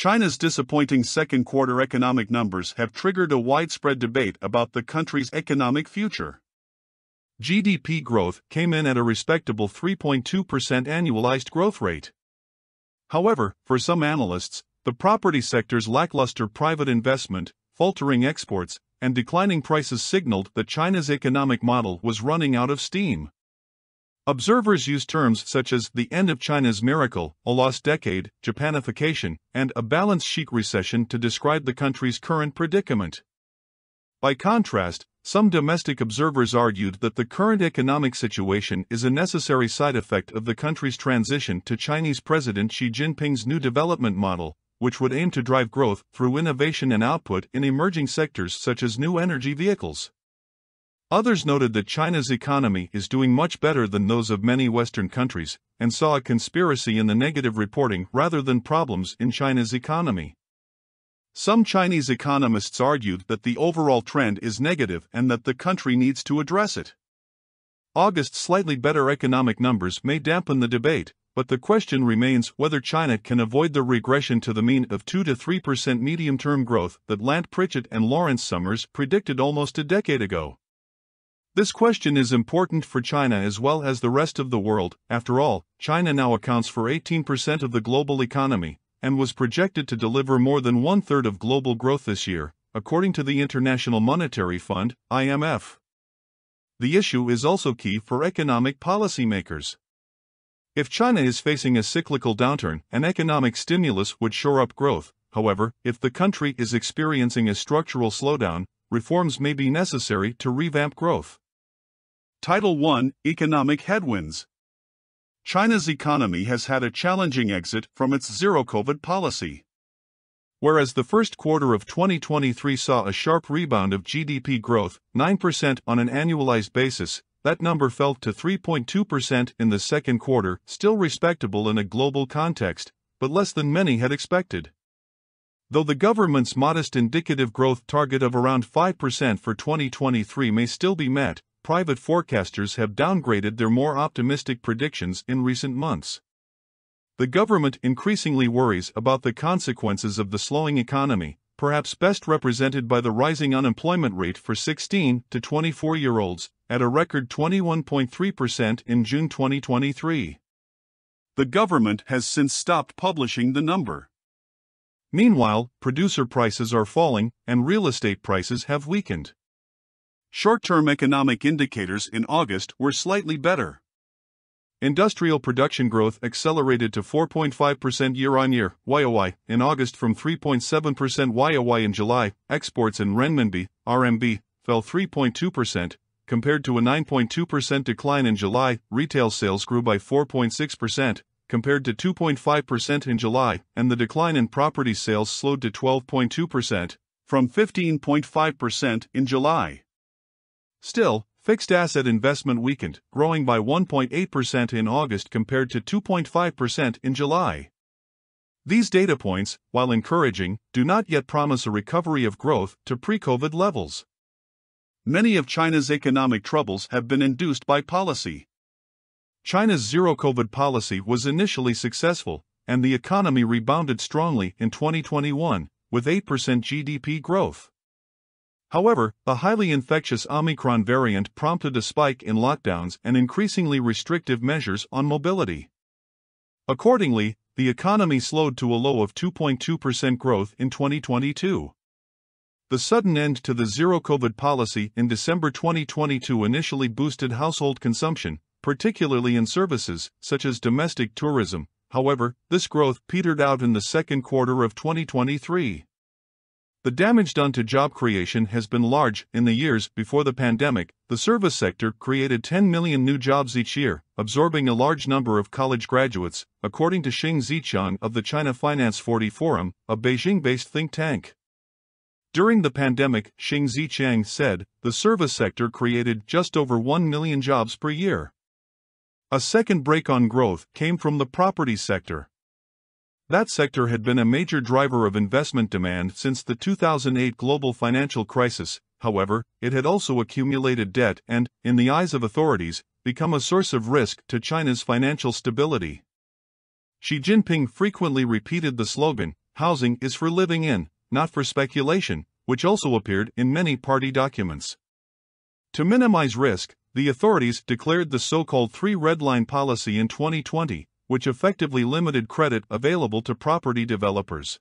China's disappointing second quarter economic numbers have triggered a widespread debate about the country's economic future. GDP growth came in at a respectable 3.2% annualized growth rate. However, for some analysts, the property sector's lackluster private investment, faltering exports, and declining prices signaled that China's economic model was running out of steam. Observers use terms such as the end of China's miracle, a lost decade, Japanification, and a balance sheet recession to describe the country's current predicament. By contrast, some domestic observers argued that the current economic situation is a necessary side effect of the country's transition to Chinese President Xi Jinping's new development model, which would aim to drive growth through innovation and output in emerging sectors such as new energy vehicles. Others noted that China's economy is doing much better than those of many Western countries, and saw a conspiracy in the negative reporting rather than problems in China's economy. Some Chinese economists argued that the overall trend is negative and that the country needs to address it. August's slightly better economic numbers may dampen the debate, but the question remains whether China can avoid the regression to the mean of 2 to 3% medium-term growth that Lant Pritchett and Lawrence Summers predicted almost a decade ago. This question is important for China as well as the rest of the world. After all, China now accounts for 18% of the global economy, and was projected to deliver more than one-third of global growth this year, according to the International Monetary Fund, IMF. The issue is also key for economic policymakers. If China is facing a cyclical downturn, an economic stimulus would shore up growth. However, if the country is experiencing a structural slowdown, reforms may be necessary to revamp growth. Title 1: Economic Headwinds. China's economy has had a challenging exit from its zero-COVID policy. Whereas the first quarter of 2023 saw a sharp rebound of GDP growth, 9% on an annualized basis, that number fell to 3.2% in the second quarter, still respectable in a global context, but less than many had expected. Though the government's modest indicative growth target of around 5% for 2023 may still be met, private forecasters have downgraded their more optimistic predictions in recent months. The government increasingly worries about the consequences of the slowing economy, perhaps best represented by the rising unemployment rate for 16 to 24-year-olds, at a record 21.3% in June 2023. The government has since stopped publishing the number. Meanwhile, producer prices are falling, and real estate prices have weakened. Short-term economic indicators in August were slightly better. Industrial production growth accelerated to 4.5% year-on-year (YOY) in August from 3.7% YOY in July. Exports in renminbi (RMB) fell 3.2%, compared to a 9.2% decline in July. Retail sales grew by 4.6%, compared to 2.5% in July, and the decline in property sales slowed to 12.2%, from 15.5% in July. Still, fixed asset investment weakened, growing by 1.8% in August compared to 2.5% in July. These data points, while encouraging, do not yet promise a recovery of growth to pre-COVID levels. Many of China's economic troubles have been induced by policy. China's zero-COVID policy was initially successful, and the economy rebounded strongly in 2021, with 8% GDP growth. However, the highly infectious Omicron variant prompted a spike in lockdowns and increasingly restrictive measures on mobility. Accordingly, the economy slowed to a low of 2.2% growth in 2022. The sudden end to the zero-COVID policy in December 2022 initially boosted household consumption, particularly in services such as domestic tourism. However, this growth petered out in the second quarter of 2023. The damage done to job creation has been large. In the years before the pandemic, the service sector created 10 million new jobs each year, absorbing a large number of college graduates, according to Xing Ziqiang of the China Finance 40 Forum, a Beijing-based think tank. During the pandemic, Xing Ziqiang said, the service sector created just over 1 million jobs per year. A second break on growth came from the property sector. That sector had been a major driver of investment demand since the 2008 global financial crisis. However, it had also accumulated debt and, in the eyes of authorities, become a source of risk to China's financial stability. Xi Jinping frequently repeated the slogan, housing is for living in, not for speculation, which also appeared in many party documents. To minimize risk, the authorities declared the so-called three red line policy in 2020, which effectively limited credit available to property developers.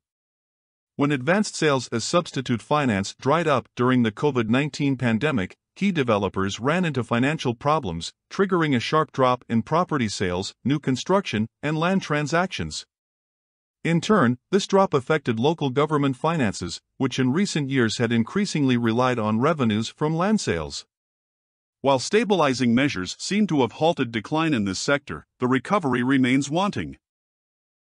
When advanced sales as substitute finance dried up during the COVID-19 pandemic, key developers ran into financial problems, triggering a sharp drop in property sales, new construction, and land transactions. In turn, this drop affected local government finances, which in recent years had increasingly relied on revenues from land sales. While stabilizing measures seem to have halted decline in this sector, the recovery remains wanting.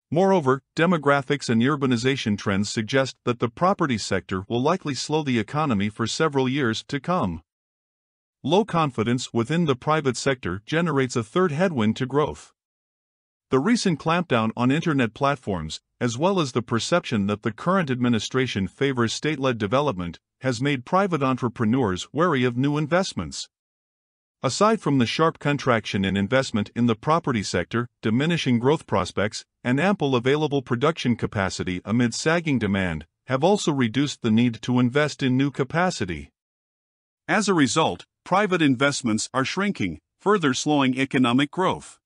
Moreover, demographics and urbanization trends suggest that the property sector will likely slow the economy for several years to come. Low confidence within the private sector generates a third headwind to growth. The recent clampdown on internet platforms, as well as the perception that the current administration favors state-led development, has made private entrepreneurs wary of new investments. Aside from the sharp contraction in investment in the property sector, diminishing growth prospects, and ample available production capacity amid sagging demand, have also reduced the need to invest in new capacity. As a result, private investments are shrinking, further slowing economic growth.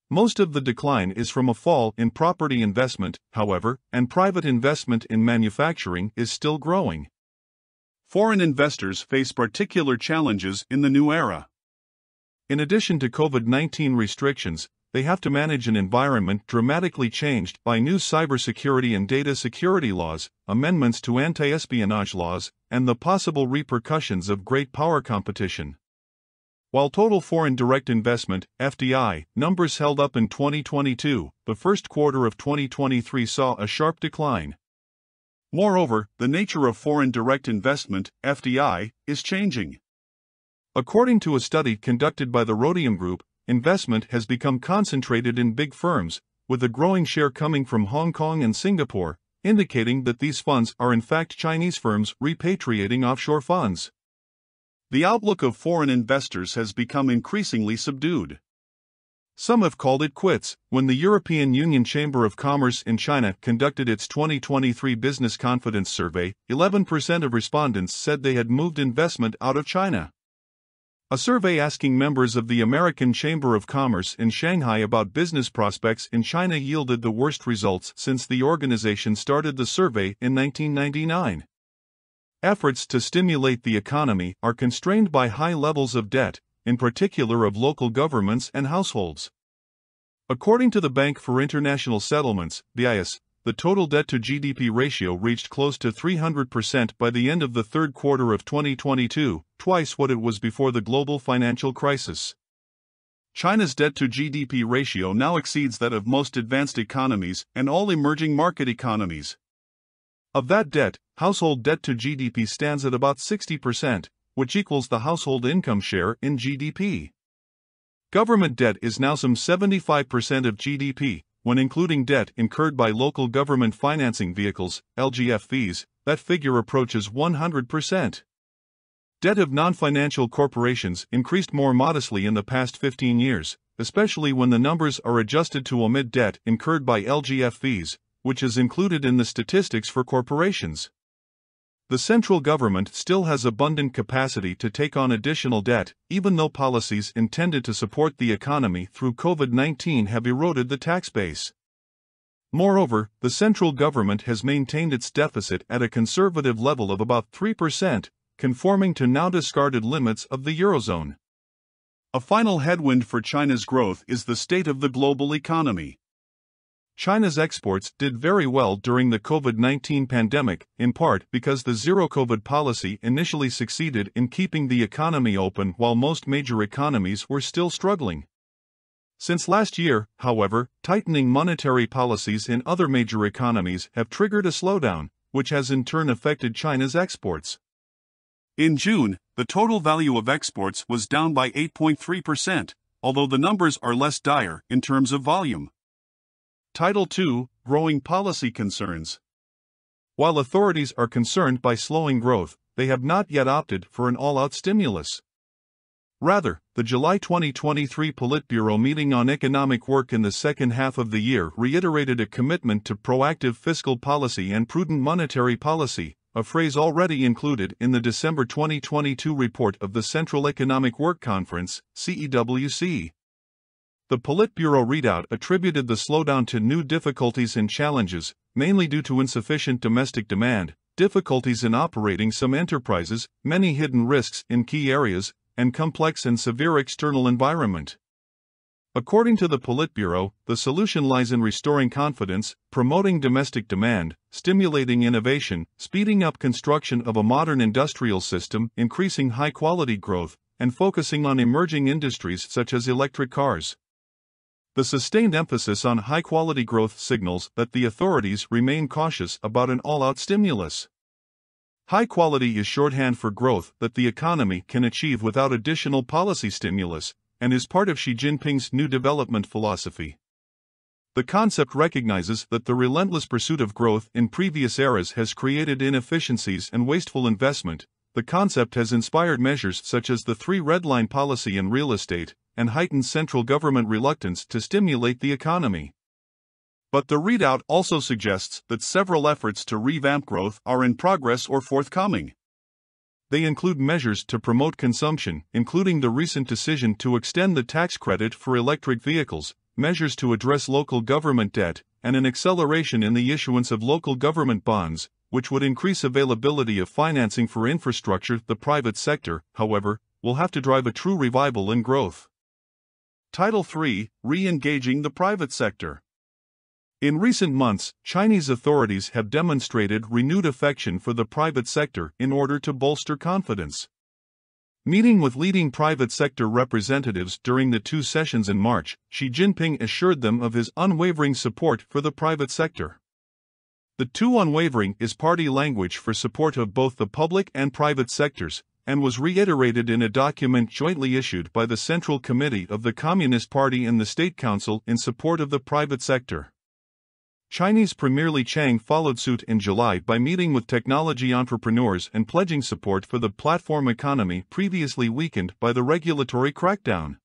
Most of the decline is from a fall in property investment, however, and private investment in manufacturing is still growing. Foreign investors face particular challenges in the new era. In addition to COVID-19 restrictions, they have to manage an environment dramatically changed by new cybersecurity and data security laws, amendments to anti-espionage laws, and the possible repercussions of great power competition. While total foreign direct investment (FDI) numbers held up in 2022, the first quarter of 2023 saw a sharp decline. Moreover, the nature of foreign direct investment (FDI) is changing. According to a study conducted by the Rhodium Group, investment has become concentrated in big firms, with a growing share coming from Hong Kong and Singapore, indicating that these funds are in fact Chinese firms repatriating offshore funds. The outlook of foreign investors has become increasingly subdued. Some have called it quits. When the European Union Chamber of Commerce in China conducted its 2023 Business Confidence Survey, 11% of respondents said they had moved investment out of China. A survey asking members of the American Chamber of Commerce in Shanghai about business prospects in China yielded the worst results since the organization started the survey in 1999. Efforts to stimulate the economy are constrained by high levels of debt, in particular of local governments and households. According to the Bank for International Settlements, BIS, the total debt-to-GDP ratio reached close to 300% by the end of the third quarter of 2022, twice what it was before the global financial crisis. China's debt-to-GDP ratio now exceeds that of most advanced economies and all emerging market economies. Of that debt, household debt to GDP stands at about 60%, which equals the household income share in GDP. Government debt is now some 75% of GDP, when including debt incurred by local government financing vehicles, LGFVs, that figure approaches 100%. Debt of non-financial corporations increased more modestly in the past 15 years, especially when the numbers are adjusted to omit debt incurred by LGFVs, which is included in the statistics for corporations. The central government still has abundant capacity to take on additional debt, even though policies intended to support the economy through COVID-19 have eroded the tax base. Moreover, the central government has maintained its deficit at a conservative level of about 3%, conforming to now discarded limits of the Eurozone. A final headwind for China's growth is the state of the global economy. China's exports did very well during the COVID-19 pandemic, in part because the zero-COVID policy initially succeeded in keeping the economy open while most major economies were still struggling. Since last year, however, tightening monetary policies in other major economies have triggered a slowdown, which has in turn affected China's exports. In June, the total value of exports was down by 8.3%, although the numbers are less dire in terms of volume. Title II, Growing Policy Concerns. While authorities are concerned by slowing growth, they have not yet opted for an all-out stimulus. Rather, the July 2023 Politburo meeting on economic work in the second half of the year reiterated a commitment to proactive fiscal policy and prudent monetary policy, a phrase already included in the December 2022 report of the Central Economic Work Conference, CEWC. The Politburo readout attributed the slowdown to new difficulties and challenges, mainly due to insufficient domestic demand, difficulties in operating some enterprises, many hidden risks in key areas, and complex and severe external environment. According to the Politburo, the solution lies in restoring confidence, promoting domestic demand, stimulating innovation, speeding up construction of a modern industrial system, increasing high-quality growth, and focusing on emerging industries such as electric cars. The sustained emphasis on high-quality growth signals that the authorities remain cautious about an all-out stimulus. High quality is shorthand for growth that the economy can achieve without additional policy stimulus, and is part of Xi Jinping's new development philosophy. The concept recognizes that the relentless pursuit of growth in previous eras has created inefficiencies and wasteful investment. The concept has inspired measures such as the Three Red Line policy in real estate, and heightened central government reluctance to stimulate the economy. But the readout also suggests that several efforts to revamp growth are in progress or forthcoming. They include measures to promote consumption, including the recent decision to extend the tax credit for electric vehicles, measures to address local government debt, and an acceleration in the issuance of local government bonds, which would increase availability of financing for infrastructure. The private sector, however, will have to drive a true revival in growth. Title 3: Re-engaging the private sector. In recent months, Chinese authorities have demonstrated renewed affection for the private sector in order to bolster confidence. Meeting with leading private sector representatives during the two sessions in March, Xi Jinping assured them of his unwavering support for the private sector. The too unwavering is party language for support of both the public and private sectors, and was reiterated in a document jointly issued by the Central Committee of the Communist Party and the State Council in support of the private sector. Chinese Premier Li Qiang followed suit in July by meeting with technology entrepreneurs and pledging support for the platform economy previously weakened by the regulatory crackdown.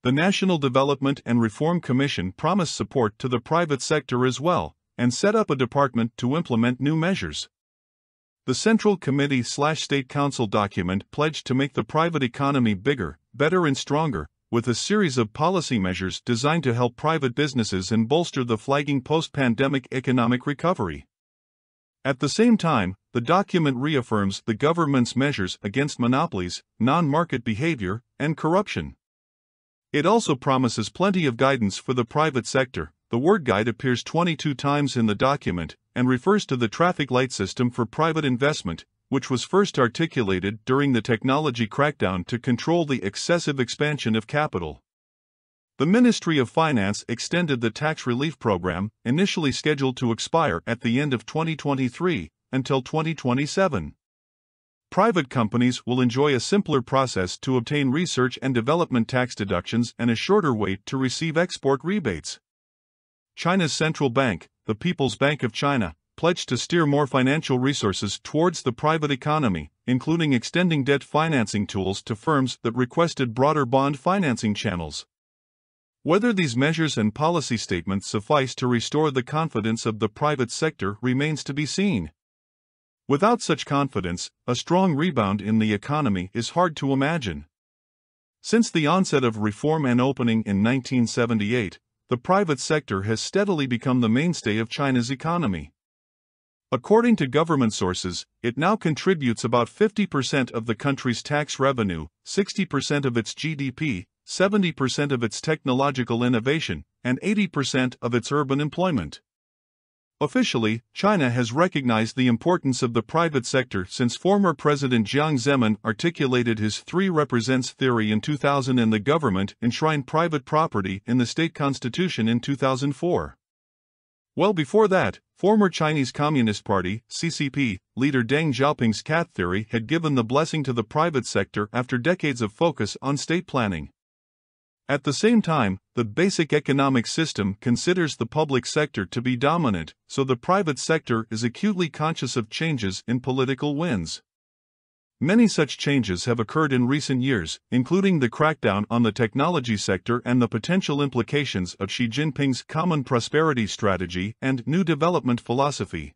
The National Development and Reform Commission promised support to the private sector as well, and set up a department to implement new measures. The Central Committee/State Council document pledged to make the private economy bigger, better and stronger, with a series of policy measures designed to help private businesses and bolster the flagging post-pandemic economic recovery. At the same time, the document reaffirms the government's measures against monopolies, non-market behavior, and corruption. It also promises plenty of guidance for the private sector. The word guide appears 22 times in the document, and refers to the traffic light system for private investment, which was first articulated during the technology crackdown to control the excessive expansion of capital. The Ministry of Finance extended the tax relief program, initially scheduled to expire at the end of 2023, until 2027. Private companies will enjoy a simpler process to obtain research and development tax deductions and a shorter wait to receive export rebates. China's central bank, the People's Bank of China, pledged to steer more financial resources towards the private economy, including extending debt financing tools to firms that requested broader bond financing channels. Whether these measures and policy statements suffice to restore the confidence of the private sector remains to be seen. Without such confidence, a strong rebound in the economy is hard to imagine. Since the onset of reform and opening in 1978, the private sector has steadily become the mainstay of China's economy. According to government sources, it now contributes about 50% of the country's tax revenue, 60% of its GDP, 70% of its technological innovation, and 80% of its urban employment. Officially, China has recognized the importance of the private sector since former President Jiang Zemin articulated his 3 represents theory in 2000 and the government enshrined private property in the state constitution in 2004. Well before that, former Chinese Communist Party (CCP) leader Deng Xiaoping's cat theory had given the blessing to the private sector after decades of focus on state planning. At the same time, the basic economic system considers the public sector to be dominant, so the private sector is acutely conscious of changes in political winds. Many such changes have occurred in recent years, including the crackdown on the technology sector and the potential implications of Xi Jinping's Common Prosperity Strategy and New Development Philosophy.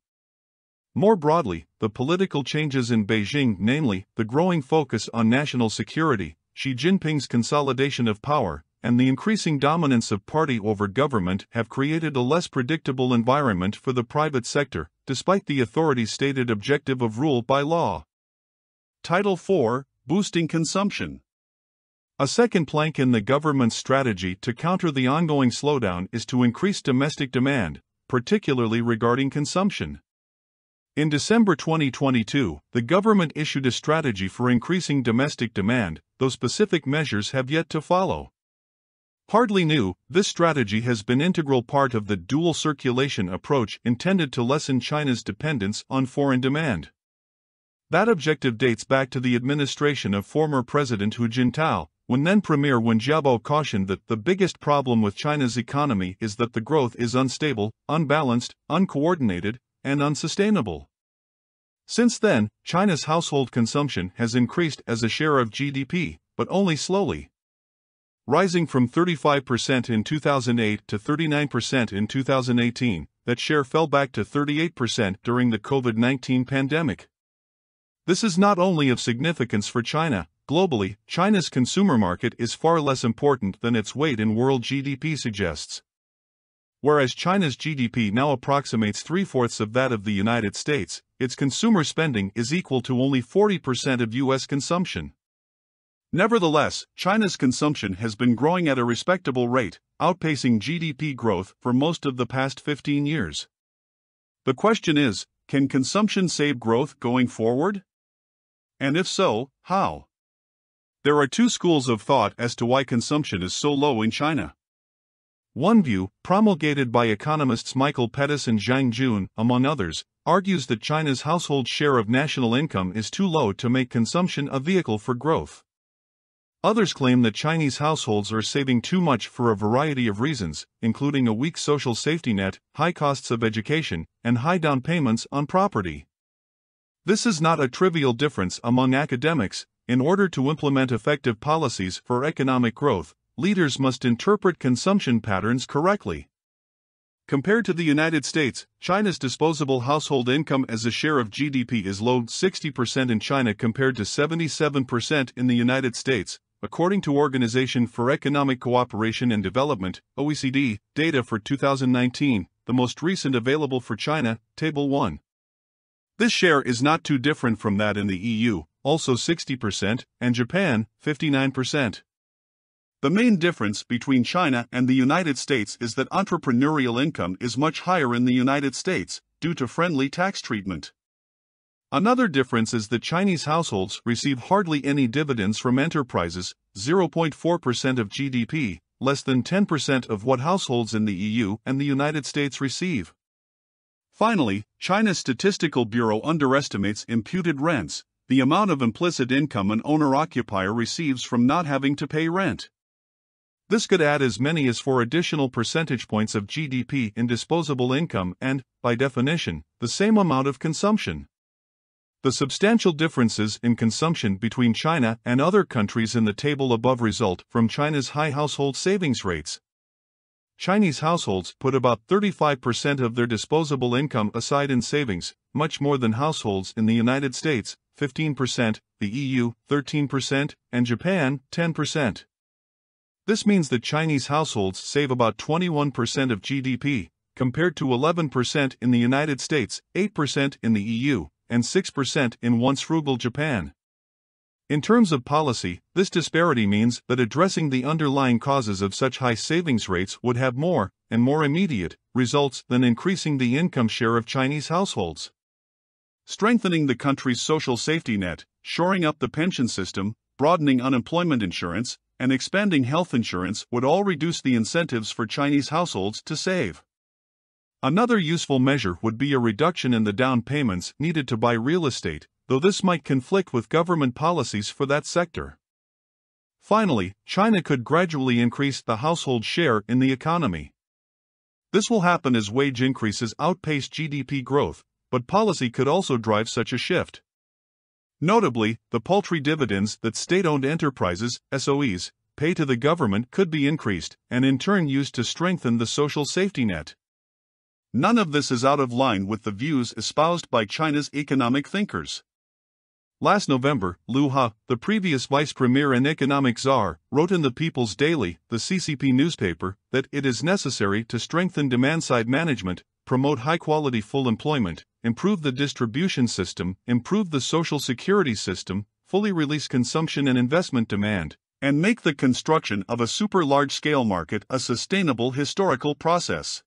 More broadly, the political changes in Beijing, namely, the growing focus on national security, Xi Jinping's consolidation of power, and the increasing dominance of party over government have created a less predictable environment for the private sector, despite the authorities' stated objective of rule by law. Title 4: Boosting Consumption. A second plank in the government's strategy to counter the ongoing slowdown is to increase domestic demand, particularly regarding consumption. In December 2022, the government issued a strategy for increasing domestic demand, though specific measures have yet to follow. Hardly new, this strategy has been an integral part of the dual circulation approach intended to lessen China's dependence on foreign demand. That objective dates back to the administration of former President Hu Jintao, when then Premier Wen Jiabao cautioned that the biggest problem with China's economy is that the growth is unstable, unbalanced, uncoordinated, and unsustainable. Since then, China's household consumption has increased as a share of GDP, but only slowly. Rising from 35% in 2008 to 39% in 2018, that share fell back to 38% during the COVID-19 pandemic. This is not only of significance for China. Globally, China's consumer market is far less important than its weight in world GDP suggests. Whereas China's GDP now approximates 3/4 of that of the United States, its consumer spending is equal to only 40% of U.S. consumption. Nevertheless, China's consumption has been growing at a respectable rate, outpacing GDP growth for most of the past 15 years. The question is, can consumption save growth going forward? And if so, how? There are two schools of thought as to why consumption is so low in China. One view, promulgated by economists Michael Pettis and Zhang Jun, among others, argues that China's household share of national income is too low to make consumption a vehicle for growth. Others claim that Chinese households are saving too much for a variety of reasons, including a weak social safety net, high costs of education, and high down payments on property. This is not a trivial difference among academics. In order to implement effective policies for economic growth, leaders must interpret consumption patterns correctly. Compared to the United States, China's disposable household income as a share of GDP is low, 60% in China compared to 77% in the United States, according to Organization for Economic Cooperation and Development, OECD, data for 2019, the most recent available for China, Table 1. This share is not too different from that in the EU, also 60%, and Japan, 59%. The main difference between China and the United States is that entrepreneurial income is much higher in the United States, due to friendly tax treatment. Another difference is that Chinese households receive hardly any dividends from enterprises, 0.4% of GDP, less than 10% of what households in the EU and the United States receive. Finally, China's Statistical Bureau underestimates imputed rents, the amount of implicit income an owner-occupier receives from not having to pay rent. This could add as many as 4 additional percentage points of GDP in disposable income and, by definition, the same amount of consumption. The substantial differences in consumption between China and other countries in the table above result from China's high household savings rates. Chinese households put about 35% of their disposable income aside in savings, much more than households in the United States, 15%, the EU, 13%, and Japan, 10%. This means that Chinese households save about 21% of GDP, compared to 11% in the United States, 8% in the EU, and 6% in once frugal Japan. In terms of policy, this disparity means that addressing the underlying causes of such high savings rates would have more, and more immediate, results than increasing the income share of Chinese households. Strengthening the country's social safety net, shoring up the pension system, broadening unemployment insurance, and expanding health insurance would all reduce the incentives for Chinese households to save. Another useful measure would be a reduction in the down payments needed to buy real estate, though this might conflict with government policies for that sector. Finally, China could gradually increase the household share in the economy. This will happen as wage increases outpace GDP growth, but policy could also drive such a shift. Notably, the paltry dividends that state-owned enterprises, SOEs, pay to the government could be increased, and in turn used to strengthen the social safety net. None of this is out of line with the views espoused by China's economic thinkers. Last November, Liu He, the previous vice premier and economic czar, wrote in the People's Daily, the CCP newspaper, that it is necessary to strengthen demand-side management, promote high-quality full employment, improve the distribution system, improve the social security system, fully release consumption and investment demand, and make the construction of a super-large-scale market a sustainable historical process.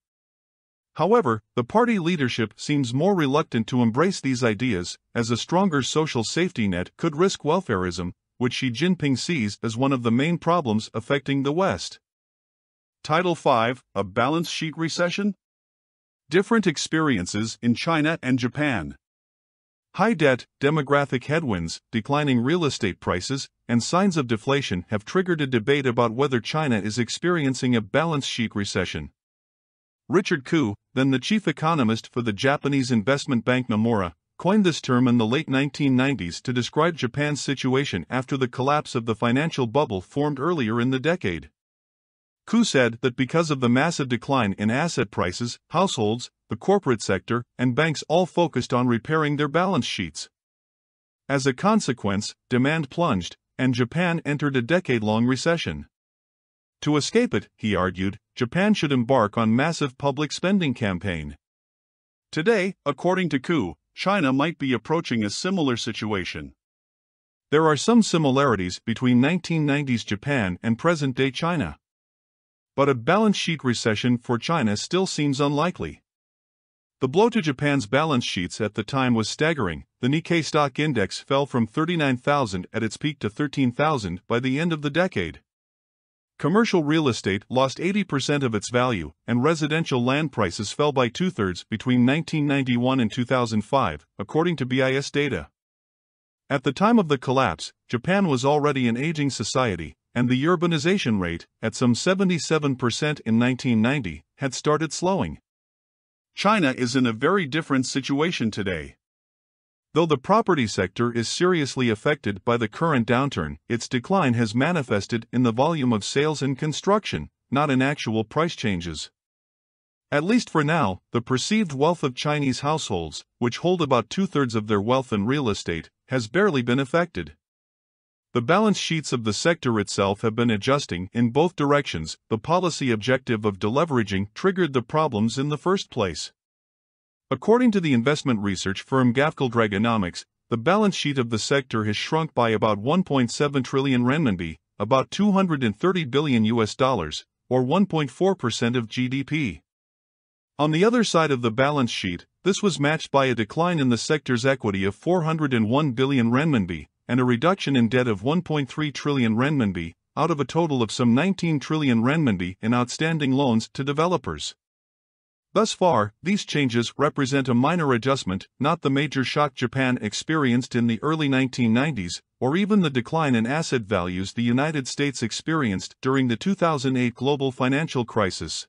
However, the party leadership seems more reluctant to embrace these ideas, as a stronger social safety net could risk welfarism, which Xi Jinping sees as one of the main problems affecting the West. Title 5: A Balance Sheet Recession? Different experiences in China and Japan. High debt, demographic headwinds, declining real estate prices, and signs of deflation have triggered a debate about whether China is experiencing a balance sheet recession. Richard Koo, then the chief economist for the Japanese investment bank Nomura, coined this term in the late 1990s to describe Japan's situation after the collapse of the financial bubble formed earlier in the decade. Koo said that because of the massive decline in asset prices, households, the corporate sector, and banks all focused on repairing their balance sheets. As a consequence, demand plunged, and Japan entered a decade-long recession. To escape it, he argued, Japan should embark on massive public spending campaign. Today, according to Koo, China might be approaching a similar situation. There are some similarities between 1990s Japan and present-day China. But a balance sheet recession for China still seems unlikely. The blow to Japan's balance sheets at the time was staggering. The Nikkei stock index fell from 39,000 at its peak to 13,000 by the end of the decade. Commercial real estate lost 80% of its value, and residential land prices fell by two-thirds between 1991 and 2005, according to BIS data. At the time of the collapse, Japan was already an aging society, and the urbanization rate, at some 77% in 1990, had started slowing. China is in a very different situation today. Though the property sector is seriously affected by the current downturn, its decline has manifested in the volume of sales and construction, not in actual price changes. At least for now, the perceived wealth of Chinese households, which hold about two-thirds of their wealth in real estate, has barely been affected. The balance sheets of the sector itself have been adjusting in both directions. The policy objective of deleveraging triggered the problems in the first place. According to the investment research firm Gafkel Dragonomics, the balance sheet of the sector has shrunk by about 1.7 trillion renminbi, about $230 billion, or 1.4% of GDP. On the other side of the balance sheet, this was matched by a decline in the sector's equity of 401 billion renminbi, and a reduction in debt of 1.3 trillion renminbi, out of a total of some 19 trillion renminbi in outstanding loans to developers. Thus far, these changes represent a minor adjustment, not the major shock Japan experienced in the early 1990s, or even the decline in asset values the United States experienced during the 2008 global financial crisis.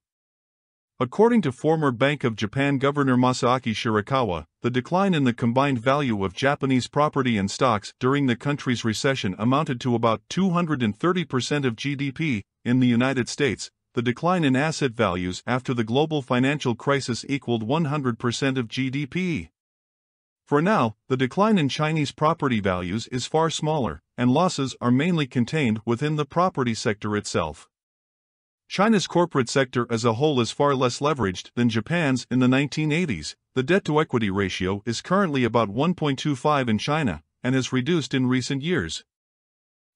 According to former Bank of Japan Governor Masaaki Shirakawa, the decline in the combined value of Japanese property and stocks during the country's recession amounted to about 230% of GDP. In the United States, the decline in asset values after the global financial crisis equaled 100% of GDP. For now, the decline in Chinese property values is far smaller, and losses are mainly contained within the property sector itself. China's corporate sector as a whole is far less leveraged than Japan's in the 1980s. The debt-to-equity ratio is currently about 1.25 in China, and has reduced in recent years.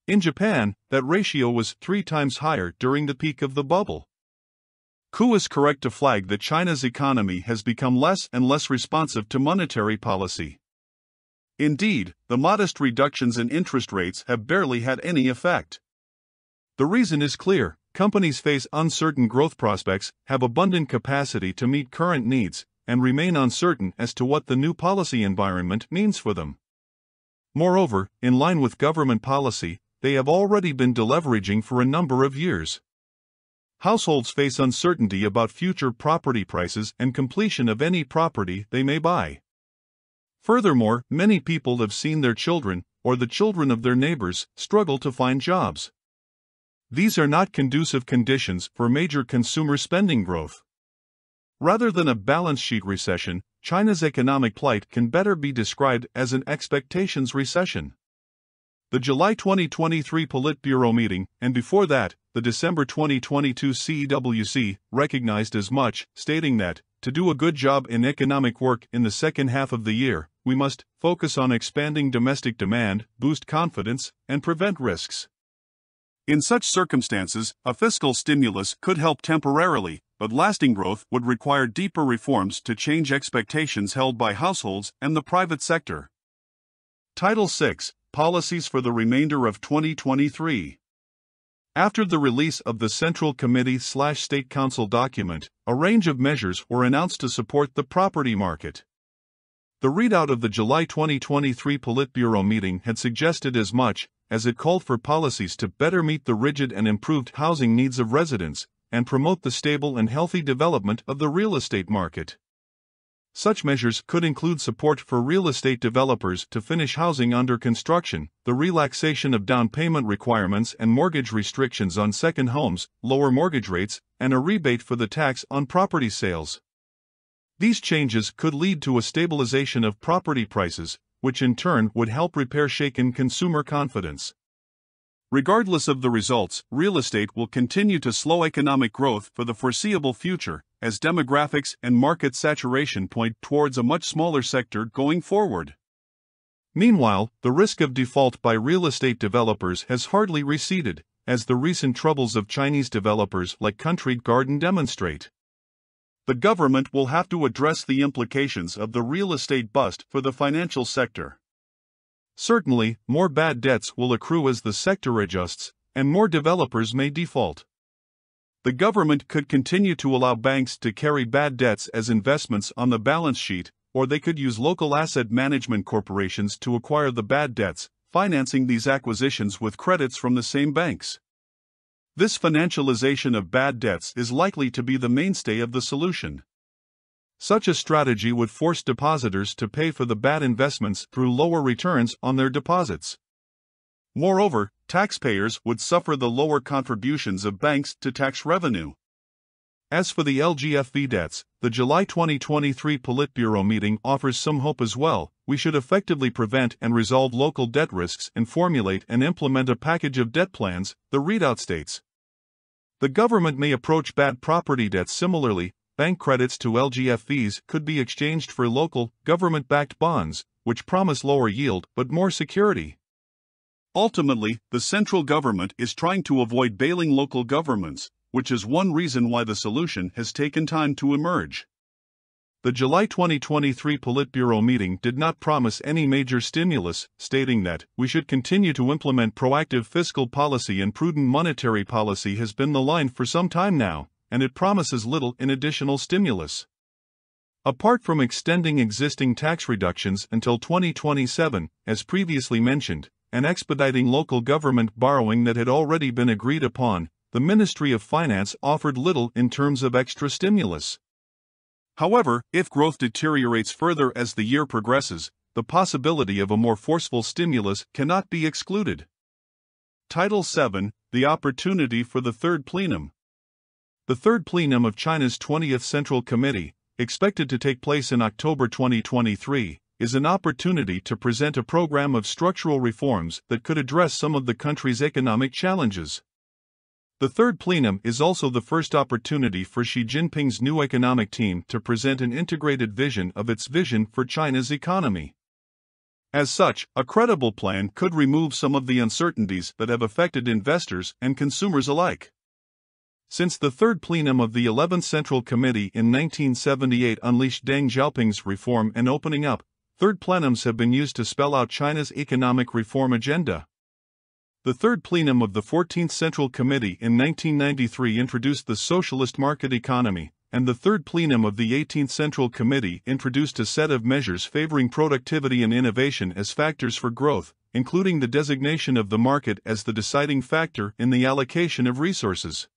In Japan, that ratio was 3 times higher during the peak of the bubble. Koo is correct to flag that China's economy has become less and less responsive to monetary policy. Indeed, the modest reductions in interest rates have barely had any effect. The reason is clear: companies face uncertain growth prospects, have abundant capacity to meet current needs, and remain uncertain as to what the new policy environment means for them. Moreover, in line with government policy, they have already been deleveraging for a number of years. Households face uncertainty about future property prices and completion of any property they may buy. Furthermore, many people have seen their children, or the children of their neighbors, struggle to find jobs. These are not conducive conditions for major consumer spending growth. Rather than a balance sheet recession, China's economic plight can better be described as an expectations recession. The July 2023 Politburo meeting, and before that, the December 2022 CEWC, recognized as much, stating that, to do a good job in economic work in the second half of the year, we must focus on expanding domestic demand, boost confidence, and prevent risks. In such circumstances, a fiscal stimulus could help temporarily, but lasting growth would require deeper reforms to change expectations held by households and the private sector. Title 6: Policies for the remainder of 2023. After the release of the Central Committee/State Council document, a range of measures were announced to support the property market. The readout of the July 2023 Politburo meeting had suggested as much, as it called for policies to better meet the rigid and improved housing needs of residents, and promote the stable and healthy development of the real estate market. Such measures could include support for real estate developers to finish housing under construction, the relaxation of down payment requirements and mortgage restrictions on second homes, lower mortgage rates, and a rebate for the tax on property sales. These changes could lead to a stabilization of property prices, which in turn would help repair shaken consumer confidence. Regardless of the results, real estate will continue to slow economic growth for the foreseeable future, as demographics and market saturation point towards a much smaller sector going forward. Meanwhile, the risk of default by real estate developers has hardly receded, as the recent troubles of Chinese developers like Country Garden demonstrate. The government will have to address the implications of the real estate bust for the financial sector. Certainly, more bad debts will accrue as the sector adjusts, and more developers may default. The government could continue to allow banks to carry bad debts as investments on the balance sheet, or they could use local asset management corporations to acquire the bad debts, financing these acquisitions with credits from the same banks. This financialization of bad debts is likely to be the mainstay of the solution. Such a strategy would force depositors to pay for the bad investments through lower returns on their deposits. Moreover, taxpayers would suffer the lower contributions of banks to tax revenue. As for the LGFV debts, the July 2023 Politburo meeting offers some hope as well. We should effectively prevent and resolve local debt risks and formulate and implement a package of debt plans, the readout states. The government may approach bad property debts similarly. Bank credits to LGFVs could be exchanged for local, government-backed bonds, which promise lower yield but more security. Ultimately, the central government is trying to avoid bailing local governments, which is one reason why the solution has taken time to emerge. The July 2023 Politburo meeting did not promise any major stimulus, stating that we should continue to implement proactive fiscal policy and prudent monetary policy has been the line for some time now, and it promises little in additional stimulus. Apart from extending existing tax reductions until 2027, as previously mentioned, and expediting local government borrowing that had already been agreed upon, the Ministry of Finance offered little in terms of extra stimulus. However, if growth deteriorates further as the year progresses, the possibility of a more forceful stimulus cannot be excluded. Title 7: The Opportunity for the Third Plenum. The third plenum of China's 20th Central Committee, expected to take place in October 2023, is an opportunity to present a program of structural reforms that could address some of the country's economic challenges. The third plenum is also the first opportunity for Xi Jinping's new economic team to present an integrated vision of its vision for China's economy. As such, a credible plan could remove some of the uncertainties that have affected investors and consumers alike. Since the third plenum of the 11th Central Committee in 1978 unleashed Deng Xiaoping's reform and opening up, third plenums have been used to spell out China's economic reform agenda. The third plenum of the 14th Central Committee in 1993 introduced the socialist market economy, and the third plenum of the 18th Central Committee introduced a set of measures favoring productivity and innovation as factors for growth, including the designation of the market as the deciding factor in the allocation of resources.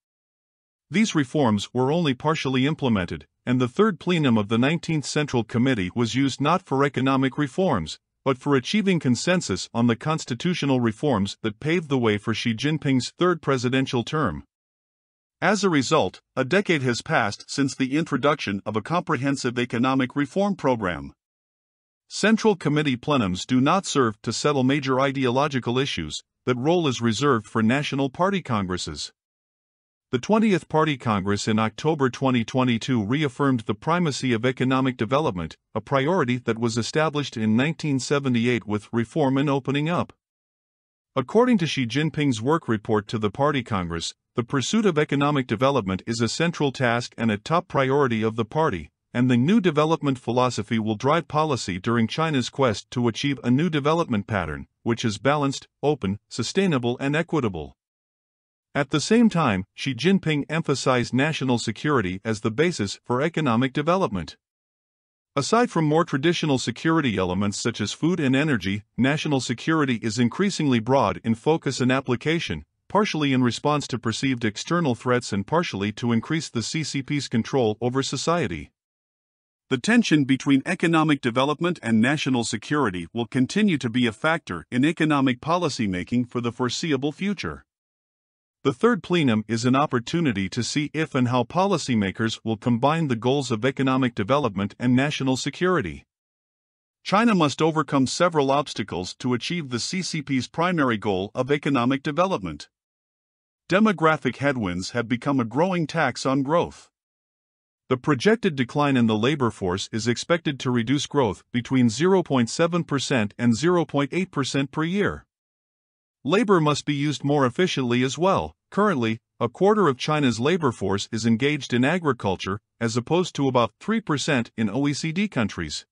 These reforms were only partially implemented, and the third plenum of the 19th Central Committee was used not for economic reforms, but for achieving consensus on the constitutional reforms that paved the way for Xi Jinping's third presidential term. As a result, a decade has passed since the introduction of a comprehensive economic reform program. Central Committee plenums do not serve to settle major ideological issues. That role is reserved for national party congresses. The 20th Party Congress in October 2022 reaffirmed the primacy of economic development, a priority that was established in 1978 with reform and opening up. According to Xi Jinping's work report to the Party Congress, the pursuit of economic development is a central task and a top priority of the party, and the new development philosophy will drive policy during China's quest to achieve a new development pattern, which is balanced, open, sustainable and equitable. At the same time, Xi Jinping emphasized national security as the basis for economic development. Aside from more traditional security elements such as food and energy, national security is increasingly broad in focus and application, partially in response to perceived external threats and partially to increase the CCP's control over society. The tension between economic development and national security will continue to be a factor in economic policymaking for the foreseeable future. The third plenum is an opportunity to see if and how policymakers will combine the goals of economic development and national security. China must overcome several obstacles to achieve the CCP's primary goal of economic development. Demographic headwinds have become a growing tax on growth. The projected decline in the labor force is expected to reduce growth between 0.7% and 0.8% per year. Labor must be used more efficiently as well. Currently, a quarter of China's labor force is engaged in agriculture, as opposed to about 3% in OECD countries.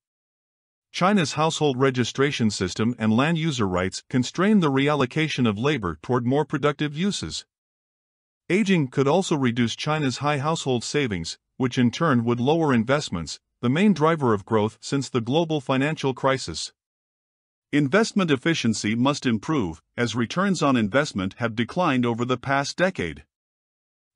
China's household registration system and land user rights constrain the reallocation of labor toward more productive uses. Aging could also reduce China's high household savings, which in turn would lower investments, the main driver of growth since the global financial crisis. Investment efficiency must improve, as returns on investment have declined over the past decade.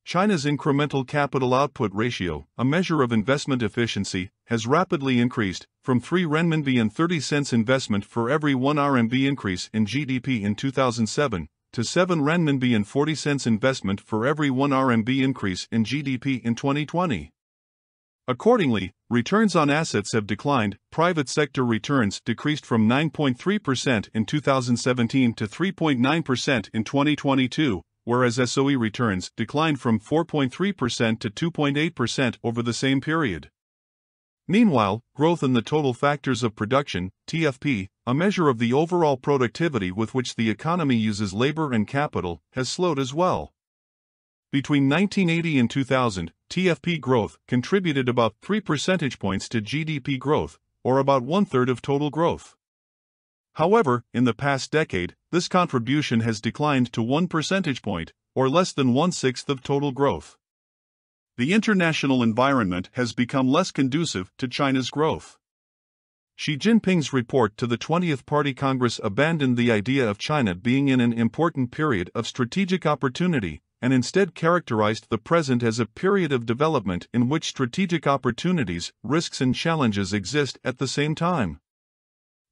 China's incremental capital output ratio, a measure of investment efficiency, has rapidly increased, from 3 renminbi and 30 cents investment for every 1 RMB increase in GDP in 2007, to 7 renminbi and 40 cents investment for every 1 RMB increase in GDP in 2020. Accordingly, returns on assets have declined. Private sector returns decreased from 9.3% in 2017 to 3.9% in 2022, whereas SOE returns declined from 4.3% to 2.8% over the same period. Meanwhile, growth in the total factors of production, TFP, a measure of the overall productivity with which the economy uses labor and capital, has slowed as well. Between 1980 and 2000, TFP growth contributed about 3 percentage points to GDP growth, or about 1/3 of total growth. However, in the past decade, this contribution has declined to 1 percentage point, or less than 1/6 of total growth. The international environment has become less conducive to China's growth. Xi Jinping's report to the 20th Party Congress abandoned the idea of China being in an important period of strategic opportunity, and instead characterized the present as a period of development in which strategic opportunities, risks and challenges exist at the same time.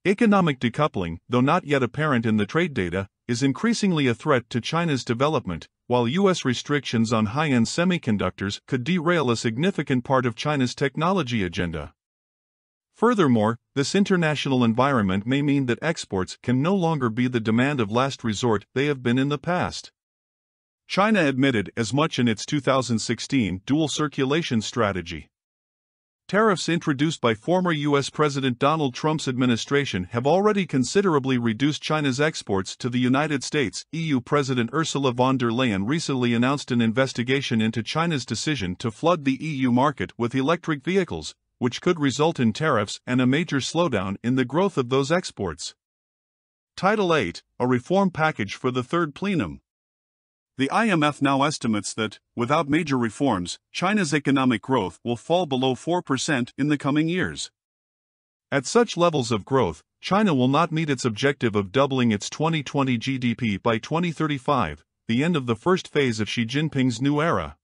Economic decoupling, though not yet apparent in the trade data, is increasingly a threat to China's development, while U.S. restrictions on high-end semiconductors could derail a significant part of China's technology agenda. Furthermore, this international environment may mean that exports can no longer be the demand of last resort they have been in the past. China admitted as much in its 2016 dual circulation strategy. Tariffs introduced by former U.S. President Donald Trump's administration have already considerably reduced China's exports to the United States. EU President Ursula von der Leyen recently announced an investigation into China's decision to flood the EU market with electric vehicles, which could result in tariffs and a major slowdown in the growth of those exports. Title 8, a reform package for the third plenum. The IMF now estimates that, without major reforms, China's economic growth will fall below 4% in the coming years. At such levels of growth, China will not meet its objective of doubling its 2020 GDP by 2035, the end of the first phase of Xi Jinping's new era.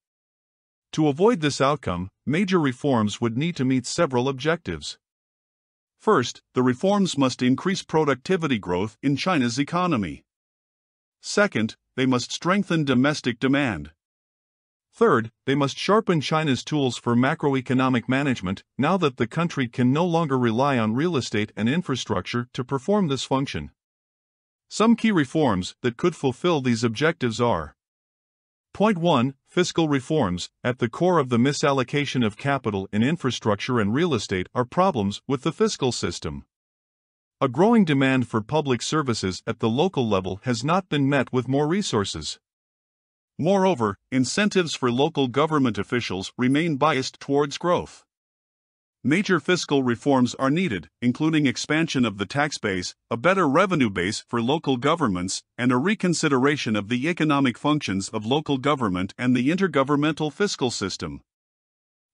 To avoid this outcome, major reforms would need to meet several objectives. First, the reforms must increase productivity growth in China's economy. Second, they must strengthen domestic demand. Third, they must sharpen China's tools for macroeconomic management now that the country can no longer rely on real estate and infrastructure to perform this function. Some key reforms that could fulfill these objectives are: Point 1. Fiscal reforms. At the core of the misallocation of capital in infrastructure and real estate are problems with the fiscal system. A growing demand for public services at the local level has not been met with more resources. Moreover, incentives for local government officials remain biased towards growth. Major fiscal reforms are needed, including expansion of the tax base, a better revenue base for local governments, and a reconsideration of the economic functions of local government and the intergovernmental fiscal system.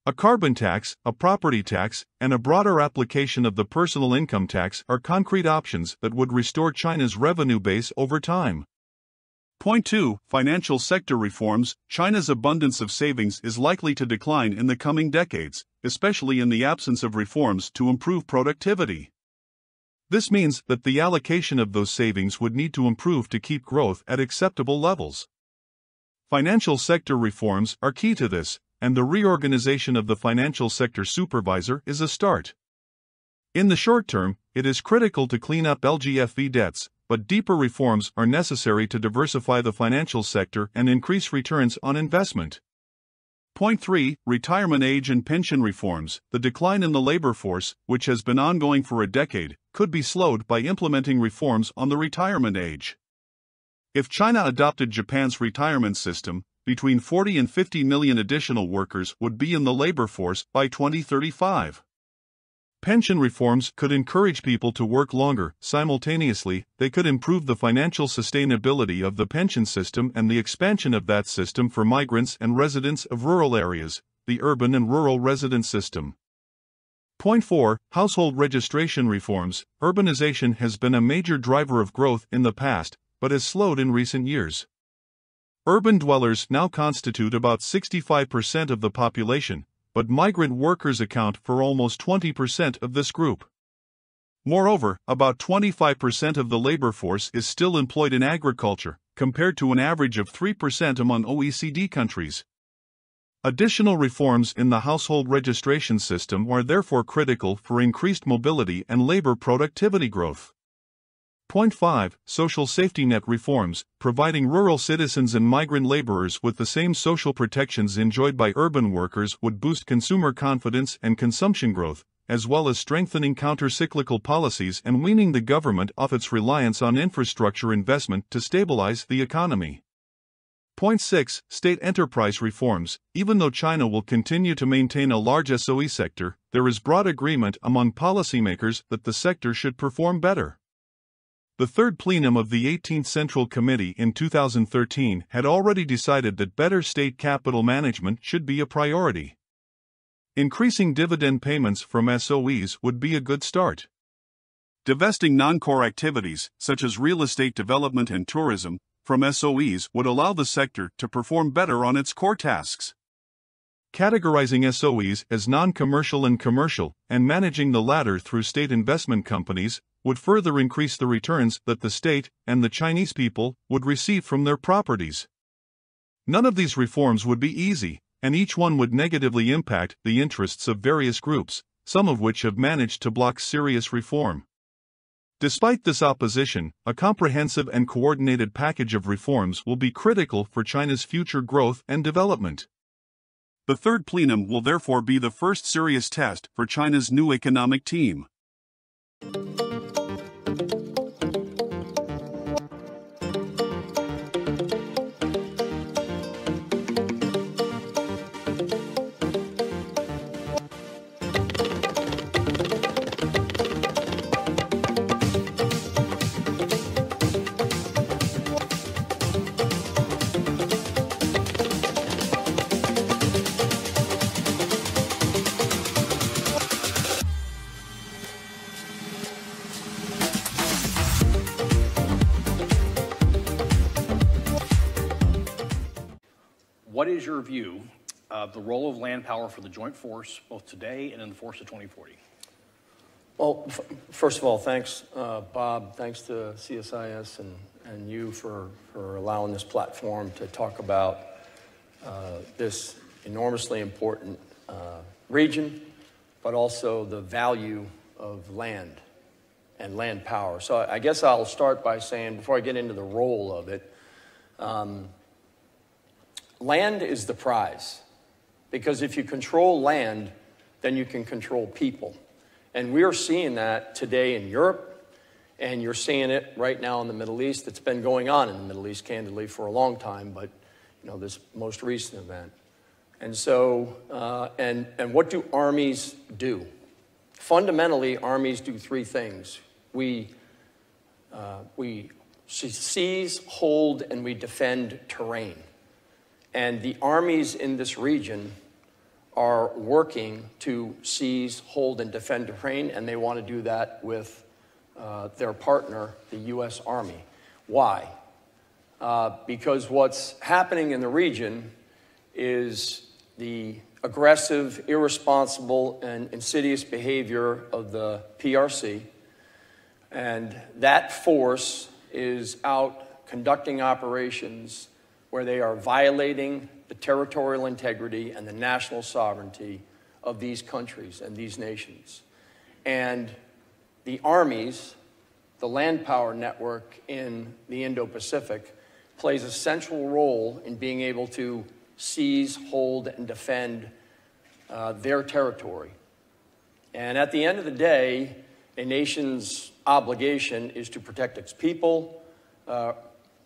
A carbon tax, a property tax, and a broader application of the personal income tax are concrete options that would restore China's revenue base over time. Point 2. Financial sector reforms. China's abundance of savings is likely to decline in the coming decades, especially in the absence of reforms to improve productivity. This means that the allocation of those savings would need to improve to keep growth at acceptable levels. Financial sector reforms are key to this, and the reorganization of the financial sector supervisor is a start. In the short term, it is critical to clean up LGFV debts, but deeper reforms are necessary to diversify the financial sector and increase returns on investment. Point 3. Retirement age and pension reforms. The decline in the labor force, which has been ongoing for a decade, could be slowed by implementing reforms on the retirement age. If China adopted Japan's retirement system, between 40 and 50 million additional workers would be in the labor force by 2035. Pension reforms could encourage people to work longer. Simultaneously, they could improve the financial sustainability of the pension system and the expansion of that system for migrants and residents of rural areas, the urban and rural resident system. Point 4. Household registration reforms. Urbanization has been a major driver of growth in the past, but has slowed in recent years. Urban dwellers now constitute about 65% of the population, but migrant workers account for almost 20% of this group. Moreover, about 25% of the labor force is still employed in agriculture, compared to an average of 3% among OECD countries. Additional reforms in the household registration system are therefore critical for increased mobility and labor productivity growth. Point 5. Social safety net reforms. Providing rural citizens and migrant laborers with the same social protections enjoyed by urban workers would boost consumer confidence and consumption growth, as well as strengthening counter-cyclical policies and weaning the government off its reliance on infrastructure investment to stabilize the economy. Point 6. State enterprise reforms. Even though China will continue to maintain a large SOE sector, there is broad agreement among policymakers that the sector should perform better. The third plenum of the 18th Central Committee in 2013 had already decided that better state capital management should be a priority. Increasing dividend payments from SOEs would be a good start. Divesting non-core activities, such as real estate development and tourism, from SOEs would allow the sector to perform better on its core tasks. Categorizing SOEs as non-commercial and commercial, and managing the latter through state investment companies, would further increase the returns that the state and the Chinese people would receive from their properties. None of these reforms would be easy, and each one would negatively impact the interests of various groups, some of which have managed to block serious reform. Despite this opposition, a comprehensive and coordinated package of reforms will be critical for China's future growth and development. The third plenum will therefore be the first serious test for China's new economic team. What is your view the role of land power for the joint force, both today and in the force of 2040? Well, first of all, thanks, Bob. Thanks to CSIS and you for allowing this platform to talk about this enormously important region, but also the value of land and land power. So I guess I'll start by saying, before I get into the role of it, land is the prize. Because if you control land, then you can control people. And we're seeing that today in Europe, and you're seeing it right now in the Middle East. It's been going on in the Middle East, candidly, for a long time, but this most recent event. And so, and what do armies do? Fundamentally, armies do three things. We seize, hold, and we defend terrain. And the armies in this region are working to seize, hold, and defend terrain, and they want to do that with their partner, the U.S. Army. Why? Because what's happening in the region is the aggressive, irresponsible, and insidious behavior of the PRC, and that force is out conducting operations where they are violating the territorial integrity and the national sovereignty of these countries and these nations. And the armies, the land power network in the Indo-Pacific, plays a central role in being able to seize, hold, and defend their territory. And at the end of the day, a nation's obligation is to protect its people,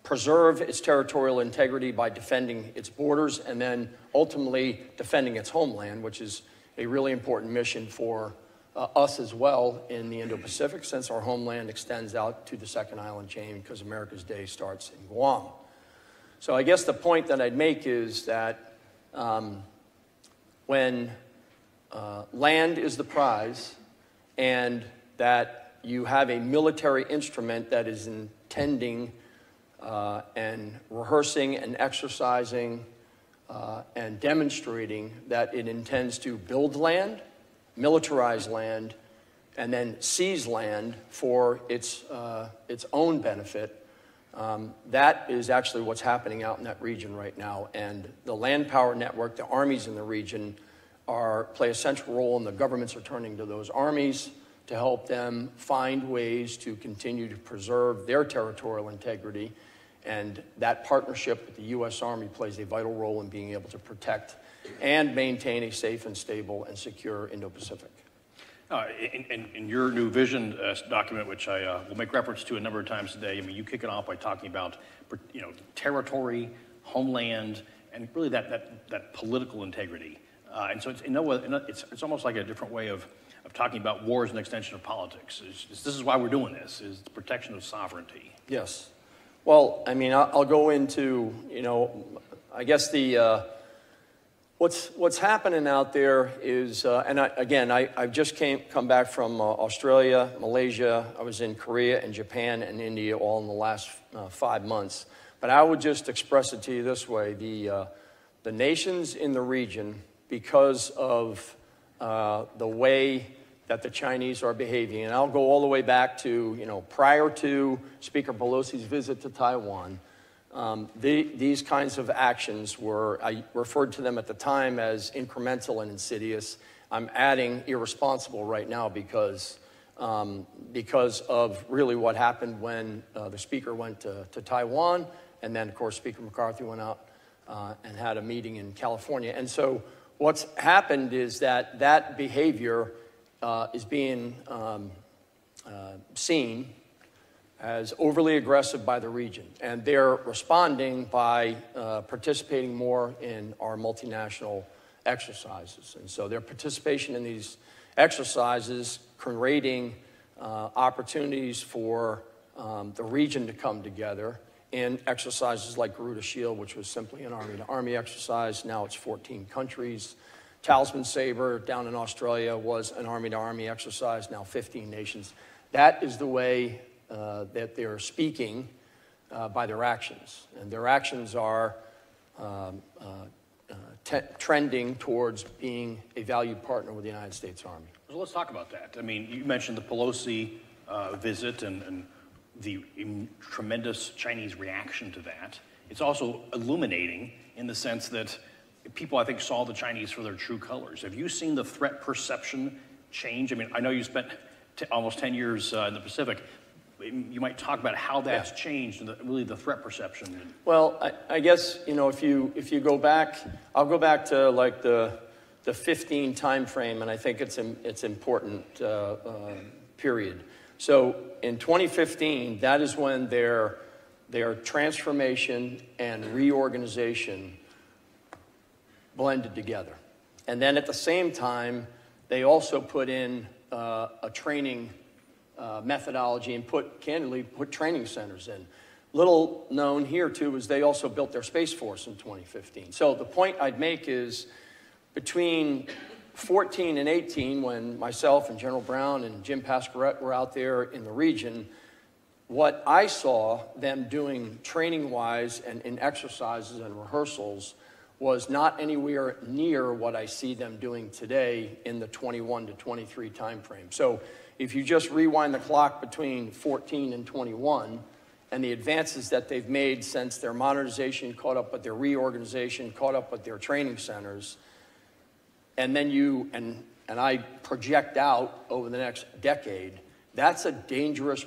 preserve its territorial integrity by defending its borders, and then ultimately defending its homeland, which is a really important mission for us as well in the Indo-Pacific, since our homeland extends out to the second island chain because America's day starts in Guam. So I guess the point that I'd make is that when land is the prize and that you have a military instrument that is intending and rehearsing and exercising and demonstrating that it intends to build land, militarize land, and then seize land for its own benefit, that is actually what's happening out in that region right now. And the land power network, the armies in the region, play a central role, and the governments are turning to those armies to help them find ways to continue to preserve their territorial integrity. And that partnership with the U.S. Army plays a vital role in being able to protect and maintain a safe and stable and secure Indo-Pacific. In your new vision document, which I will make reference to a number of times today, I mean, you kick it off by talking about, territory, homeland, and really that political integrity. And so it's almost like a different way of talking about war as an extension of politics. This is why we're doing this, is the protection of sovereignty. Yes. Well, I mean, I'll go into, I guess what's happening out there is, I've just come back from Australia, Malaysia. I was in Korea and Japan and India all in the last 5 months. But I would just express it to you this way: the nations in the region, because of the way that the Chinese are behaving, and I'll go all the way back to, prior to Speaker Pelosi's visit to Taiwan, these kinds of actions I referred to them at the time as incremental and insidious. I'm adding irresponsible right now because of really what happened when the Speaker went to Taiwan, and then, of course, Speaker McCarthy went out and had a meeting in California. And so what's happened is that behavior is being seen as overly aggressive by the region. And they're responding by participating more in our multinational exercises. And so their participation in these exercises, creating opportunities for the region to come together in exercises like Garuda Shield, which was simply an army-to-army exercise. Now it's 14 countries. Talisman Sabre down in Australia was an army-to-army exercise, now 15 nations. That is the way that they're speaking by their actions. And their actions are trending towards being a valued partner with the United States Army. So let's talk about that. I mean, you mentioned the Pelosi visit and the tremendous Chinese reaction to that. It's also illuminating in the sense that people, I think, saw the Chinese for their true colors. Have you seen the threat perception change? I mean, I know you spent almost 10 years in the Pacific. You might talk about how that's changed and really the threat perception. Well, I guess, you know, if you go back, I'll go back to like the 15 time frame, and I think it's important period. So in 2015, that is when their transformation and reorganization blended together. And then at the same time, they also put in a training methodology and candidly put training centers in. Little known here too is they also built their Space Force in 2015. So the point I'd make is between 14 and 18, when myself and General Brown and Jim Pasquarette were out there in the region, what I saw them doing training-wise and in exercises and rehearsals was not anywhere near what I see them doing today in the 21 to 23 time frame. So if you just rewind the clock between 14 and 21, and the advances that they've made since their modernization caught up with their reorganization, caught up with their training centers, and then and I project out over the next decade, that's a dangerous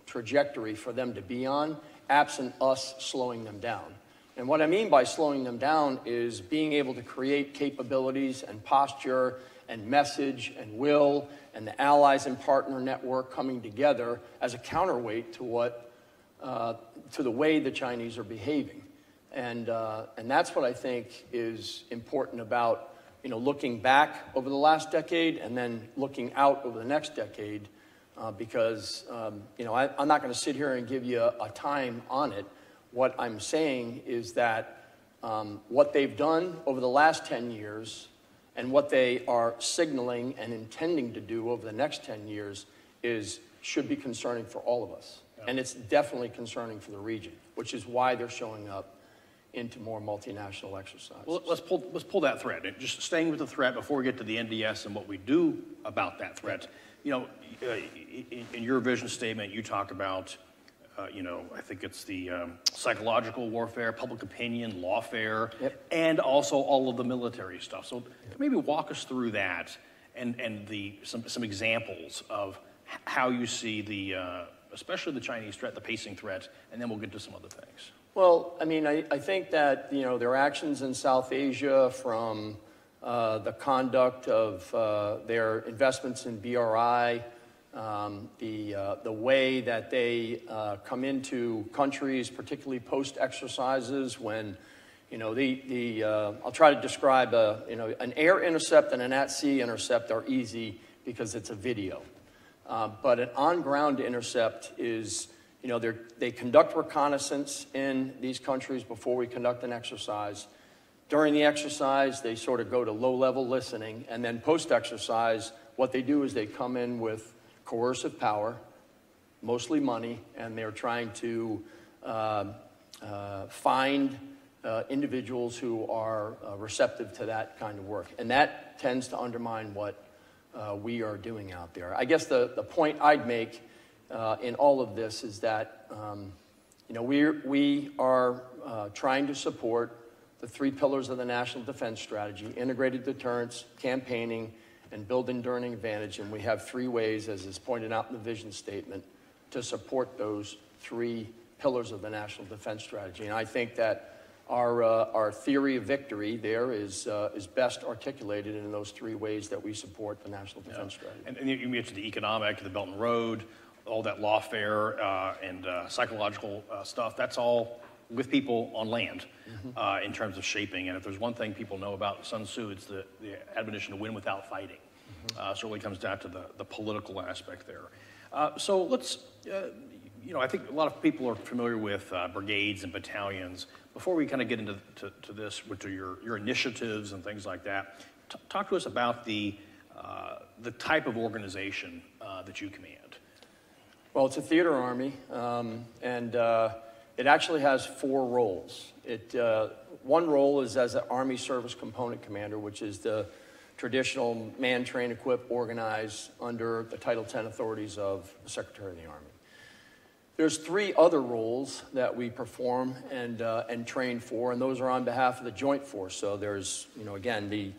trajectory for them to be on, absent us slowing them down. And what I mean by slowing them down is being able to create capabilities and posture and message and will and the allies and partner network coming together as a counterweight to the way the Chinese are behaving. And that's what I think is important about, you know, looking back over the last decade and then looking out over the next decade, because, you know, I'm not going to sit here and give you a time on it. What I'm saying is that what they've done over the last 10 years and what they are signaling and intending to do over the next 10 years should be concerning for all of us. Yeah. And it's definitely concerning for the region, which is why they're showing up into more multinational exercises. Well, let's pull that thread. And just staying with the threat before we get to the NDS and what we do about that threat. You know, in your vision statement, you talk about, you know, I think it's the psychological warfare, public opinion, lawfare, yep, and also all of the military stuff. So maybe walk us through that and some examples of how you see the, especially the Chinese threat, the pacing threat, and then we'll get to some other things. Well, I mean, I think that, you know, their actions in South Asia, from the conduct of their investments in BRI, the way that they come into countries, particularly post-exercises, when, you know, I'll try to describe, you know, an air intercept and an at-sea intercept are easy because it's a video. But an on-ground intercept is, you know, they conduct reconnaissance in these countries before we conduct an exercise. During the exercise, they sort of go to low-level listening, and then post-exercise, what they do is they come in with coercive power, mostly money, and they're trying to find individuals who are receptive to that kind of work. And that tends to undermine what we are doing out there. I guess the point I'd make in all of this is that, you know, we are trying to support the three pillars of the National Defense Strategy: integrated deterrence, campaigning, and build enduring advantage. And we have three ways, as is pointed out in the vision statement, to support those three pillars of the National Defense Strategy. And I think that our theory of victory there is best articulated in those three ways that we support the National Defense Strategy. And you mentioned the economic, the Belt and Road, all that lawfare and psychological stuff. That's all with people on land, in terms of shaping. And if there's one thing people know about Sun Tzu, it's the admonition to win without fighting. So it really comes down to the political aspect there. So let's, you know, I think a lot of people are familiar with brigades and battalions. Before we kind of get into this, which are your initiatives and things like that, talk to us about the type of organization that you command. Well, it's a theater army, and It actually has 4 roles. One role is as an Army Service Component Commander, which is the traditional man, train, equip, organize under the Title 10 authorities of the Secretary of the Army. There's 3 other roles that we perform and train for, and those are on behalf of the Joint Force. So there's, again,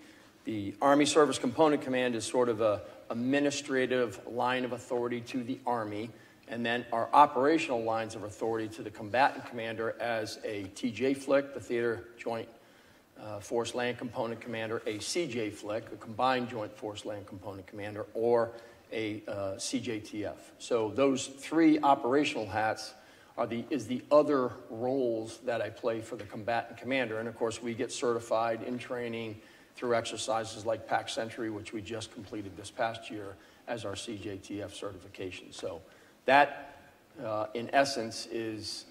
the Army Service Component Command is sort of a administrative line of authority to the Army, and then our operational lines of authority to the combatant commander as a TJ FLIC, the Theater Joint Force Land Component Commander, a CJ FLIC, a Combined Joint Force Land Component Commander, or a CJTF. So those 3 operational hats is the other roles that I play for the combatant commander. And of course, we get certified in training through exercises like PAC Century, which we just completed this past year as our CJTF certification. So that, in essence, is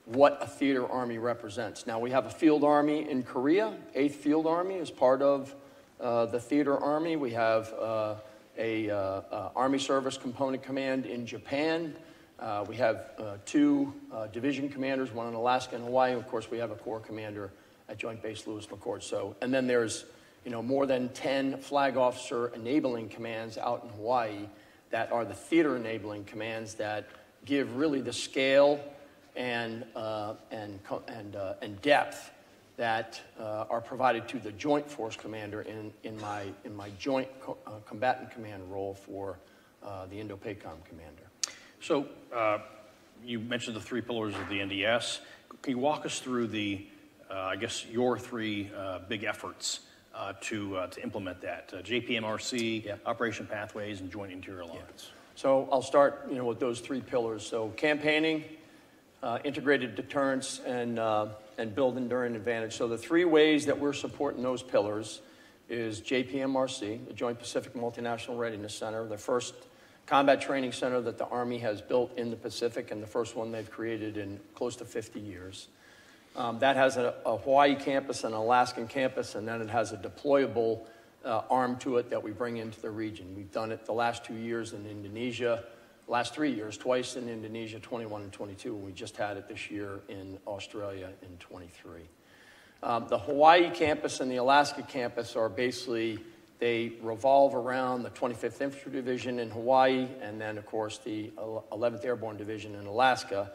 what a theater army represents. Now, we have a field army in Korea. 8th Field Army is part of the theater army. We have Army Service Component Command in Japan. We have 2 division commanders, one in Alaska and Hawaii. Of course, we have a Corps commander at Joint Base Lewis McChord. So, and then there's more than 10 flag officer enabling commands out in Hawaii that are the theater enabling commands that give really the scale and depth that are provided to the Joint Force Commander in my Joint Combatant Command role for the Indo-PACOM Commander. So you mentioned the 3 pillars of the NDS. Can you walk us through your 3 big efforts to implement that? JPMRC, Operation Pathways, and Joint Interior Alliance. Yeah. So I'll start with those 3 pillars. So campaigning, integrated deterrence, and build enduring advantage. So the 3 ways that we're supporting those pillars is JPMRC, the Joint Pacific Multinational Readiness Center, the first combat training center that the Army has built in the Pacific, and the first one they've created in close to 50 years. That has a Hawaii campus and an Alaskan campus, and then it has a deployable arm to it that we bring into the region. We've done it the last 2 years in Indonesia, last 3 years, twice in Indonesia, 21 and 22, and we just had it this year in Australia in 23. The Hawaii campus and the Alaska campus are basically, they revolve around the 25th Infantry Division in Hawaii, and then, of course, the 11th Airborne Division in Alaska.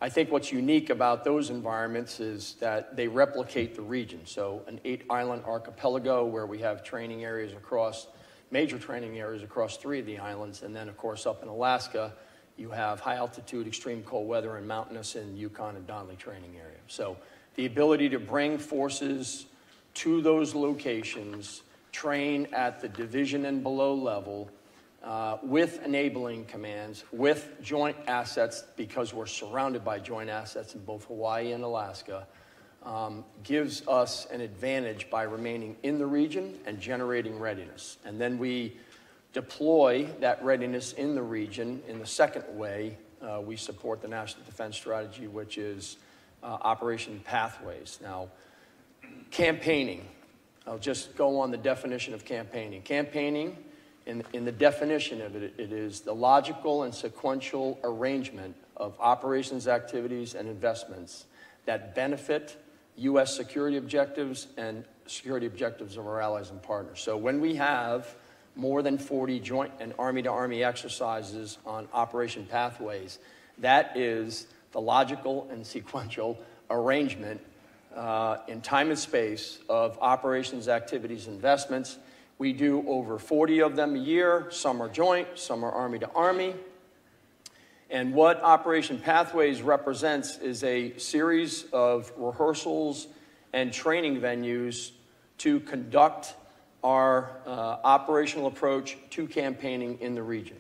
I think what's unique about those environments is that they replicate the region. So an 8-island archipelago where we have training areas across, major training areas across 3 of the islands. And then, of course, up in Alaska, you have high altitude, extreme cold weather, and mountainous and Yukon and Donnelly training area. So the ability to bring forces to those locations, train at the division and below level, with enabling commands, with joint assets, because we're surrounded by joint assets in both Hawaii and Alaska, gives us an advantage by remaining in the region and generating readiness. And then we deploy that readiness in the region in the second way. We support the National Defense Strategy, which is Operation Pathways. Now, campaigning. I'll just go on the definition of campaigning. Campaigning, in the definition of it, it is the logical and sequential arrangement of operations, activities, and investments that benefit U.S. security objectives and security objectives of our allies and partners. So when we have more than 40 joint and Army-to-Army exercises on Operation Pathways, that is the logical and sequential arrangement in time and space of operations, activities, investments. We do over 40 of them a year. Some are joint, some are Army-to-Army. And what Operation Pathways represents is a series of rehearsals and training venues to conduct our operational approach to campaigning in the region.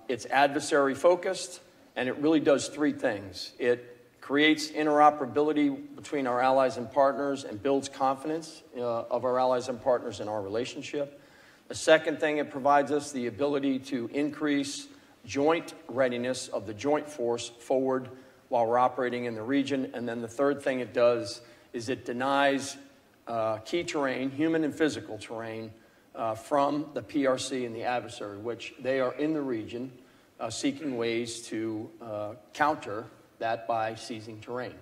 It's adversary-focused, and it really does 3 things. It creates interoperability between our allies and partners and builds confidence of our allies and partners in our relationship. The second thing, it provides us the ability to increase joint readiness of the joint force forward while we're operating in the region. And then the third thing it does is it denies key terrain, human and physical terrain, from the PRC and the adversary, which they are in the region seeking ways to counter that by seizing terrain.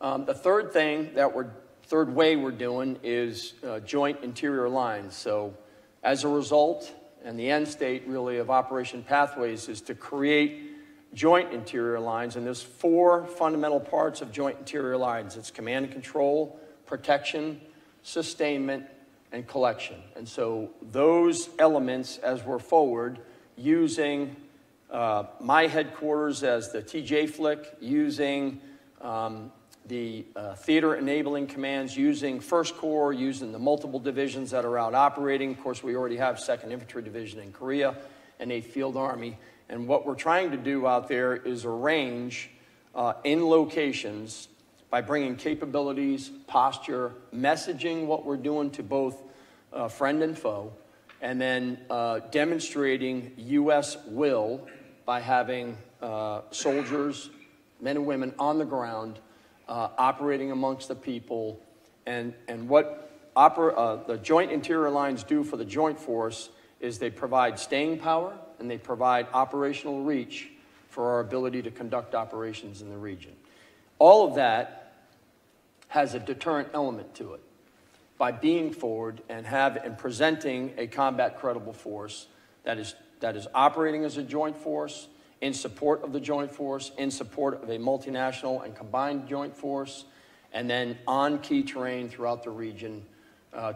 The third way we're doing is joint interior lines. So as a result, and the end state really of Operation Pathways is to create joint interior lines, and there's 4 fundamental parts of joint interior lines. It's command and control, protection, sustainment, and collection. And so those elements, as we're forward, using my headquarters as the TJ Flick, using the theater enabling commands, using First Corps, using the multiple divisions that are out operating. Of course, we already have 2nd Infantry Division in Korea and 8th Field Army. And what we're trying to do out there is arrange in locations by bringing capabilities, posture, messaging what we're doing to both friend and foe, and then demonstrating U.S. will by having soldiers, men and women on the ground, operating amongst the people. And what the joint interior lines do for the joint force is they provide staying power and they provide operational reach for our ability to conduct operations in the region. All of that has a deterrent element to it. By being forward and presenting a combat credible force that is operating as a joint force, in support of the joint force, in support of a multinational and combined joint force, and then on key terrain throughout the region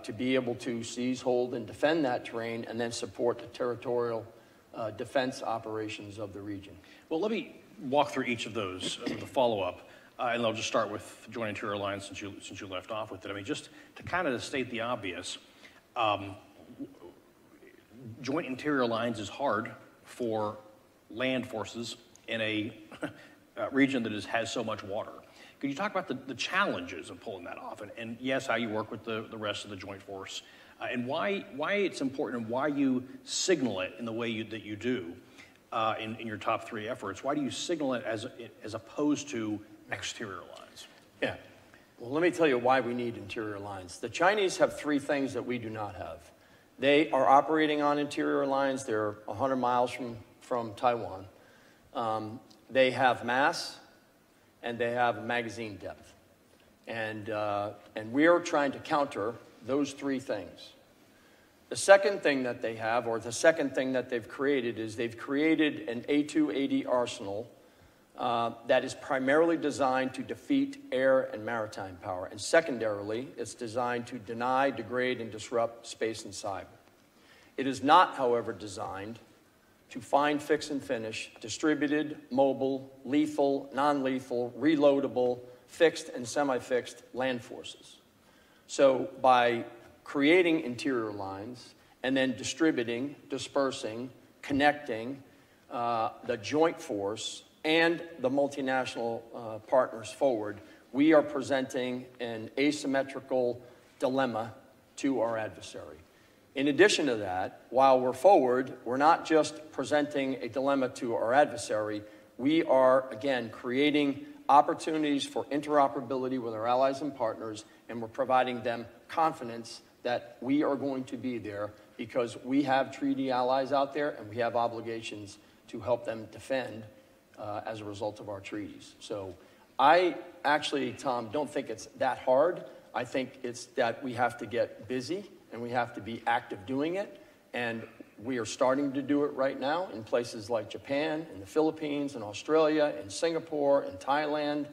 to be able to seize, hold, and defend that terrain, and then support the territorial defense operations of the region. Well, let me walk through each of those with a follow-up. And I'll just start with joint interior lines since you left off with it. I mean, just to kind of state the obvious, joint interior lines is hard for land forces in a region that has so much water. Could you talk about the challenges of pulling that off? And yes, how you work with the rest of the joint force, and why it's important, and why you signal it in the way that you do in your top 3 efforts. Why do you signal it as opposed to exterior lines? Yeah. Well, let me tell you why we need interior lines. The Chinese have 3 things that we do not have. They are operating on interior lines. They're 100 miles from Taiwan. They have mass, and they have magazine depth. And we are trying to counter those 3 things. The second thing that they have, or the second thing that they've created, is they've created an A280 arsenal that is primarily designed to defeat air and maritime power. And secondarily, it's designed to deny, degrade, and disrupt space and cyber. It is not, however, designed to find, fix, and finish distributed, mobile, lethal, non-lethal, reloadable, fixed, and semi-fixed land forces. So by creating interior lines and then distributing, dispersing, connecting the joint force and the multinational partners forward, we are presenting an asymmetrical dilemma to our adversary. In addition to that, while we're forward, we're not just presenting a dilemma to our adversary, we are, again, creating opportunities for interoperability with our allies and partners, and we're providing them confidence that we are going to be there because we have treaty allies out there and we have obligations to help them defend as a result of our treaties. So I actually, Tom, don't think it's that hard. I think it's that we have to get busy and we have to be active doing it. And we are starting to do it right now in places like Japan, in the Philippines, in Australia, in Singapore, in Thailand.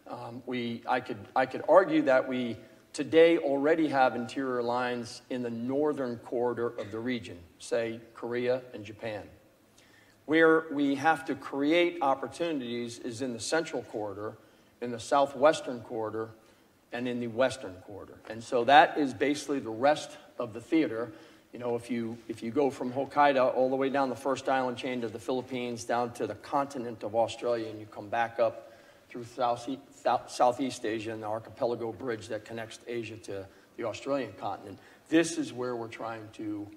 I could argue that we today already have interior lines in the northern corridor of the region, say Korea and Japan. Where we have to create opportunities is in the central corridor, in the southwestern corridor, and in the western corridor. And so that is basically the rest of the theater. You know, if you go from Hokkaido all the way down the first island chain to the Philippines, down to the continent of Australia, and you come back up through Southeast Asia and the archipelago bridge that connects Asia to the Australian continent, this is where we're trying to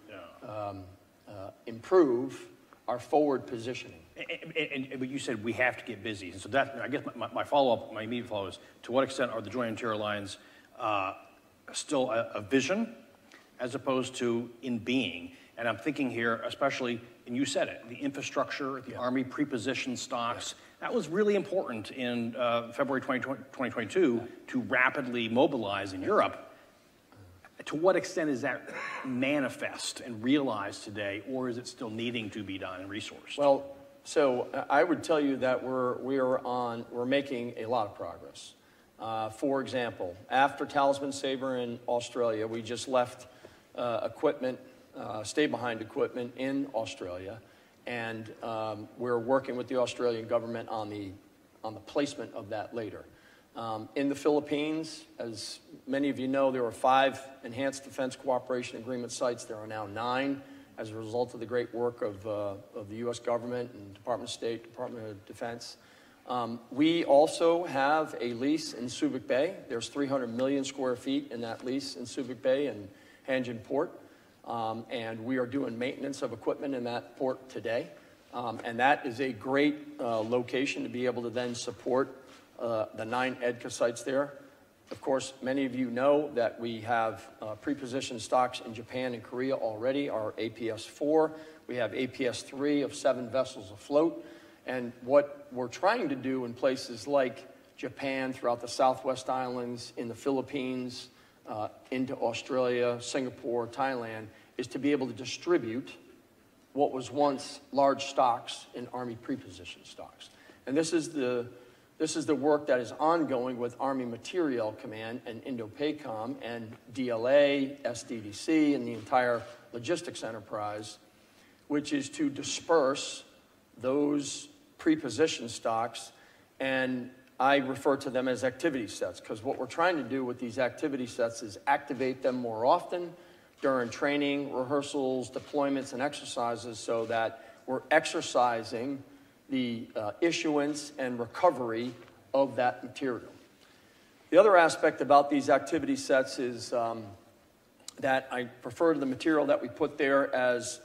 improve our forward positioning. But you said we have to get busy. And so that, I guess my follow-up, my immediate follow-up is, to what extent are the joint interior lines still a vision as opposed to in being? And I'm thinking here, especially, and you said it, the infrastructure, the Army prepositioned stocks. That was really important in February 2022 to rapidly mobilize in Europe. To what extent is that manifest and realized today, or is it still needing to be done and resourced? Well, so I would tell you that we're making a lot of progress. For example, after Talisman Sabre in Australia, we just left equipment, stay-behind equipment in Australia, and we're working with the Australian government on the placement of that later. In the Philippines, as many of you know, there were 5 Enhanced Defense Cooperation Agreement sites. There are now 9 as a result of the great work of the U.S. government and Department of State, Department of Defense. We also have a lease in Subic Bay. There's 300 million square feet in that lease in Subic Bay and Hanjin Port. And we are doing maintenance of equipment in that port today. And that is a great location to be able to then support the 9 EDCA sites there. Of course, many of you know that we have pre-positioned stocks in Japan and Korea already, our APS-4. We have APS-3 of 7 vessels afloat. And what we're trying to do in places like Japan, throughout the Southwest Islands, in the Philippines, into Australia, Singapore, Thailand, is to be able to distribute what was once large stocks in Army pre-positioned stocks. And this is the work that is ongoing with Army Materiel Command and INDOPACOM and DLA, SDDC, and the entire logistics enterprise, which is to disperse those pre-positioned stocks, and I refer to them as activity sets, because what we're trying to do with these activity sets is activate them more often during training, rehearsals, deployments, and exercises, so that we're exercising the issuance and recovery of that material. The other aspect about these activity sets is that I refer to the material that we put there as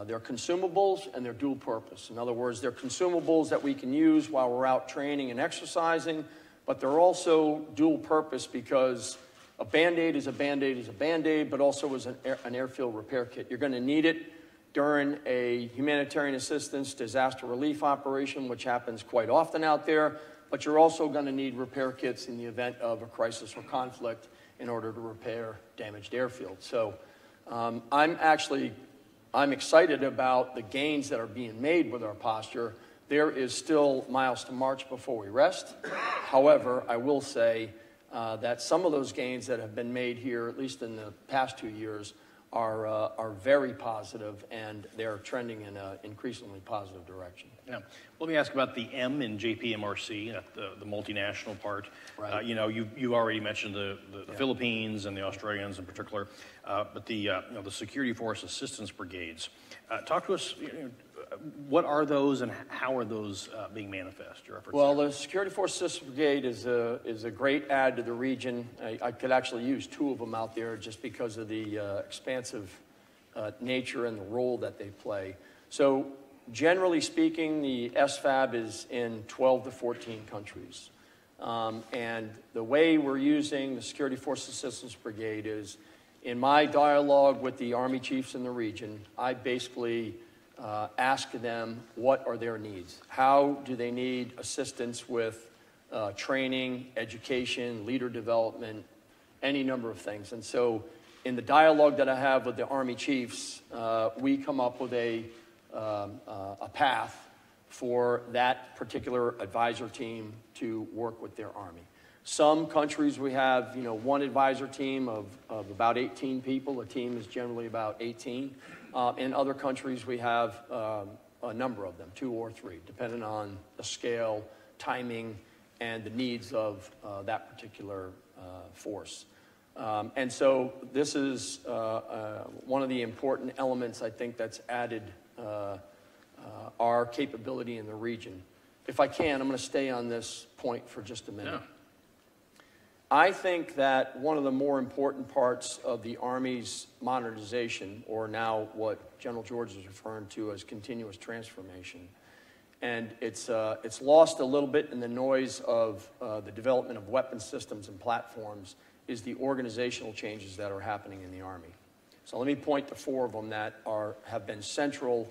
they're consumables and they're dual purpose. In other words, they're consumables that we can use while we're out training and exercising, but they're also dual purpose because a Band-Aid is a Band-Aid is a Band-Aid, but also is an airfield repair kit. You're going to need it during a humanitarian assistance disaster relief operation, which happens quite often out there, but you're also going to need repair kits in the event of a crisis or conflict in order to repair damaged airfields. So I'm excited about the gains that are being made with our posture. There is still miles to march before we rest. However, I will say that some of those gains that have been made here, at least in the past 2 years, are very positive, and they're trending in an increasingly positive direction. Yeah. Let me ask about the M in JPMRC, the multinational part. Right. You already mentioned the Philippines and the Australians in particular, but the Security Force Assistance Brigades. Talk to us. What are those, and how are those being manifest? Your efforts Well, there? the Security Force Assistance Brigade is a great add to the region. I could actually use 2 of them out there just because of the expansive nature and the role that they play. So, generally speaking, the SFAB is in 12 to 14 countries. And the way we're using the Security Force Assistance Brigade is, in my dialogue with the Army chiefs in the region, I basically ask them what are their needs. How do they need assistance with training, education, leader development, any number of things. And so in the dialogue that I have with the Army chiefs, we come up with a path for that particular advisor team to work with their Army. Some countries we have, one advisor team of about 18 people. A team is generally about 18. In other countries, we have a number of them, 2 or 3, depending on the scale, timing, and the needs of that particular force. And so this is one of the important elements, I think, that's added our capability in the region. If I can, I'm going to stay on this point for just a minute. Yeah. I think that one of the more important parts of the Army's modernization, or now what General George is referring to as continuous transformation, and it's lost a little bit in the noise of the development of weapon systems and platforms, is the organizational changes that are happening in the Army. So let me point to 4 of them that have been central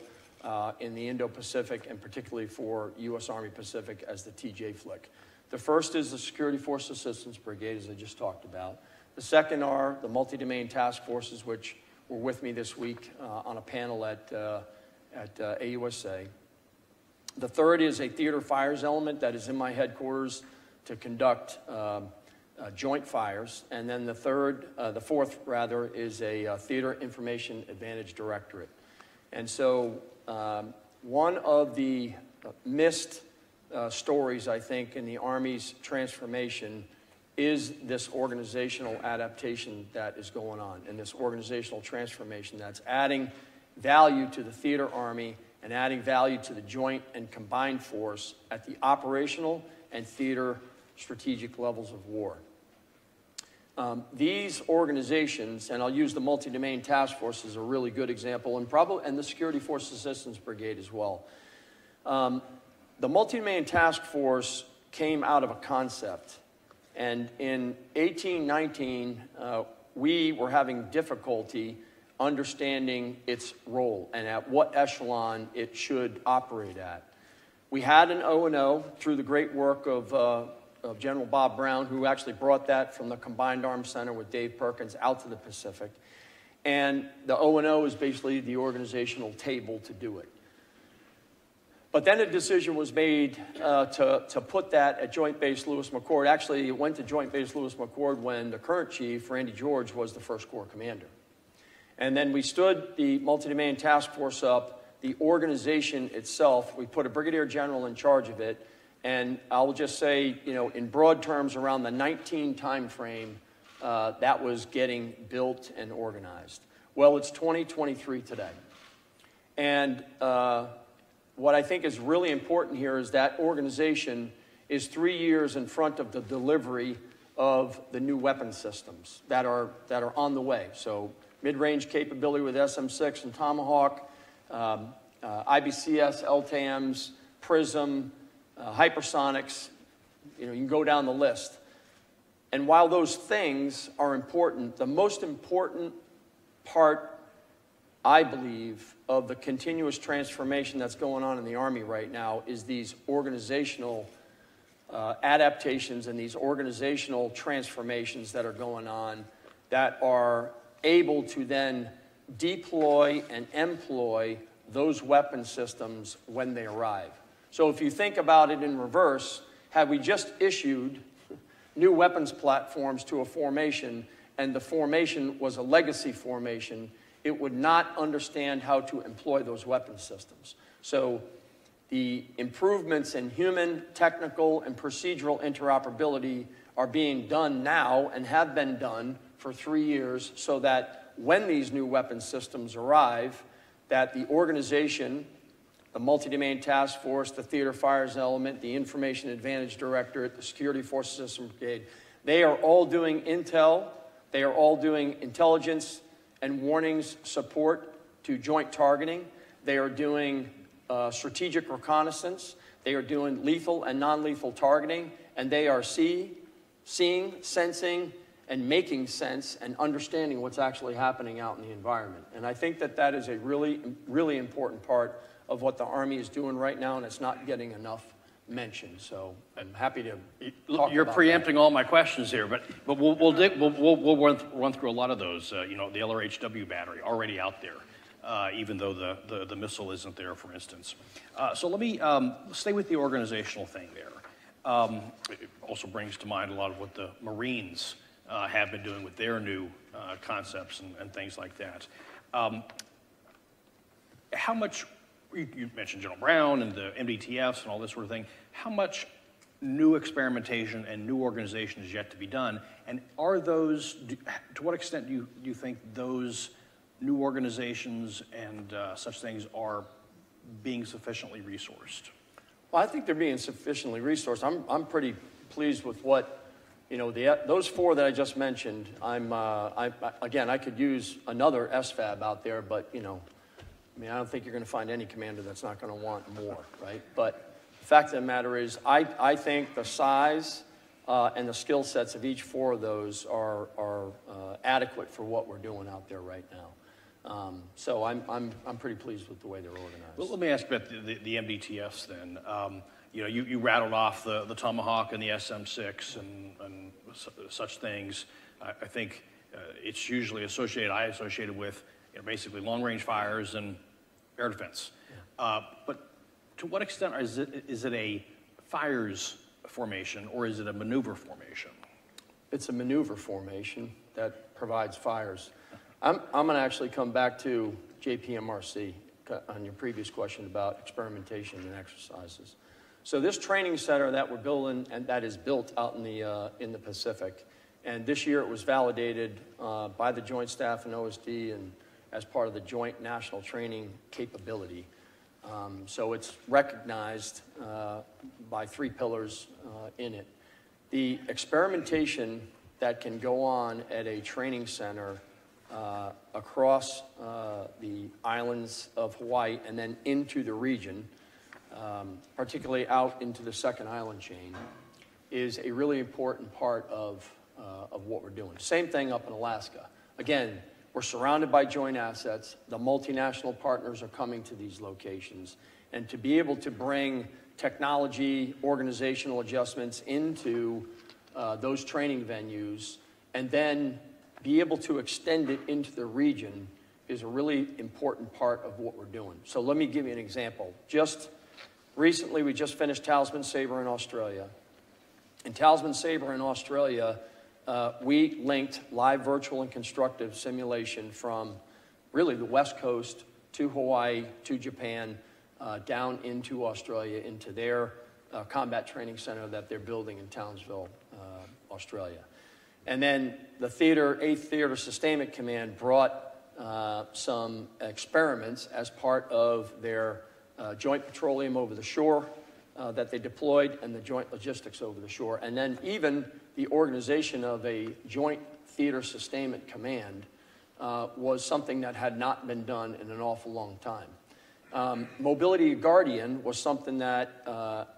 in the Indo-Pacific, and particularly for U.S. Army Pacific as the TJ flick. The first is the Security Force Assistance Brigade, as I just talked about. The second are the multi-domain task forces, which were with me this week on a panel at AUSA. The third is a theater fires element that is in my headquarters to conduct joint fires. And then the fourth, is a Theater Information Advantage Directorate. And so one of the missed stories, I think, in the Army's transformation is this organizational adaptation that is going on, and this organizational transformation that's adding value to the theater army and adding value to the joint and combined force at the operational and theater strategic levels of war. These organizations, and I'll use the multi-domain task force as a really good example, and the Security Force Assistance Brigade as well. The multi-domain task force came out of a concept, and in 1819, we were having difficulty understanding its role and at what echelon it should operate at. We had an O&O through the great work of General Bob Brown, who actually brought that from the Combined Arms Center with Dave Perkins out to the Pacific. And the O&O is basically the organizational table to do it. But then a decision was made to put that at Joint Base Lewis McChord. Actually, it went to Joint Base Lewis McChord when the current chief, Randy George, was the First Corps commander. And then we stood the multi-domain task force up, the organization itself. We put a brigadier general in charge of it. And I'll just say, in broad terms, around the 19 time frame, that was getting built and organized. Well, it's 2023 today. And what I think is really important here is that organization is 3 years in front of the delivery of the new weapon systems that are on the way. So mid-range capability with SM-6 and Tomahawk, IBCS, LTAMs, PRISM, hypersonics, you can go down the list. And while those things are important, the most important part, I believe, of the continuous transformation that's going on in the Army right now is these organizational adaptations and these organizational transformations that are going on that are able to then deploy and employ those weapon systems when they arrive. So if you think about it in reverse, had we just issued new weapons platforms to a formation and the formation was a legacy formation, it would not understand how to employ those weapon systems. So the improvements in human, technical, and procedural interoperability are being done now and have been done for 3 years so that when these new weapon systems arrive, that the organization, the multi-domain task force, the theater fires element, the information advantage directorate, the security force system brigade, they are all doing intel, they are all doing intelligence and warnings support to joint targeting. They are doing strategic reconnaissance. They are doing lethal and non-lethal targeting, and they are seeing, sensing, and making sense and understanding what's actually happening out in the environment. And I think that that is a really, really important part of what the Army is doing right now, and it's not getting enough mention. So I'm happy to talk You're about preempting that. all my questions here, but we'll run through a lot of those. The LRHW battery already out there, even though the missile isn't there, for instance. So let me stay with the organizational thing there. It also brings to mind a lot of what the Marines have been doing with their new concepts and things like that. How much, you mentioned General Brown and the MDTFs and all this sort of thing, how much new experimentation and new organization is yet to be done? And are those, to what extent do you think those new organizations and such things are being sufficiently resourced? Well, I think they're being sufficiently resourced. I'm pretty pleased with what, those 4 that I just mentioned. Again, I could use another SFAB out there, but I don't think you're going to find any commander that's not going to want more, right? But the fact of the matter is, I think the size and the skill sets of each 4 of those are adequate for what we're doing out there right now. So I'm pretty pleased with the way they're organized. Well, let me ask about the MDTFs then. You know, you rattled off the Tomahawk and the SM-6 and such things. I think it's usually associated with, you know, basically long-range fires and air defense. Yeah. But to what extent is it a fires formation or is it a maneuver formation? It's a maneuver formation that provides fires. I'm going to actually come back to JPMRC on your previous question about experimentation and exercises. So this training center that we're building, and that is built out in the Pacific, and this year it was validated by the Joint Staff and OSD and as part of the Joint National Training Capability. So it's recognized by 3 pillars in it. The experimentation that can go on at a training center across the islands of Hawaii and then into the region, particularly out into the second island chain, is a really important part of what we're doing. Same thing up in Alaska. Again, we're surrounded by joint assets. The multinational partners are coming to these locations. And to be able to bring technology, organizational adjustments into those training venues and then be able to extend it into the region is a really important part of what we're doing. So let me give you an example. Just recently, we just finished Talisman Sabre in Australia. In Talisman Sabre in Australia, we linked live virtual and constructive simulation from really the West Coast to Hawaii to Japan, down into Australia, into their combat training center that they're building in Townsville, Australia. And then the 8th Theater Sustainment Command brought some experiments as part of their joint petroleum over the shore that they deployed and the joint logistics over the shore. And then even the organization of a joint theater sustainment command was something that had not been done in an awful long time. Mobility Guardian was something that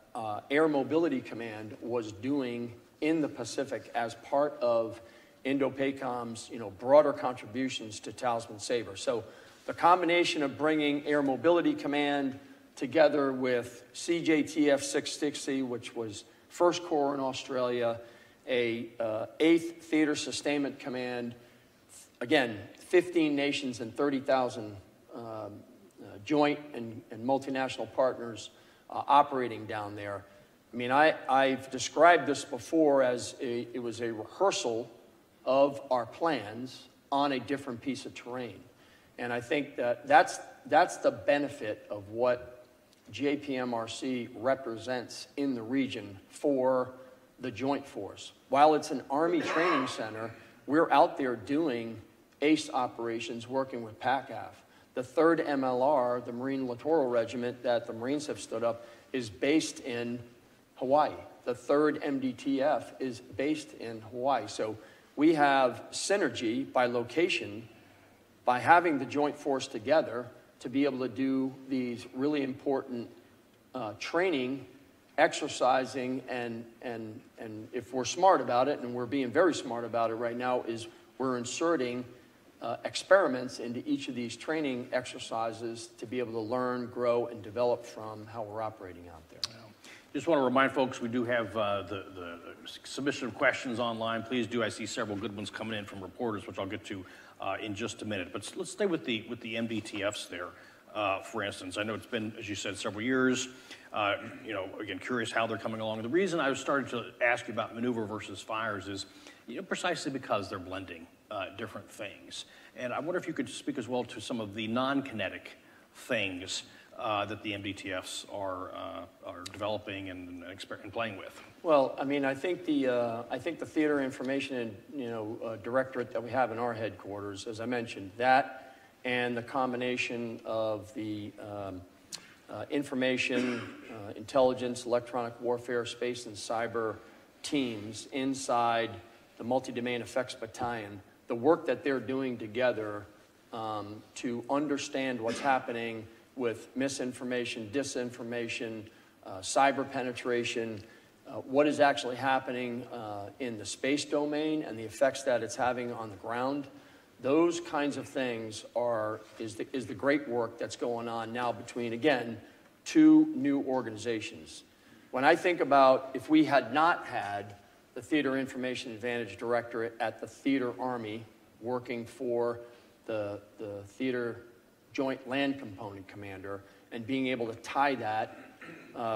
Air Mobility Command was doing in the Pacific as part of Indo-PACOM's, you know, broader contributions to Talisman Sabre. So the combination of bringing Air Mobility Command together with CJTF 660, which was First Corps in Australia, a 8th Theater Sustainment Command, again, 15 nations and 30,000 joint and multinational partners operating down there. I mean, I've described this before as it was a rehearsal of our plans on a different piece of terrain. And I think that's the benefit of what JPMRC represents in the region for the Joint Force. While it's an Army training center, we're out there doing ACE operations working with PACAF. The 3rd MLR, the Marine Littoral Regiment that the Marines have stood up, is based in Hawaii. The 3rd MDTF is based in Hawaii. So we have synergy by location by having the Joint Force together to be able to do these really important training, exercising, and if we're smart about it, and we're being very smart about it right now, is we're inserting experiments into each of these training exercises to be able to learn, grow, and develop from how we're operating out there. Just want to remind folks we do have the submission of questions online. Please do. I see several good ones coming in from reporters, which I'll get to in just a minute. But let's stay with the MDTFs there, for instance. I know it's been, as you said, several years. You know, again, curious how they're coming along. The reason I started to ask you about maneuver versus fires is, you know, precisely because they're blending different things. And I wonder if you could speak as well to some of the non-kinetic things that the MDTFs are developing and playing with. Well, I mean, I think the Theater Information and Directorate that we have in our headquarters, as I mentioned, that and the combination of the information, intelligence, electronic warfare, space, and cyber teams inside the Multi-Domain Effects Battalion, the work that they're doing together to understand what's happening with misinformation, disinformation, cyber penetration, what is actually happening in the space domain and the effects that it's having on the ground. those kinds of things is the great work that's going on now between, again, two new organizations. When I think about if we had not had the Theater Information Advantage Directorate at the Theater Army working for the Theater Joint Land Component Commander and being able to tie that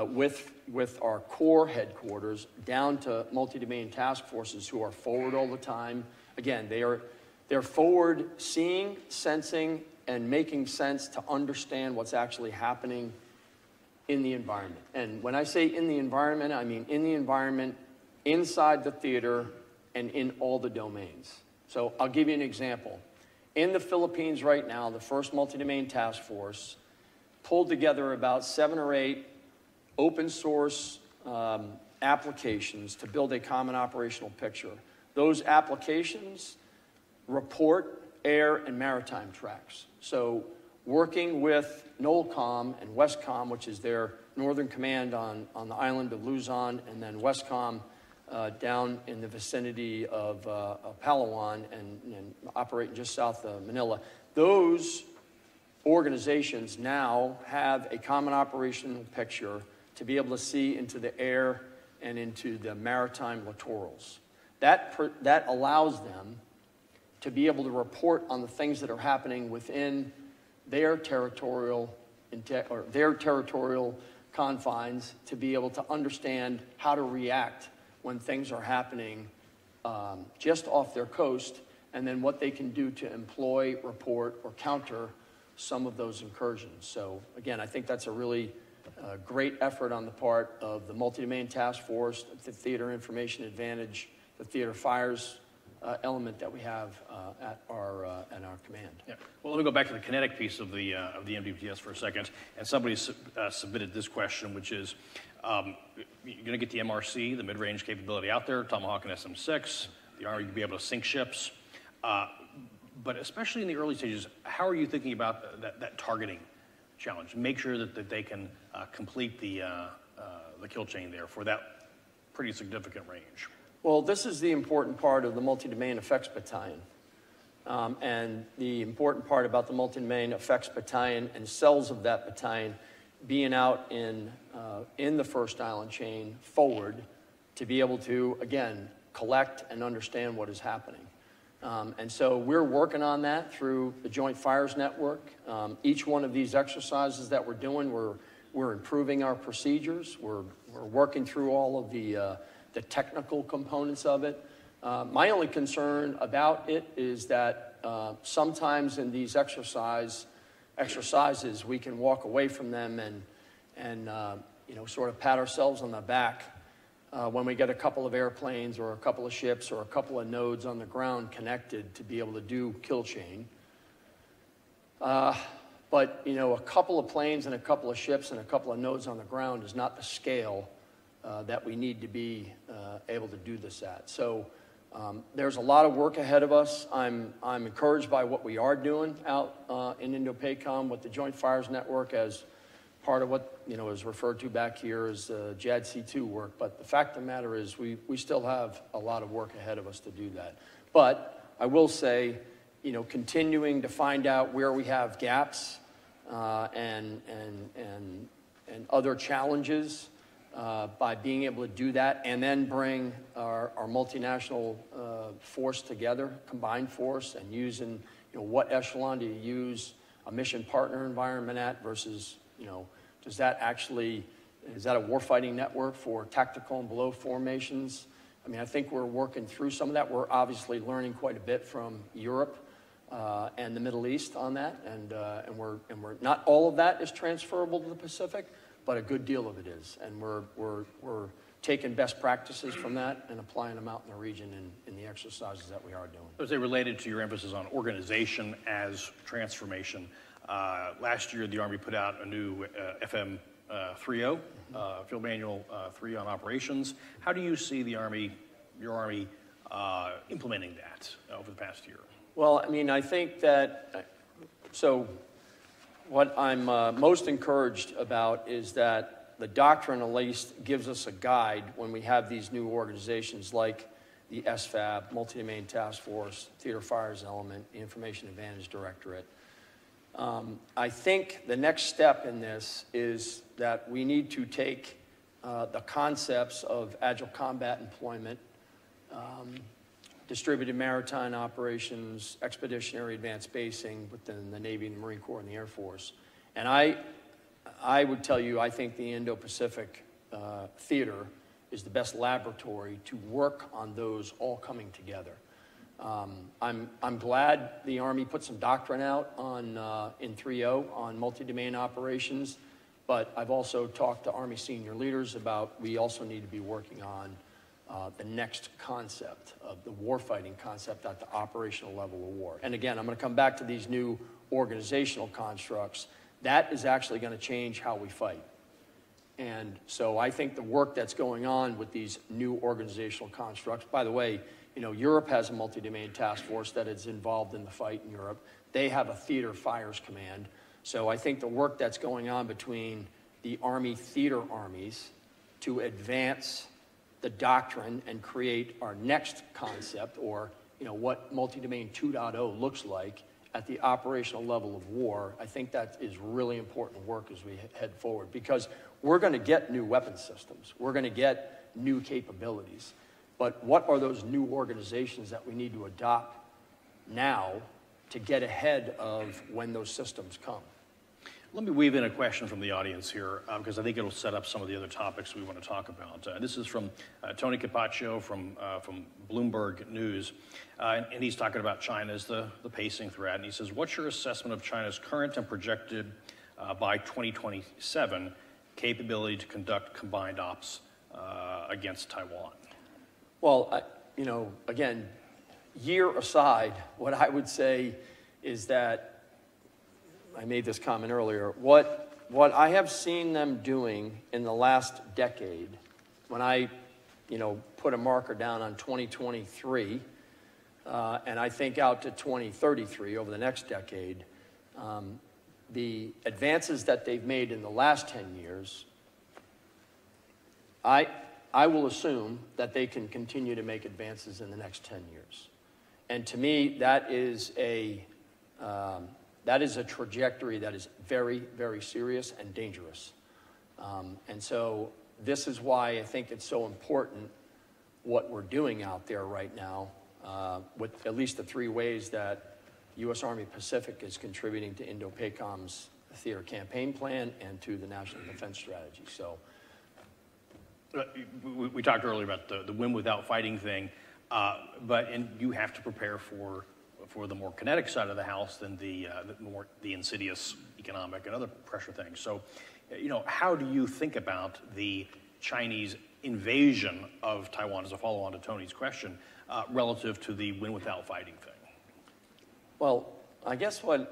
with our core headquarters down to multi-domain task forces who are forward all the time. Again, they're forward seeing, sensing, and making sense to understand what's actually happening in the environment. And when I say in the environment, I mean in the environment, inside the theater, and in all the domains. So I'll give you an example. In the Philippines right now, the first multi-domain task force pulled together about 7 or 8 open source applications to build a common operational picture. Those applications report air and maritime tracks. So working with NOLCOM and WESCOM, which is their northern command on the island of Luzon, and then WESCOM down in the vicinity of Palawan and operating just south of Manila. Those organizations now have a common operational picture to be able to see into the air and into the maritime littorals. That allows them to be able to report on the things that are happening within their territorial confines, to be able to understand how to react when things are happening just off their coast, and then what they can do to employ, report, or counter some of those incursions. So again, I think that's a really great effort on the part of the multi-domain task force, the Theater Information Advantage, the Theater Fires element that we have at our command. Yeah. Well, let me go back to the kinetic piece of the MDPTS for a second. And somebody submitted this question, which is, you're going to get the MRC, the mid-range capability out there, Tomahawk and SM-6. The Army will be able to sink ships. But especially in the early stages, how are you thinking about that targeting challenge? Make sure that they can complete the kill chain there for that pretty significant range. Well, this is the important part of the multi-domain effects battalion. And the important part about the multi-domain effects battalion and cells of that battalion being out in the first island chain forward to be able to, again, collect and understand what is happening. And so we're working on that through the Joint Fires Network. Each one of these exercises that we're doing, we're improving our procedures. We're working through all of the technical components of it. My only concern about it is that sometimes in these exercises we can walk away from them and sort of pat ourselves on the back when we get a couple of airplanes or a couple of ships or a couple of nodes on the ground connected to be able to do kill chain. But a couple of planes and a couple of ships and a couple of nodes on the ground is not the scale that we need to be able to do this at. So there's a lot of work ahead of us. I'm encouraged by what we are doing out in Indo-PACOM with the Joint Fires Network as part of what is referred to back here as JADC2 work. But the fact of the matter is we still have a lot of work ahead of us to do that. But I will say, continuing to find out where we have gaps and other challenges by being able to do that and then bring our multinational force together, combined force, and using, what echelon do you use a mission partner environment at versus, is that a warfighting network for tactical and below formations? I mean, I think we're working through some of that. We're obviously learning quite a bit from Europe and the Middle East on that, and we're not all of that is transferable to the Pacific, but a good deal of it is, and we're taking best practices from that and applying them out in the region in the exercises that we are doing. So they related to your emphasis on organization as transformation. Last year, the Army put out a new FM 3.0, Field Manual 3 on operations. How do you see your Army, implementing that over the past year? Well, I mean, I think that, so what I'm most encouraged about is that the doctrine at least gives us a guide when we have these new organizations like the SFAB, Multi-Domain Task Force, Theater Fires Element, the Information Advantage Directorate. I think the next step in this is that we need to take the concepts of agile combat employment, distributed maritime operations, expeditionary advanced basing within the Navy and the Marine Corps and the Air Force. And I would tell you, I think the Indo-Pacific theater is the best laboratory to work on those all coming together. I'm glad the Army put some doctrine out on, in 3.0 on multi-domain operations, but I've also talked to Army senior leaders about we also need to be working on the next concept of the warfighting concept at the operational level of war. And again, I'm going to come back to these new organizational constructs. That is actually going to change how we fight. And so I think the work that's going on with these new organizational constructs, by the way, you know, Europe has a multi-domain task force that is involved in the fight in Europe. They have a theater fires command. So I think the work that's going on between the Army theater armies to advance the doctrine and create our next concept, or you know, what multi-domain 2.0 looks like at the operational level of war, I think that is really important work as we head forward, because we're going to get new weapon systems. We're going to get new capabilities. But what are those new organizations that we need to adopt now to get ahead of when those systems come? Let me weave in a question from the audience here, because I think it'll set up some of the other topics we want to talk about. This is from Tony Capaccio from Bloomberg News, and he's talking about China as the pacing threat. And he says, what's your assessment of China's current and projected by 2027 capability to conduct combined ops against Taiwan? Well, you know, again, year aside, what I would say is that I made this comment earlier. What I have seen them doing in the last decade, when I, you know, put a marker down on 2023, and I think out to 2033 over the next decade, the advances that they've made in the last 10 years, I will assume that they can continue to make advances in the next 10 years. And to me, that is a trajectory that is very, very serious and dangerous. And so this is why I think it's so important what we're doing out there right now, with at least the three ways that U.S. Army Pacific is contributing to Indo-PACOM's theater campaign plan and to the National Defense Strategy. So, we talked earlier about the win without fighting thing, and you have to prepare for the more kinetic side of the house than the insidious economic and other pressure things. So, you know, how do you think about the Chinese invasion of Taiwan, as a follow-on to Tony's question, relative to the win without fighting thing? Well, I guess what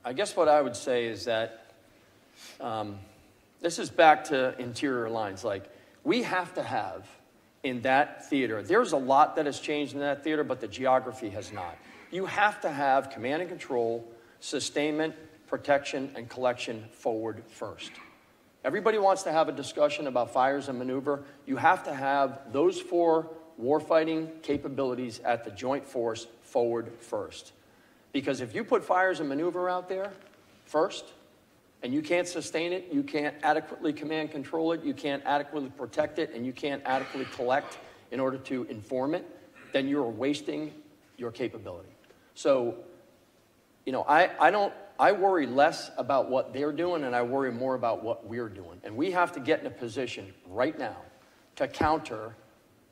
I would say is that this is back to interior lines. Like, we have to have in that theater, there's a lot that has changed in that theater, but the geography has not. You have to have command and control, sustainment, protection, and collection forward first. Everybody wants to have a discussion about fires and maneuver. You have to have those four warfighting capabilities at the joint force forward first. Because if you put fires and maneuver out there first, and you can't sustain it, you can't adequately command control it, you can't adequately protect it, and you can't adequately collect in order to inform it, then you're wasting your capability. So, you know, I worry less about what they're doing, and I worry more about what we're doing. And we have to get in a position right now to counter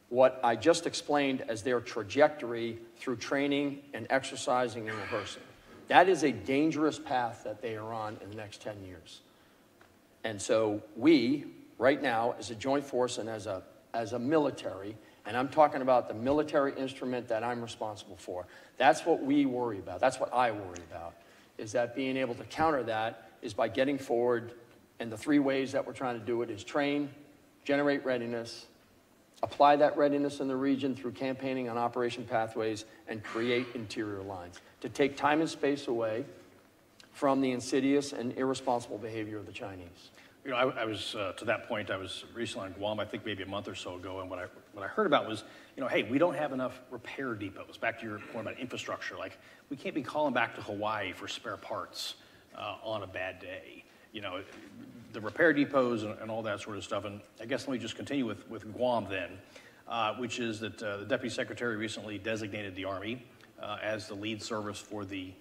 what I just explained as their trajectory through training and exercising and rehearsing. That is a dangerous path that they are on in the next 10 years. And so we, right now, as a joint force and as a military, and I'm talking about the military instrument that I'm responsible for, that's what we worry about. That's what I worry about, is that being able to counter that is by getting forward, and the three ways that we're trying to do it is train, generate readiness, apply that readiness in the region through campaigning on operation pathways, and create interior lines to take time and space away from the insidious and irresponsible behavior of the Chinese. You know, I was to that point. I was recently on Guam, I think maybe a month or so ago, and what I heard about was, you know, hey, we don't have enough repair depots. Back to your point about infrastructure, like we can't be calling back to Hawaii for spare parts on a bad day. You know, the repair depots and all that sort of stuff. And I guess let me just continue with Guam then, which is that the Deputy Secretary recently designated the Army as the lead service for the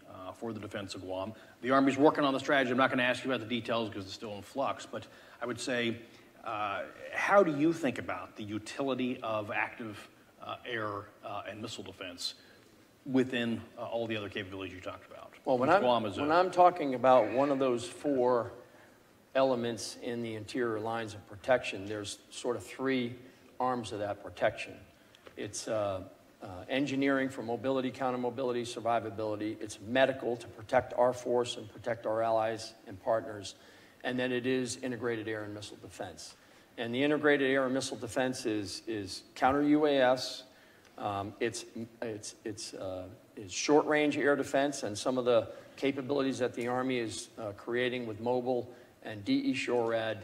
defense of Guam. The Army's working on the strategy. I'm not going to ask you about the details because it's still in flux, but I would say, how do you think about the utility of active air and missile defense within all the other capabilities you talked about? Well, when I'm talking about one of those four elements in the interior lines of protection, there's sort of three arms of that protection. It's engineering for mobility, counter-mobility, survivability. It's medical to protect our force and protect our allies and partners. And then it is integrated air and missile defense. And the integrated air and missile defense is counter-UAS. It's short-range air defense and some of the capabilities that the Army is creating with mobile and DE SHORAD.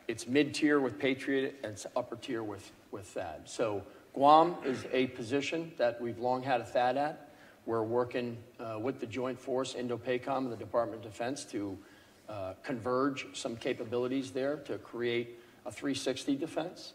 It's mid-tier with Patriot, and it's upper tier with THAAD. So Guam is a position that we've long had a THAAD at. We're working with the Joint Force, Indo-PACOM, and the Department of Defense to converge some capabilities there to create a 360 defense.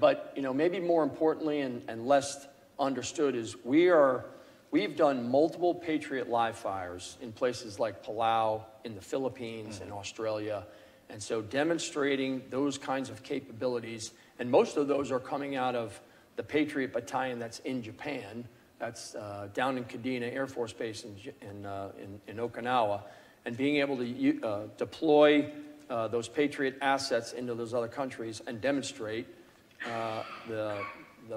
But you know, maybe more importantly and less understood is we've done multiple Patriot live fires in places like Palau, in the Philippines, in Australia. And so demonstrating those kinds of capabilities, and most of those are coming out of the Patriot Battalion that's in Japan, that's down in Kadena Air Force Base in Okinawa, and being able to deploy those Patriot assets into those other countries and demonstrate the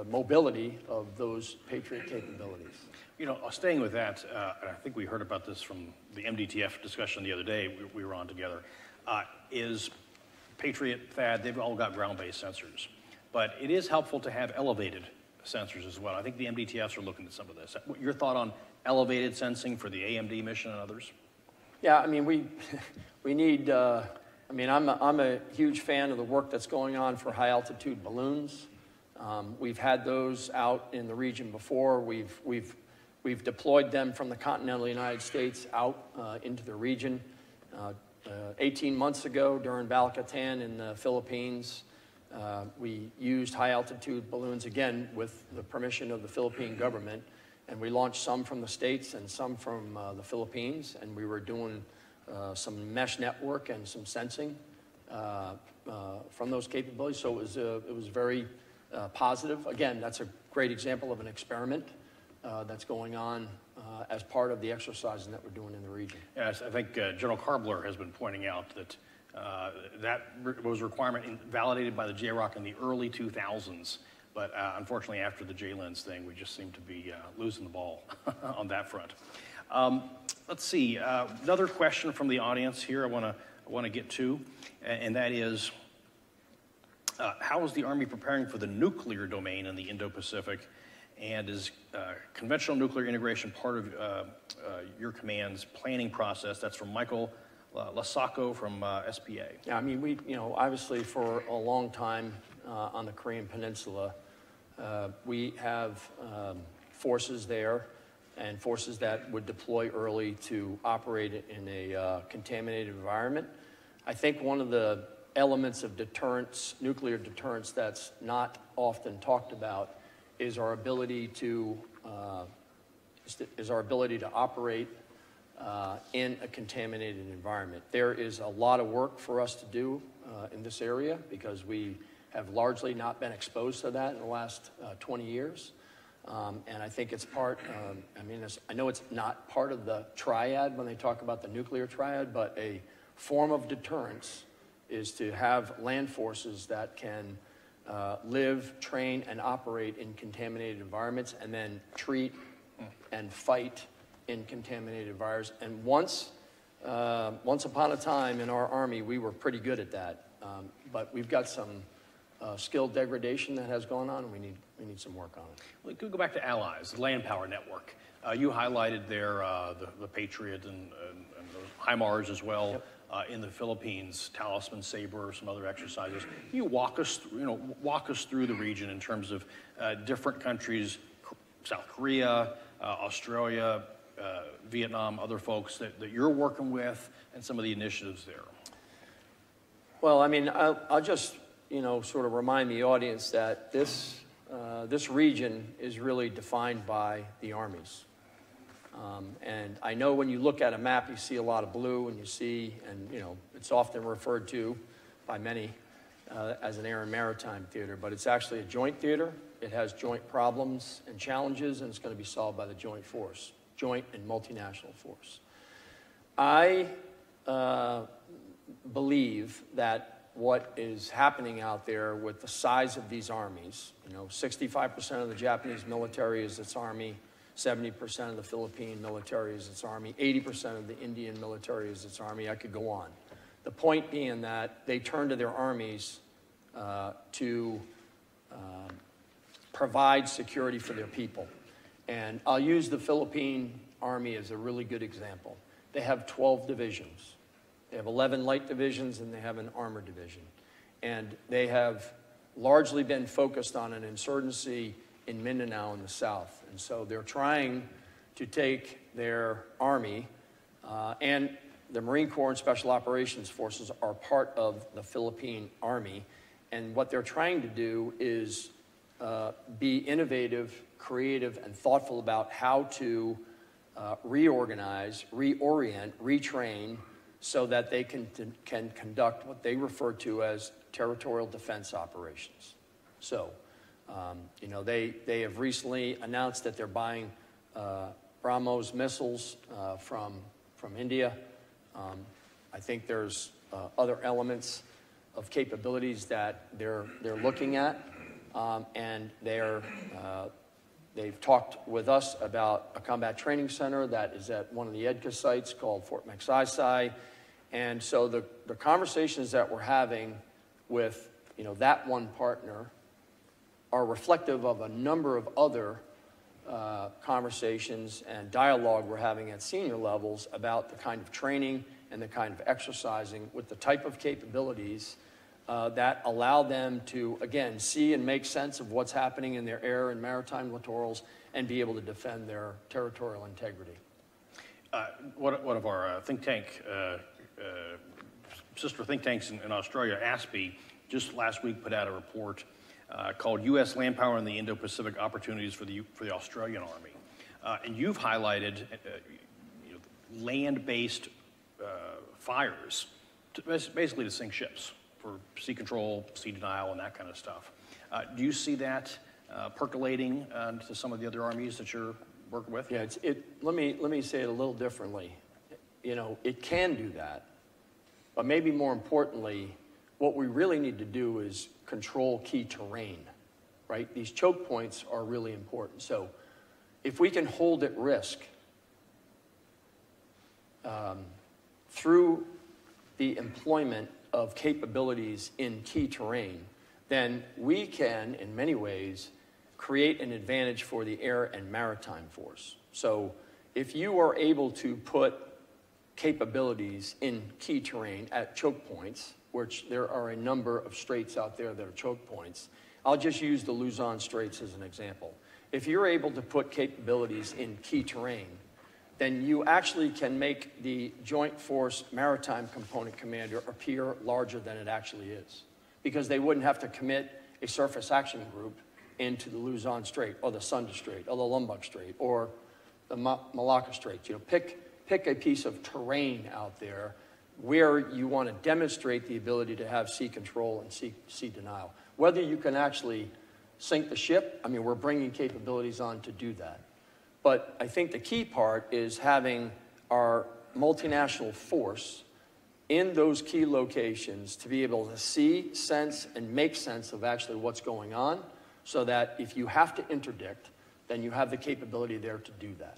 mobility of those Patriot capabilities. You know, staying with that, and I think we heard about this from the MDTF discussion the other day we were on together, is Patriot, THAAD, they've all got ground-based sensors. But it is helpful to have elevated sensors as well. I think the MDTFs are looking at some of this. Your thought on elevated sensing for the AMD mission and others? Yeah, I mean, we need, I mean, I'm a huge fan of the work that's going on for high-altitude balloons. We've had those out in the region before. We've deployed them from the continental United States out into the region. 18 months ago during Balakatan in the Philippines, we used high-altitude balloons, again, with the permission of the Philippine government, and we launched some from the States and some from the Philippines, and we were doing some mesh network and some sensing from those capabilities, so it was very positive. Again, that's a great example of an experiment that's going on as part of the exercises that we're doing in the region. Yes, I think General Karbler has been pointing out that that was a requirement validated by the JROC in the early 2000s, but unfortunately after the JLENS thing, we just seem to be losing the ball on that front. Let's see, another question from the audience here I want to get to, and that is, how is the Army preparing for the nuclear domain in the Indo-Pacific? And is conventional nuclear integration part of your command's planning process? That's from Michael Lasako from SPA. Yeah, I mean, we, you know, obviously for a long time on the Korean Peninsula, we have forces there and forces that would deploy early to operate in a contaminated environment. I think one of the elements of deterrence, nuclear deterrence, that's not often talked about is our ability to operate in a contaminated environment. There is a lot of work for us to do in this area because we have largely not been exposed to that in the last 20 years. And I think it's part, I mean, I know it's not part of the triad when they talk about the nuclear triad, but a form of deterrence is to have land forces that can live, train, and operate in contaminated environments, and then treat and fight in contaminated environments. And once upon a time in our Army, we were pretty good at that. But we've got some skill degradation that has gone on, and we need some work on it. We could go back to allies, the land power network. You highlighted there the Patriot and those HIMARS as well. Yep. in the Philippines, Talisman Sabre, some other exercises. Can you walk us through the region in terms of different countries, South Korea, Australia, Vietnam, other folks that you're working with, and some of the initiatives there? Well, I mean, I'll just, sort of remind the audience that this region is really defined by the armies. And I know when you look at a map, you see a lot of blue, and it's often referred to by many as an air and maritime theater, but it's actually a joint theater. It has joint problems and challenges, and it's going to be solved by the joint force, joint and multinational force. I believe that what is happening out there with the size of these armies, 65% of the Japanese military is its army, 70% of the Philippine military is its army, 80% of the Indian military is its army. I could go on. The point being that they turn to their armies to provide security for their people. And I'll use the Philippine Army as a really good example. They have 12 divisions. They have 11 light divisions, and they have an armored division. And they have largely been focused on an insurgency in Mindanao in the south. And so they're trying to take their army, and the Marine Corps and Special Operations Forces are part of the Philippine Army. And what they're trying to do is be innovative, creative, and thoughtful about how to reorganize, reorient, retrain, so that they can conduct what they refer to as territorial defense operations. So, they have recently announced that they're buying BrahMos missiles from India. I think there's other elements of capabilities that they're looking at, and they've talked with us about a combat training center that is at one of the EDCA sites called Fort Magsaysay. And so the conversations that we're having with that one partner are reflective of a number of other conversations and dialogue we're having at senior levels about the kind of training and the kind of exercising with the type of capabilities that allow them to, again, see and make sense of what's happening in their air and maritime littorals and be able to defend their territorial integrity. One of our think tank, sister think tanks in Australia, ASPI, just last week put out a report called U.S. Land Power and the Indo-Pacific Opportunities for the Australian Army. And you've highlighted land-based fires, basically to sink ships for sea control, sea denial, and that kind of stuff. Do you see that percolating to some of the other armies that you're working with? Yeah, let me say it a little differently. It can do that, but maybe more importantly, what we really need to do is control key terrain, right? These choke points are really important. So if we can hold at risk through the employment of capabilities in key terrain, then we can, in many ways, create an advantage for the air and maritime force. So if you are able to put capabilities in key terrain at choke points, which there are a number of straits out there that are choke points, I'll just use the Luzon Straits as an example. If you're able to put capabilities in key terrain, then you actually can make the Joint Force Maritime Component Commander appear larger than it actually is, because they wouldn't have to commit a surface action group into the Luzon Strait or the Sunda Strait or the Lombok Strait or the Malacca Strait. Pick a piece of terrain out there where you want to demonstrate the ability to have sea control and sea denial. Whether you can actually sink the ship, I mean, we're bringing capabilities on to do that. But I think the key part is having our multinational force in those key locations to be able to see, sense, and make sense of actually what's going on, so that if you have to interdict, then you have the capability there to do that.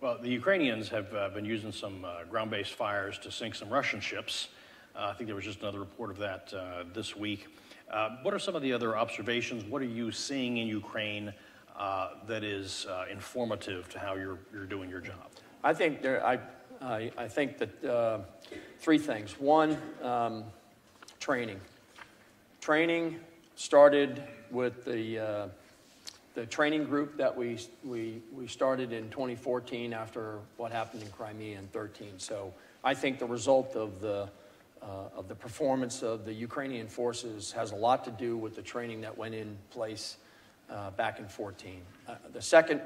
Well, the Ukrainians have been using some ground-based fires to sink some Russian ships. I think there was just another report of that this week. What are some of the other observations? What are you seeing in Ukraine that is informative to how you're doing your job? I think that Three things. One, training. Training started with the training group that we started in 2014 after what happened in Crimea in 2013. So I think the result of the performance of the Ukrainian forces has a lot to do with the training that went in place back in 2014. The second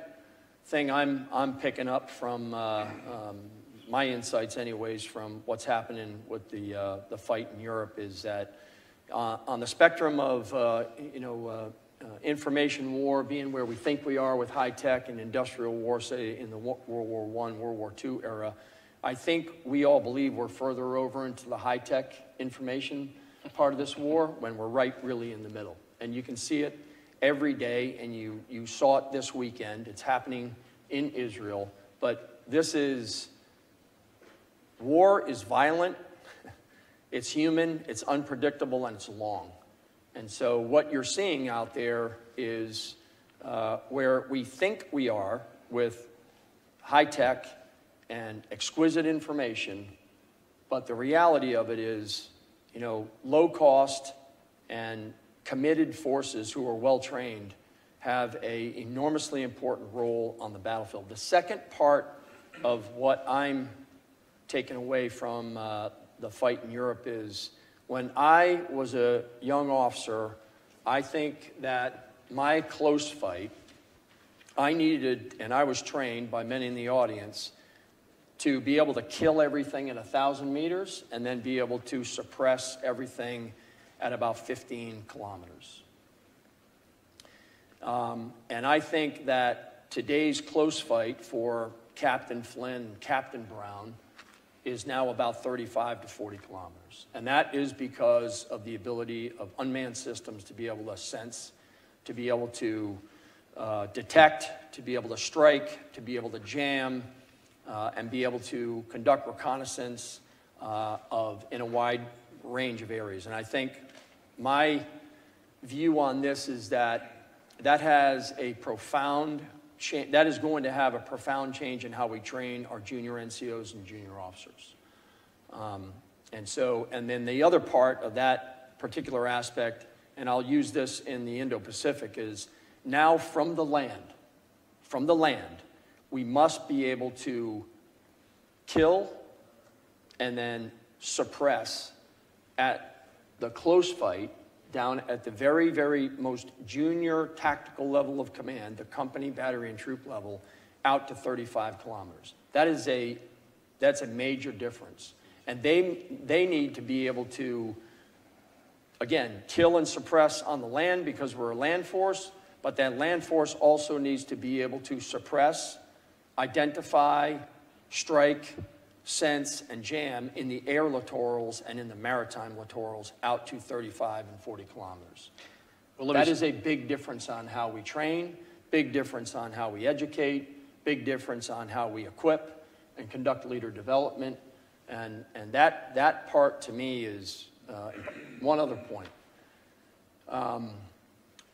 thing I'm picking up from my insights, anyways, from what's happening with the fight in Europe is that on the spectrum of information war being where we think we are with high tech and industrial war, say in the World War I, World War II era, I think we all believe we're further over into the high tech information part of this war when we're right really in the middle. And you can see it every day, and you saw it this weekend. It's happening in Israel. But war is violent, it's human, it's unpredictable, and it's long. And so what you're seeing out there is where we think we are with high tech and exquisite information, but the reality of it is, low cost and committed forces who are well trained have an enormously important role on the battlefield. The second part of what I'm taking away from the fight in Europe is when I was a young officer, I think that my close fight, I needed, and I was trained by many in the audience, to be able to kill everything at 1,000 meters and then be able to suppress everything at about 15 kilometers. And I think that today's close fight for Captain Flynn and Captain Brown is now about 35 to 40 kilometers. And that is because of the ability of unmanned systems to be able to sense, to be able to detect, to be able to strike, to be able to jam, and be able to conduct reconnaissance in a wide range of areas. And I think my view on this is that has a profound change. That is going to have a profound change in how we train our junior NCOs and junior officers. And then the other part of that particular aspect, and I'll use this in the Indo-Pacific, is now from the land, we must be able to kill and then suppress at the close fight down at the very, very most junior tactical level of command, the company, battery, and troop level, out to 35 kilometers. That's a major difference. And they need to be able to, again, kill and suppress on the land because we're a land force, but that land force also needs to be able to suppress, identify, strike, sense, and jam in the air littorals and in the maritime littorals out to 35 and 40 kilometers. Well, that is a big difference on how we train, big difference on how we educate, big difference on how we equip and conduct leader development. And that part to me is one other point.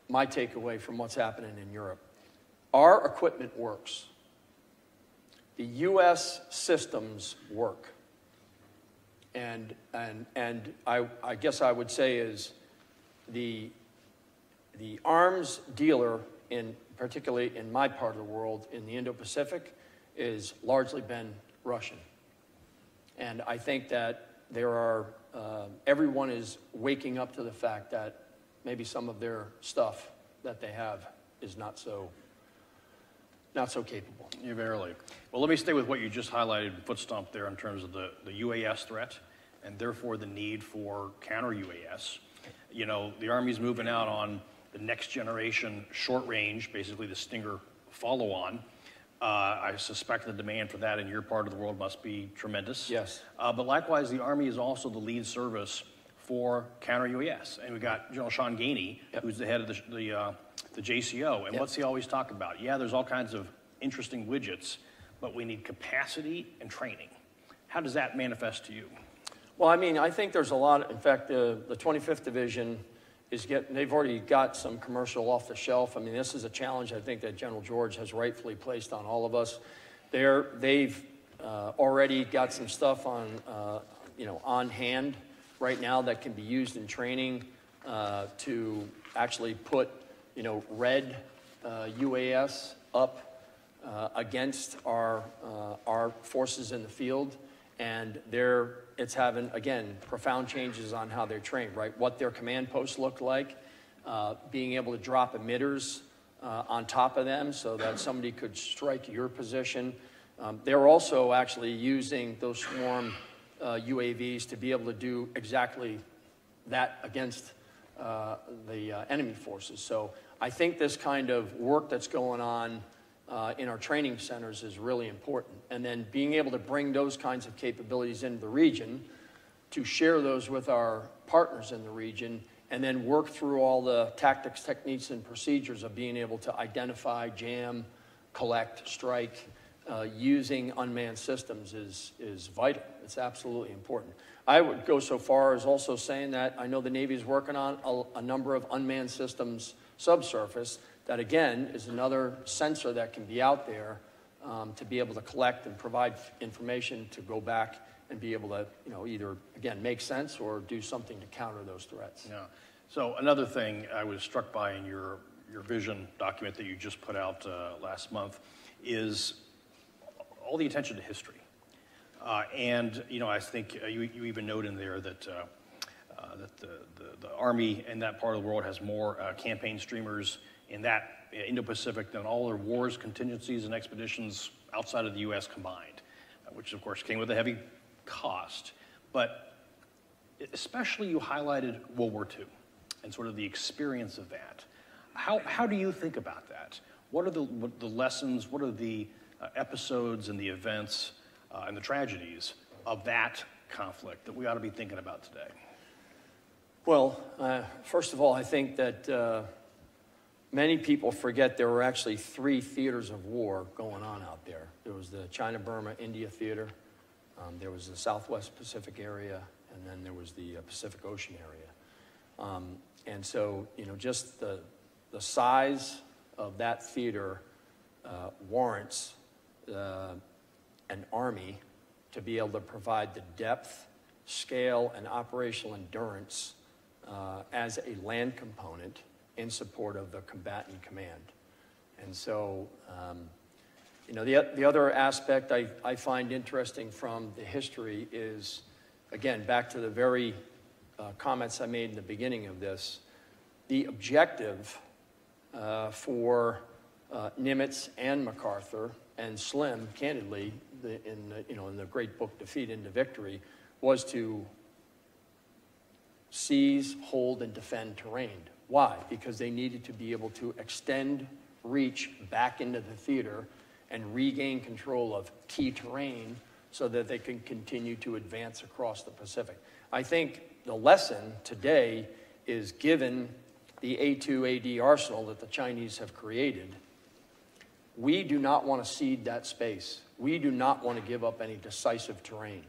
My takeaway from what's happening in Europe. Our equipment works. The U.S. systems work. And I guess I would say is the arms dealer, particularly in my part of the world, in the Indo-Pacific, is largely been Russian. And I think that everyone is waking up to the fact that maybe some of their stuff that they have is not so capable. Yeah, verily. Well, let me stay with what you just highlighted, foot stomp there in terms of the UAS threat, and therefore the need for counter-UAS. The Army's moving out on the next generation short range, basically the Stinger follow-on. I suspect the demand for that in your part of the world must be tremendous. Yes. But likewise, the Army is also the lead service for counter-UAS. And we've got General Sean Gainey, who's the head of the JCO. And what's he always talk about? Yeah, there's all kinds of interesting widgets, but we need capacity and training. How does that manifest to you? Well, I think there's a lot. In fact, the 25th Division they've already got some commercial off the shelf. This is a challenge I think that General George has rightfully placed on all of us. They've already got some stuff on on hand right now that can be used in training to actually put, red UAS up against our forces in the field. And it's having, again, profound changes on how they're trained, right? What their command posts look like, being able to drop emitters on top of them so that somebody could strike your position. They're also actually using those swarm UAVs to be able to do exactly that against the enemy forces. So I think this kind of work that's going on in our training centers is really important. And then being able to bring those kinds of capabilities into the region, to share those with our partners in the region, and then work through all the tactics, techniques, and procedures of being able to identify, jam, collect, strike, using unmanned systems is vital. It's absolutely important. I would go so far as also saying that I know the Navy is working on a number of unmanned systems subsurface. That, again, is another sensor that can be out there to be able to collect and provide information to go back and be able to, either, again, make sense or do something to counter those threats. Yeah. So another thing I was struck by in your vision document that you just put out last month is all the attention to history. And, I think you even note in there that that the Army in that part of the world has more campaign streamers in that Indo-Pacific than all their wars, contingencies, and expeditions outside of the U.S. combined, which, of course, came with a heavy cost. But especially you highlighted World War II and sort of the experience of that. How do you think about that? What are the lessons, what are the episodes and the events and the tragedies of that conflict that we ought to be thinking about today? Well, first of all, I think that many people forget there were actually 3 theaters of war going on out there. There was the China-Burma-India theater, there was the Southwest Pacific area, and then there was the Pacific Ocean area. And so, just the size of that theater warrants an Army to be able to provide the depth, scale, and operational endurance as a land component in support of the combatant command. And so, the other aspect I find interesting from the history is, again, back to the very comments I made in the beginning of this, the objective for Nimitz and MacArthur and Slim, candidly, in the great book Defeat into Victory, was to seize, hold, and defend terrain. Why? Because they needed to be able to extend reach back into the theater and regain control of key terrain so that they can continue to advance across the Pacific. I think the lesson today is, given the A2AD arsenal that the Chinese have created, we do not want to cede that space. We do not want to give up any decisive terrain,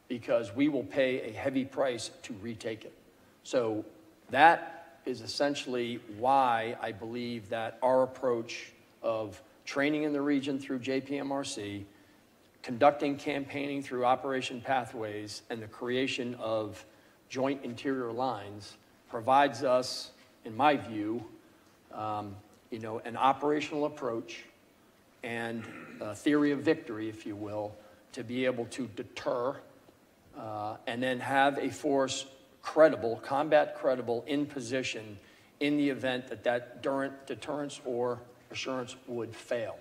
because we will pay a heavy price to retake it. So that is essentially why I believe that our approach of training in the region through JPMRC, conducting campaigning through Operation Pathways, and the creation of joint interior lines provides us, in my view, an operational approach and a theory of victory, if you will, to be able to deter and then have a force credible, combat credible, in position in the event that deterrence or assurance would fail.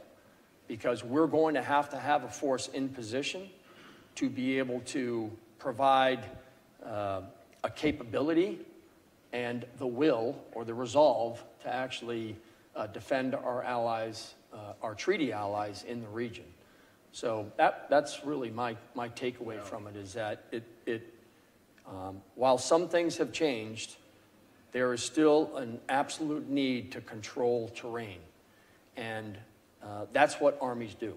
Because we're going to have a force in position to be able to provide a capability and the will or the resolve to actually defend our allies, our treaty allies in the region. So that's really my takeaway from it, is that while some things have changed, there is still an absolute need to control terrain. And that's what armies do.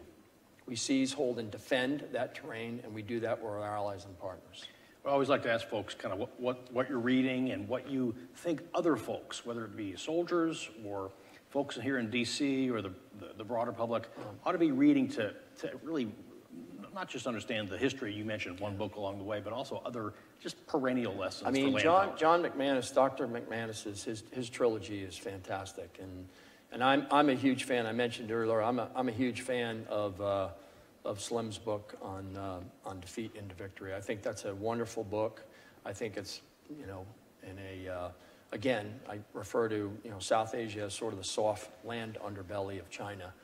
We seize, hold, and defend that terrain, and we do that with our allies and partners. I always like to ask folks kind of what you're reading and what you think other folks, whether it be soldiers or folks here in D.C. or the broader public, ought to be reading to really not just understand the history. You mentioned one book along the way, but also other just perennial lessons. I mean, John McManus, Dr. McManus's his trilogy is fantastic, and I'm a huge fan. I mentioned earlier, I'm a huge fan of Slim's book on defeat into victory. I think that's a wonderful book. I think it's, you know, in a again, I refer to, you know, South Asia as sort of the soft land underbelly of China.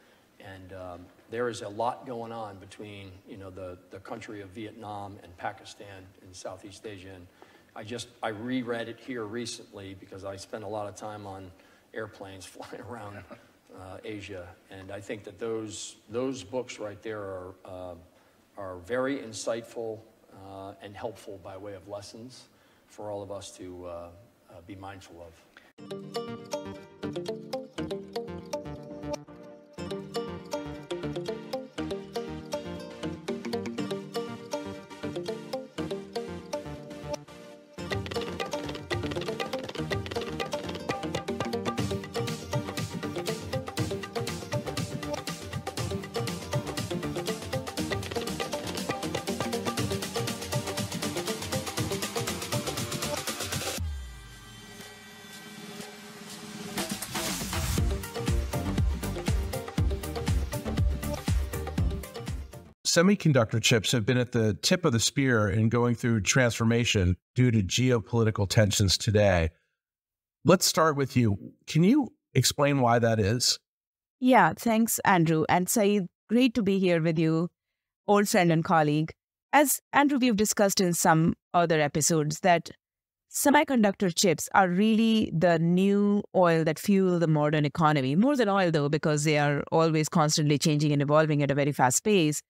And there is a lot going on between, you know, the country of Vietnam and Pakistan in Southeast Asia. And I reread it here recently because I spent a lot of time on airplanes flying around Asia. And I think that those books right there are very insightful and helpful by way of lessons for all of us to be mindful of. Semiconductor chips have been at the tip of the spear in going through transformation due to geopolitical tensions today. Let's start with you. Can you explain why that is? Yeah, thanks, Andrew. And Saeed, great to be here with you, old friend and colleague. As Andrew, we've discussed in some other episodes that semiconductor chips are really the new oil that fuel the modern economy. More than oil, though, because they are always constantly changing and evolving at a very fast pace.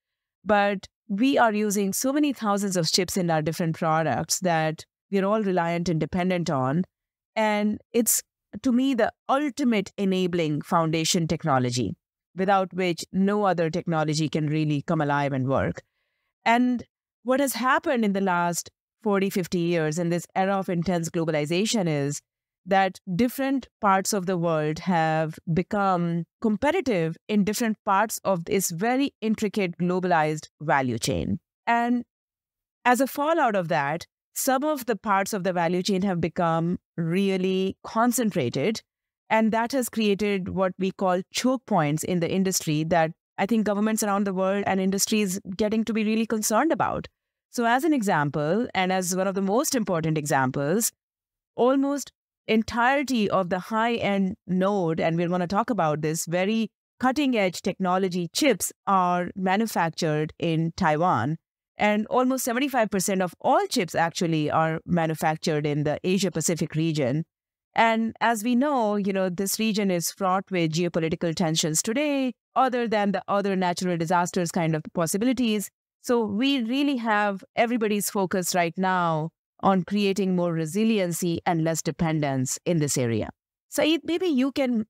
But we are using so many thousands of chips in our different products that we're all reliant and dependent on. And it's, to me, the ultimate enabling foundation technology, without which no other technology can really come alive and work. And what has happened in the last 40, 50 years in this era of intense globalization is that different parts of the world have become competitive in different parts of this very intricate globalized value chain. And as a fallout of that, some of the parts of the value chain have become really concentrated, and that has created what we call choke points in the industry that I think governments around the world and industries getting to be really concerned about. So as an example, and as one of the most important examples, almost entirety of the high-end node, and we're going to talk about this, very cutting-edge technology chips are manufactured in Taiwan. And almost 75% of all chips actually are manufactured in the Asia-Pacific region. And as we know, this region is fraught with geopolitical tensions today, other than the other natural disasters kind of possibilities. So we really have everybody's focus right now on creating more resiliency and less dependence in this area. Saeed, maybe you can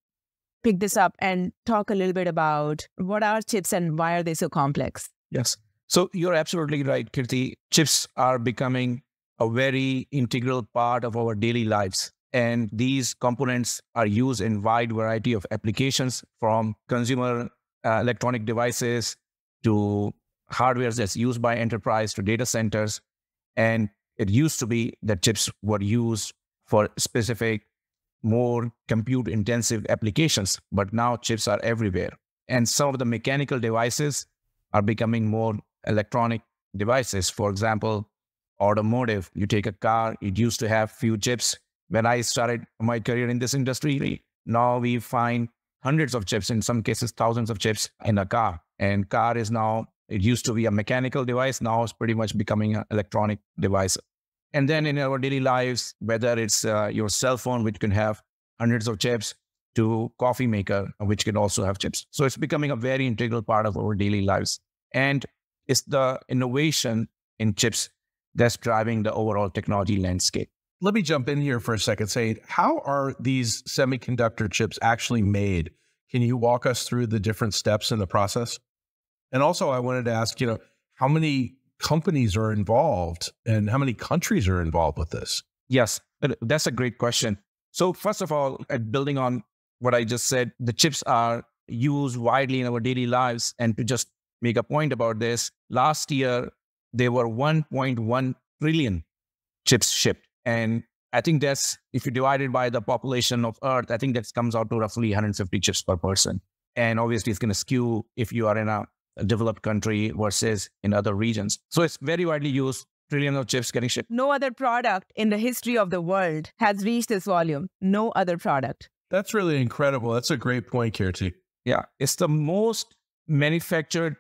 pick this up and talk a little bit about what are chips and why are they so complex? Yes. So you're absolutely right, Kirti. Chips are becoming a very integral part of our daily lives. And these components are used in a wide variety of applications, from consumer electronic devices to hardware that's used by enterprise to data centers. And it used to be that chips were used for specific, more compute-intensive applications, but now chips are everywhere. And some of the mechanical devices are becoming more electronic devices. For example, automotive, you take a car, it used to have few chips. When I started my career in this industry, now we find hundreds of chips, in some cases thousands of chips in a car. And car is now, it used to be a mechanical device, now it's pretty much becoming an electronic device. And then in our daily lives, whether it's your cell phone, which can have hundreds of chips, to coffee maker, which can also have chips. So it's becoming a very integral part of our daily lives. And it's the innovation in chips that's driving the overall technology landscape. Let me jump in here for a second. Say, how are these semiconductor chips actually made? Can you walk us through the different steps in the process? And also, I wanted to ask, how many companies are involved and how many countries are involved with this? Yes, that's a great question. So first of all, building on what I just said, the chips are used widely in our daily lives. And to just make a point about this. Last year, there were 1.1 trillion chips shipped. And I think that's, if you divide it by the population of Earth, I think that comes out to roughly 150 chips per person. And obviously, it's going to skew if you are in a developed country versus in other regions. So it's very widely used, trillions of chips getting shipped. No other product in the history of the world has reached this volume. No other product. That's really incredible. That's a great point, Kirti. Yeah, it's the most manufactured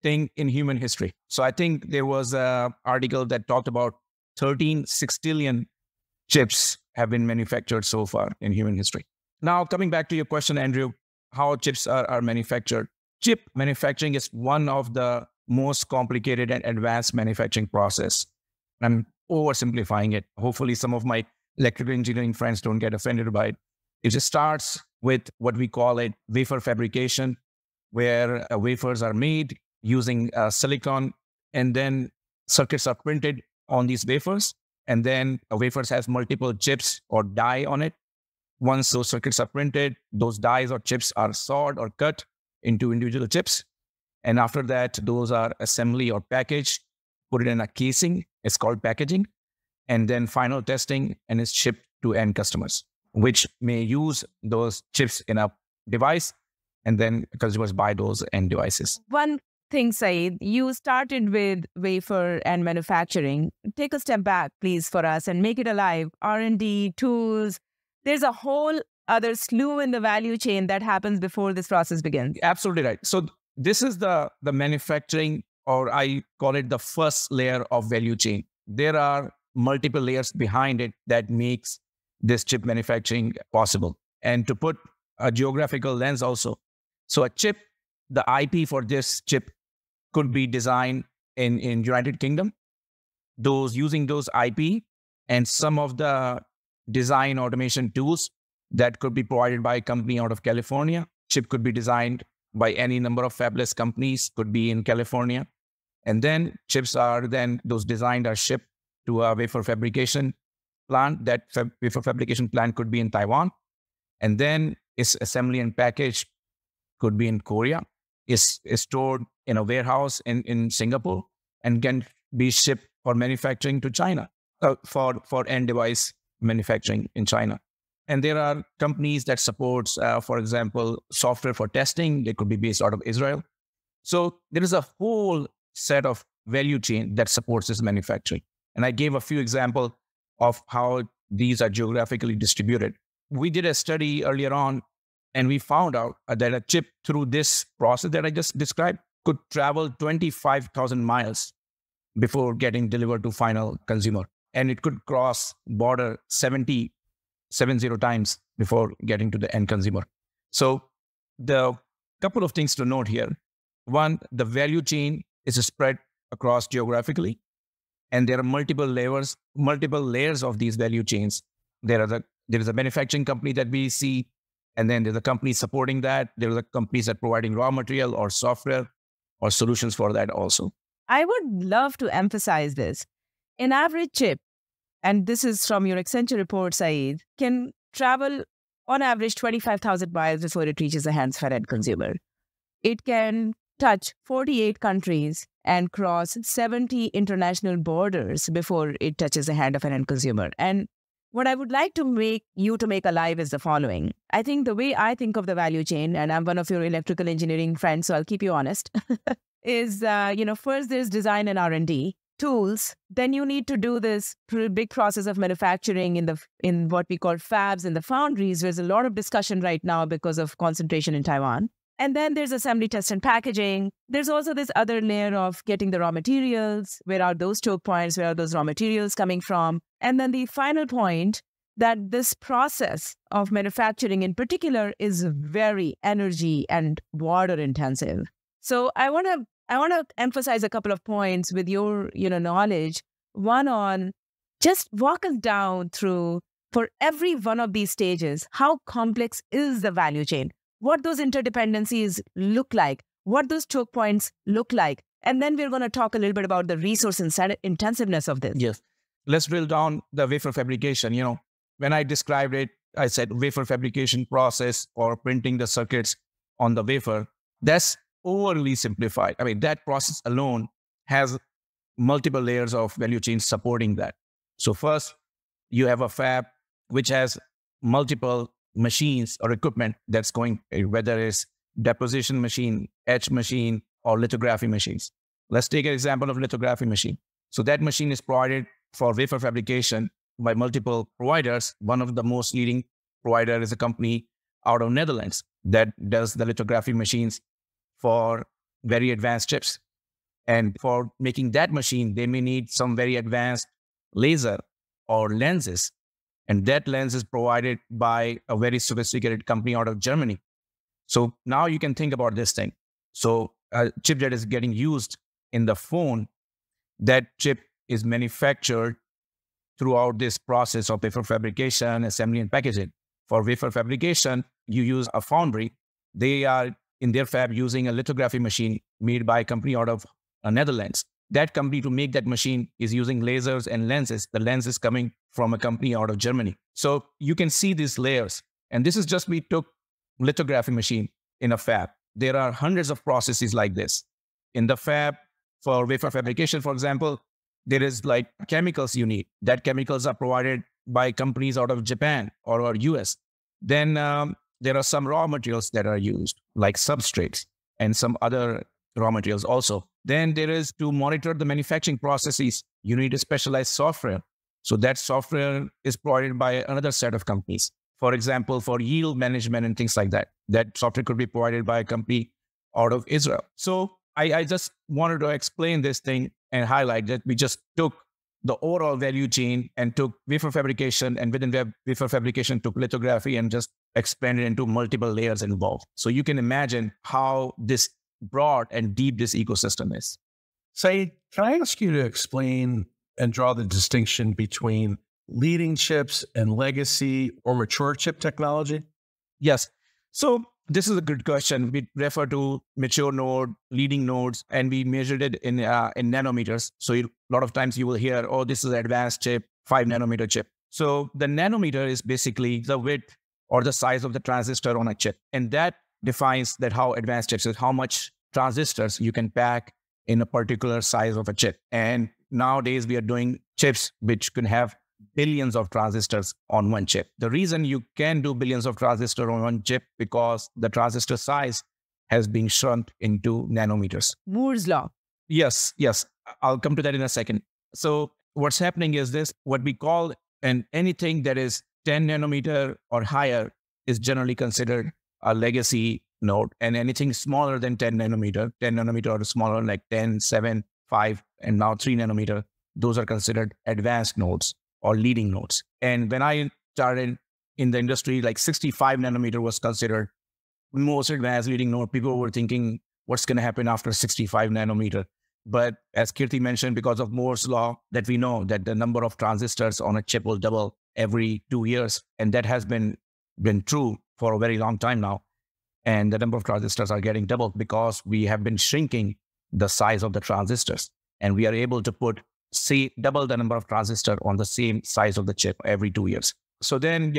thing in human history. So I think there was an article that talked about 13 sextillion chips have been manufactured so far in human history. Now, coming back to your question, Andrew, how chips are manufactured. Chip manufacturing is one of the most complicated and advanced manufacturing process. I'm oversimplifying it. Hopefully, some of my electrical engineering friends don't get offended by it. It just starts with what we call it wafer fabrication, where wafers are made using silicon, and then circuits are printed on these wafers. And then a wafers has multiple chips or die on it. Once those circuits are printed, those dies or chips are sawed or cut into individual chips. And after that, those are assembly or packaged, put it in a casing. It's called packaging. And then final testing, and it's shipped to end customers, which may use those chips in a device, and then consumers buy those end devices. One thing, Saeed, you started with wafer and manufacturing. Take a step back, please, for us and make it alive. R&D, tools. There's a whole other slew in the value chain that happens before this process begins. Absolutely right. So this is the manufacturing, or I call it the first layer of value chain. There are multiple layers behind it that makes this chip manufacturing possible. And to put a geographical lens also, so a chip, the IP for this chip could be designed in United Kingdom, using those IP and some of the design automation tools that could be provided by a company out of California. Chip could be designed by any number of fabless companies, could be in California. And then chips are then, those designed are shipped to a wafer fabrication plant. That wafer fabrication plant could be in Taiwan. And then its assembly and package could be in Korea. Is stored in a warehouse in Singapore and can be shipped for manufacturing to China, for end device manufacturing in China. And there are companies that supports, for example, software for testing. They could be based out of Israel. So there is a whole set of value chain that supports this manufacturing. And I gave a few examples of how these are geographically distributed. We did a study earlier on, and we found out that a chip through this process that I just described could travel 25,000 miles before getting delivered to final consumer. And it could cross border 70 times before getting to the end consumer. So the couple of things to note here. One, the value chain is spread across geographically, and there are multiple layers of these value chains. There is a manufacturing company that we see, and then there's a company supporting that. There are the companies that are providing raw material or software or solutions for that also. I would love to emphasize this. An average chip, and this is from your Accenture report, Saeed, can travel on average 25,000 miles before it reaches the hands of an end consumer. It can touch 48 countries and cross 70 international borders before it touches the hand of an end consumer. And what I would like to make alive is the following. I think the way I think of the value chain, and I'm one of your electrical engineering friends, so I'll keep you honest, is, first there's design and R&D, tools. Then you need to do this big process of manufacturing in what we call fabs and the foundries. There's a lot of discussion right now because of concentration in Taiwan. And then there's assembly, test, and packaging. There's also this other layer of getting the raw materials. Where are those choke points? Where are those raw materials coming from? And then the final point, that this process of manufacturing in particular is very energy and water intensive. So I want to emphasize a couple of points with your knowledge. One on, just walk us down through, for every one of these stages, how complex is the value chain? What those interdependencies look like, what those choke points look like. And then we're going to talk a little bit about the resource intensiveness of this. Yes. Let's drill down the wafer fabrication. When I described it, I said wafer fabrication process or printing the circuits on the wafer. That's overly simplified. I mean, that process alone has multiple layers of value chain supporting that. So first, you have a fab which has multiple machines or equipment that's going, whether it's deposition machine, etch machine, or lithography machines. Let's take an example of lithography machine. So that machine is provided for wafer fabrication by multiple providers. One of the most leading provider is a company out of Netherlands that does the lithography machines for very advanced chips. And for making that machine, they may need some very advanced laser or lenses. And that lens is provided by a very sophisticated company out of Germany. So now you can think about this thing. So a chip that is getting used in the phone, that chip is manufactured throughout this process of wafer fabrication, assembly, and packaging. For wafer fabrication, you use a foundry. They are in their fab using a lithography machine made by a company out of Netherlands. That company, to make that machine, is using lasers and lenses. The lens is coming from a company out of Germany. So you can see these layers. And this is just, we took lithography machine in a fab. There are hundreds of processes like this. In the fab, for wafer fabrication, for example, there is like chemicals you need. That chemicals are provided by companies out of Japan or US. Then there are some raw materials that are used, like substrates and some other raw materials also. Then there is, to monitor the manufacturing processes, you need a specialized software. So that software is provided by another set of companies. For example, for yield management and things like that, that software could be provided by a company out of Israel. So I just wanted to explain this thing and highlight that we just took the overall value chain and took wafer fabrication, and within wafer fabrication took lithography and just expanded into multiple layers involved. So you can imagine how this broad and deep this ecosystem is. Saeed, can I ask you to explain and draw the distinction between leading chips and legacy or mature chip technology? Yes. So this is a good question. We refer to mature node, leading nodes, and we measured it in nanometers. So a lot of times you will hear, oh, this is an advanced chip, 5 nanometer chip. So the nanometer is basically the width or the size of the transistor on a chip. And that defines that how advanced chips is, how much transistors you can pack in a particular size of a chip. And nowadays we are doing chips which can have billions of transistors on one chip. The reason you can do billions of transistors on one chip because the transistor size has been shrunk into nanometers. Moore's law. Yes. I'll come to that in a second. So what's happening is this, what we call, and anything that is 10 nanometer or higher is generally considered a legacy node, and anything smaller than 10 nanometer or smaller, like 10, 7, 5, and now 3 nanometer, those are considered advanced nodes or leading nodes. And when I started in the industry, like 65 nanometer was considered most advanced leading node. People were thinking, what's going to happen after 65 nanometer? But as Kirti mentioned, because of Moore's law, that we know that the number of transistors on a chip will double every 2 years. And that has been true for a very long time now. And the number of transistors are getting doubled because we have been shrinking the size of the transistors. And we are able to put, say, double the number of transistors on the same size of the chip every 2 years. So then,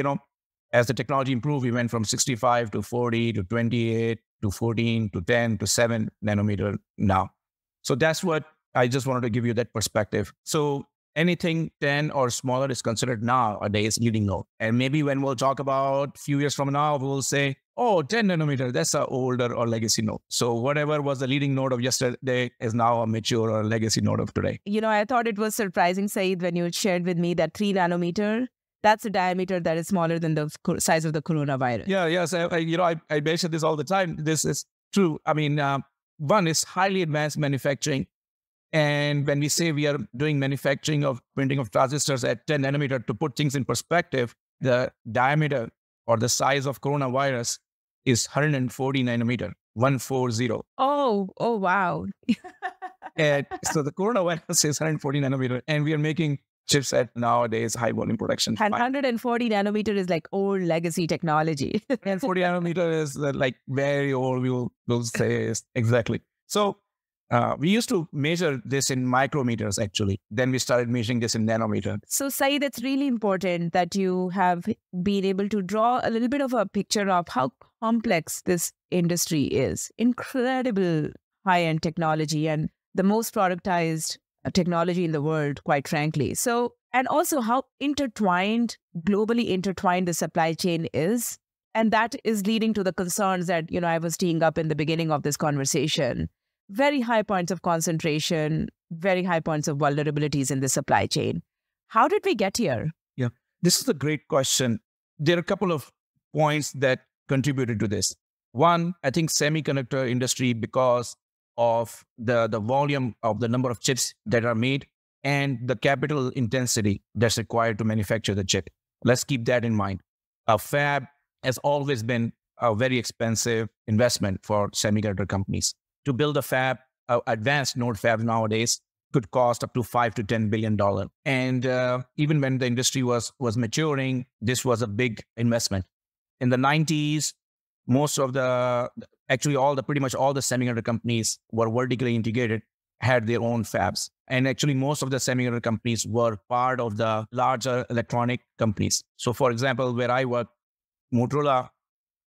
as the technology improved, we went from 65 to 40 to 28 to 14 to 10 to 7 nanometer now. So that's what I just wanted to give you that perspective. So anything 10 or smaller is considered nowadays leading node. And maybe when we'll talk about a few years from now, we'll say, oh, 10 nanometer, that's an older or legacy node. So whatever was the leading node of yesterday is now a mature or legacy node of today. I thought it was surprising, Saeed, when you shared with me that 3 nanometer, that's a diameter that is smaller than the size of the coronavirus. Yes. I mention this all the time. This is true. I mean, one is highly advanced manufacturing. And when we say we are doing manufacturing of printing of transistors at 10 nanometer, to put things in perspective, the diameter or the size of coronavirus is 140 nanometer, 140. Oh, wow. And so the coronavirus is 140 nanometer, and we are making chips at nowadays high volume production. And 140 nanometer is like old legacy technology. And 40 nanometer is like very old, we'll say. Exactly. So We used to measure this in micrometers, actually. Then we started measuring this in nanometers. So, Saeed, it's really important that you have been able to draw a little bit of a picture of how complex this industry is. Incredible high-end technology and the most productized technology in the world, quite frankly. So, and also how globally intertwined the supply chain is. And that is leading to the concerns that, I was teeing up in the beginning of this conversation. Very high points of concentration, very high points of vulnerabilities in the supply chain. How did we get here? Yeah, this is a great question. There are a couple of points that contributed to this. One, I think semiconductor industry, because of the volume of the number of chips that are made and the capital intensity that's required to manufacture the chip. Let's keep that in mind. A fab has always been a very expensive investment for semiconductor companies. To build a fab, advanced node fab nowadays could cost up to $5 to $10 billion. And even when the industry was maturing, this was a big investment. In the 90s, pretty much all the semiconductor companies were vertically integrated, had their own fabs. And actually, most of the semiconductor companies were part of the larger electronic companies. So for example, where I work, Motorola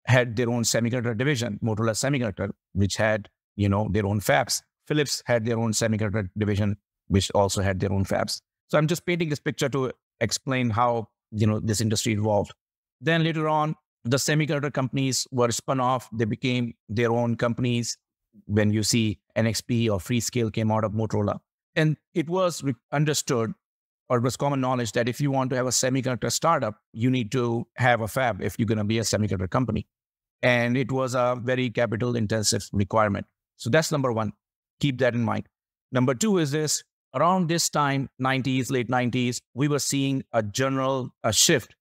had their own semiconductor division, Motorola Semiconductor, which had, their own fabs. Philips had their own semiconductor division, which also had their own fabs. So I'm just painting this picture to explain how, this industry evolved. Then later on, the semiconductor companies were spun off. They became their own companies. When you see NXP or Freescale came out of Motorola. And it was understood, or it was common knowledge, that if you want to have a semiconductor startup, you need to have a fab if you're going to be a semiconductor company. And it was a very capital intensive requirement. So that's number one. Keep that in mind. Number two is this. Around this time, late 90s, we were seeing a shift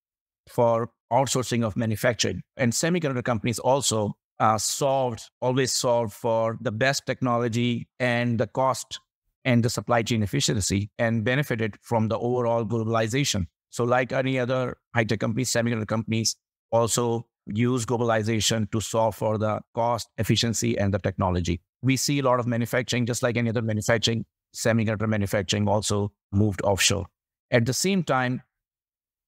for outsourcing of manufacturing. And semiconductor companies also always solved for the best technology and the cost and the supply chain efficiency, and benefited from the overall globalization. So like any other high-tech companies, semiconductor companies also use globalization to solve for the cost, efficiency, and the technology. We see a lot of manufacturing, just like any other manufacturing, semiconductor manufacturing also moved offshore. At the same time,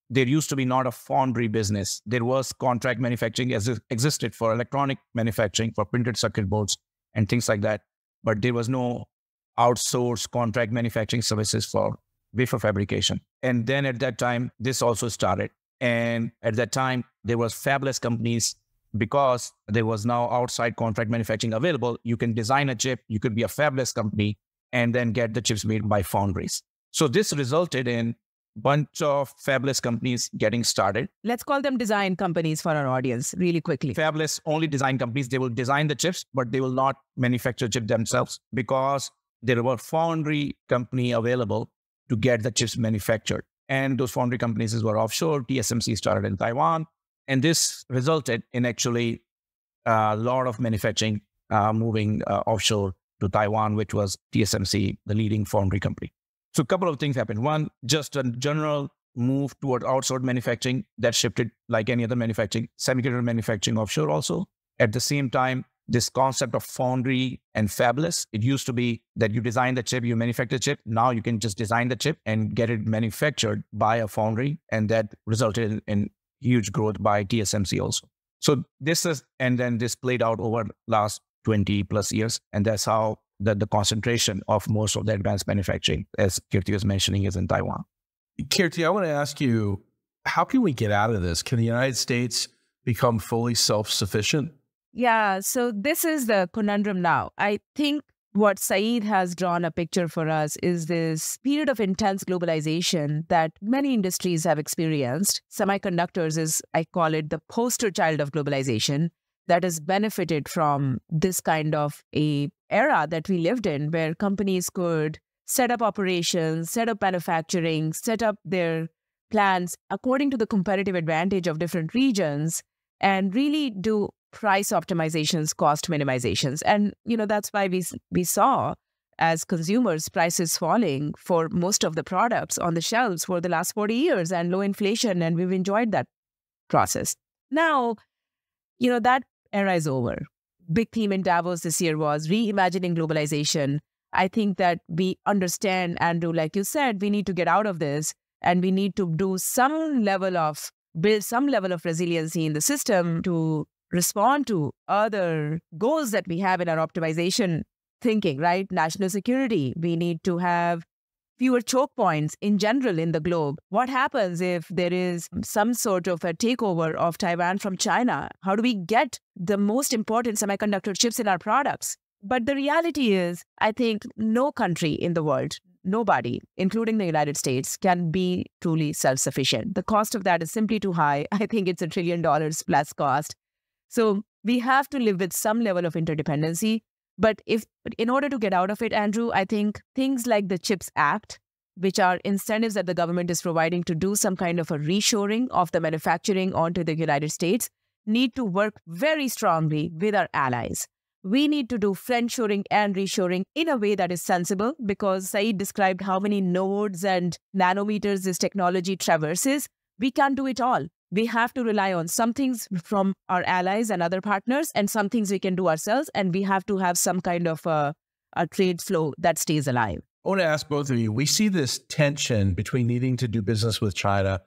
there used to be not a foundry business. There was contract manufacturing as it existed for electronic manufacturing, for printed circuit boards and things like that. But there was no outsourced contract manufacturing services for wafer fabrication. And then at that time, this also started. And at that time, there was fabless companies, because there was now outside contract manufacturing available. You can design a chip, you could be a fabless company, and then get the chips made by foundries. So this resulted in bunch of fabless companies getting started. Let's call them design companies for our audience really quickly. Fabless only design companies. They will design the chips, but they will not manufacture chip themselves, because there were foundry company available to get the chips manufactured. And those foundry companies were offshore. TSMC started in Taiwan. And this resulted in actually a lot of manufacturing moving offshore to Taiwan, which was TSMC, the leading foundry company. So a couple of things happened. One, just a general move toward outsourced manufacturing that shifted like any other manufacturing, semiconductor manufacturing offshore also. At the same time, this concept of foundry and fabless, it used to be that you design the chip, you manufacture the chip. Now you can just design the chip and get it manufactured by a foundry. And that resulted in huge growth by TSMC also. So then this played out over last 20 plus years. And that's how the concentration of most of the advanced manufacturing, as Kirti was mentioning, is in Taiwan. Kirti, I want to ask you, how can we get out of this? Can the United States become fully self-sufficient? Yeah, so this is the conundrum now. I think what Saeed has drawn a picture for us is this period of intense globalization that many industries have experienced. Semiconductors is, I call it, the poster child of globalization that has benefited from this kind of a era that we lived in, where companies could set up operations, set up manufacturing, set up their plans according to the competitive advantage of different regions, and really do price optimizations, cost minimizations. And, that's why we saw, as consumers, prices falling for most of the products on the shelves for the last 40 years and low inflation, and we've enjoyed that process. Now, that era is over. big theme in Davos this year was reimagining globalization. I think that we understand, Andrew, like you said, we need to get out of this and we need to build some level of resiliency in the system to respond to other goals that we have in our optimization thinking, right? National security. We need to have fewer choke points in general in the globe. What happens if there is some sort of a takeover of Taiwan from China? How do we get the most important semiconductor chips in our products? But the reality is, I think no country in the world, nobody, including the United States, can be truly self-sufficient. The cost of that is simply too high. I think it's $1 trillion plus cost. So we have to live with some level of interdependency. But in order to get out of it, Andrew, I think things like the CHIPS Act, which are incentives that the government is providing to do some kind of a reshoring of the manufacturing onto the United States, need to work very strongly with our allies. We need to do friendshoring and reshoring in a way that is sensible, because Saeed described how many nodes and nanometers this technology traverses. We can't do it all. We have to rely on some things from our allies and other partners and some things we can do ourselves. And we have to have some kind of a trade flow that stays alive. I want to ask both of you, we see this tension between needing to do business with China,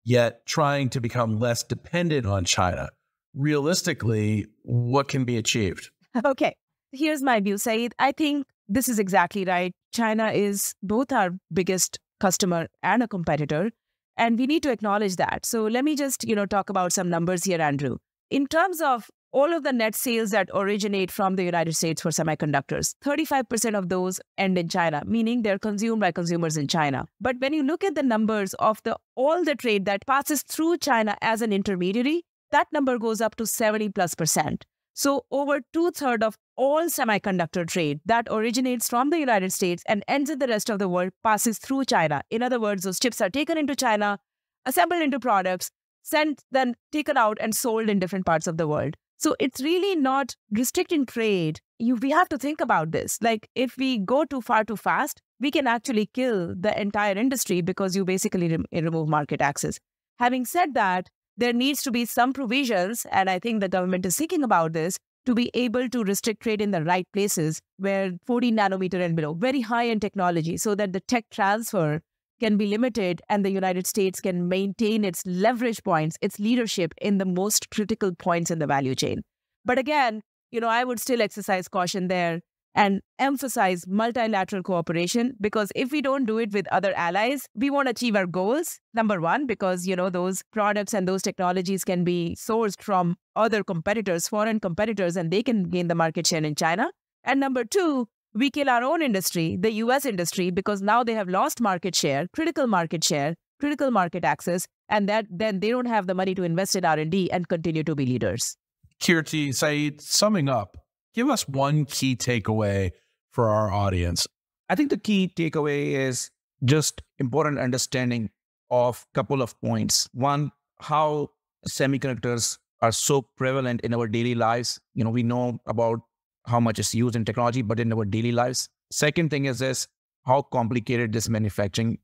yet trying to become less dependent on China. Realistically, what can be achieved? Okay, here's my view, Saeed. I think this is exactly right. China is both our biggest customer and a competitor. And we need to acknowledge that. So let me just, talk about some numbers here, Andrew. In terms of all of the net sales that originate from the United States for semiconductors, 35% of those end in China, meaning they're consumed by consumers in China. But when you look at the numbers of all the trade that passes through China as an intermediary, that number goes up to 70+%. So over 2/3 of all semiconductor trade that originates from the United States and ends in the rest of the world passes through China. In other words, those chips are taken into China, assembled into products, sent, then taken out and sold in different parts of the world. So it's really not restricting trade. We have to think about this. Like, if we go too far too fast, we can actually kill the entire industry because you basically remove market access. Having said that, there needs to be some provisions, and I think the government is thinking about this, to be able to restrict trade in the right places where 40 nanometer and below, very high-end technology, so that the tech transfer can be limited and the United States can maintain its leverage points, its leadership in the most critical points in the value chain. But again, I would still exercise caution there and emphasize multilateral cooperation, because if we don't do it with other allies, we won't achieve our goals. Number one, because, those products and those technologies can be sourced from other competitors, foreign competitors, and they can gain the market share in China. And number two, we kill our own industry, the US industry, because now they have lost market share, critical market access, and then they don't have the money to invest in R&D and continue to be leaders. Kirti, Saeed, summing up, give us one key takeaway for our audience. I think the key takeaway is just important understanding of a couple of points. One, how semiconductors are so prevalent in our daily lives. We know about how much is used in technology, but in our daily lives. Second thing is this, how complicated this manufacturing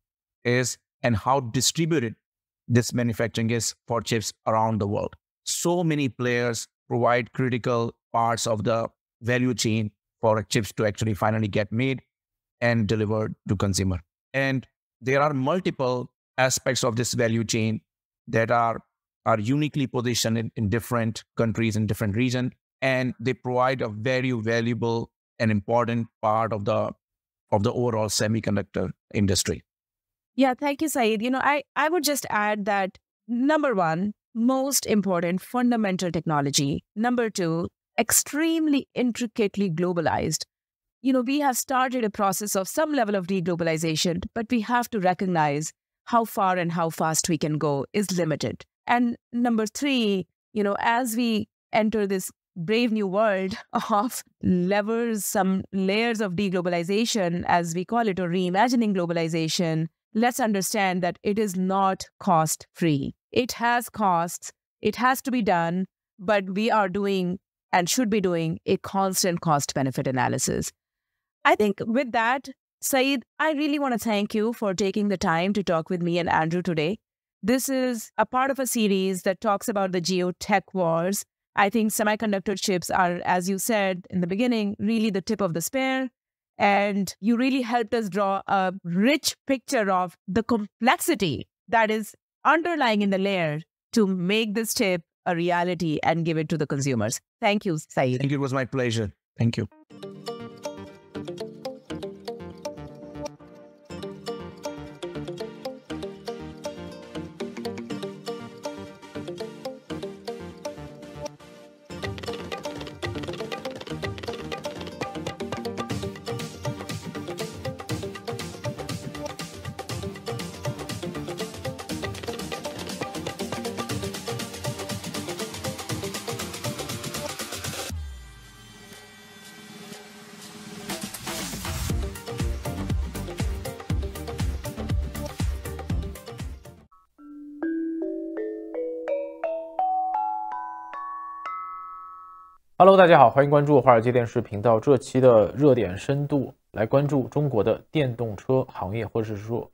is and how distributed this manufacturing is for chips around the world. So many players provide critical parts of the value chain for chips to actually finally get made and delivered to consumer. And there are multiple aspects of this value chain that are uniquely positioned in different countries, in different regions, and they provide a very valuable and important part of the overall semiconductor industry. Yeah, thank you, Saeed. I would just add that, number one, most important fundamental technology. Number two, extremely intricately globalized. We have started a process of some level of deglobalization, but we have to recognize how far and how fast we can go is limited. And number three, as we enter this brave new world of some layers of deglobalization, as we call it, or reimagining globalization, let's understand that it is not cost-free. It has costs, it has to be done, but we are doing and should be doing a constant cost-benefit analysis. I think with that, Saeed, I really want to thank you for taking the time to talk with me and Andrew today. This is a part of a series that talks about the geotech wars I think semiconductor chips are, as you said in the beginning, really the tip of the spear. And you really helped us draw a rich picture of the complexity that is underlying in the layer to make this chip a reality and give it to the consumers. Thank you, Saeed. Thank you. It was my pleasure. Thank you. Hello， 大家好，欢迎关注华尔街电视频道。这期的热点深度来关注中国的电动车行业，或者是说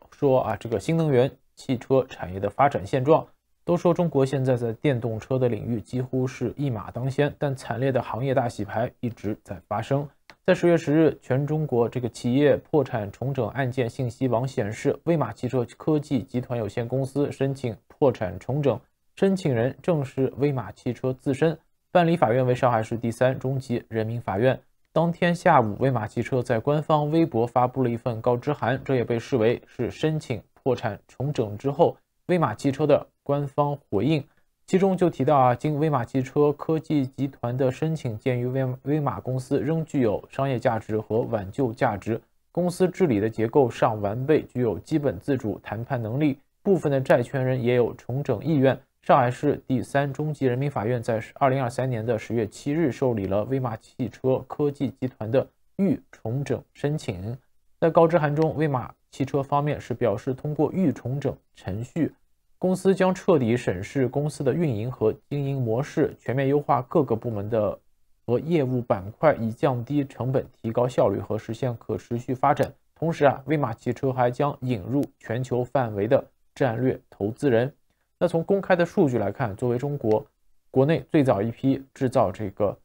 这个新能源汽车产业的发展现状。都说中国现在在电动车的领域几乎是一马当先，但惨烈的行业大洗牌一直在发生。在10月10日，全中国这个企业破产重整案件信息网显示，威马汽车科技集团有限公司申请破产重整，申请人正是威马汽车自身。办理法院为上海市第3中级人民法院。当天下午，威马汽车在官方微博发布了一份告知函，这也被视为是申请破产重整之后威马汽车的官方回应。其中就提到经威马汽车科技集团的申请，鉴于威马公司仍具有商业价值和挽救价值，公司治理的结构尚完备，具有基本自主谈判能力，部分的债权人也有重整意愿。上海市第3中级人民法院在2023年的10月7日受理了威马汽车科技集团的预重整申请。在告知函中，威马汽车方面是表示，通过预重整程序，公司将彻底审视公司的运营和经营模式，全面优化各个部门的和业务板块，以降低成本、提高效率和实现可持续发展。同时威马汽车还将引入全球范围的战略投资人。那从公开的数据来看，作为中国国内最早一批制造这个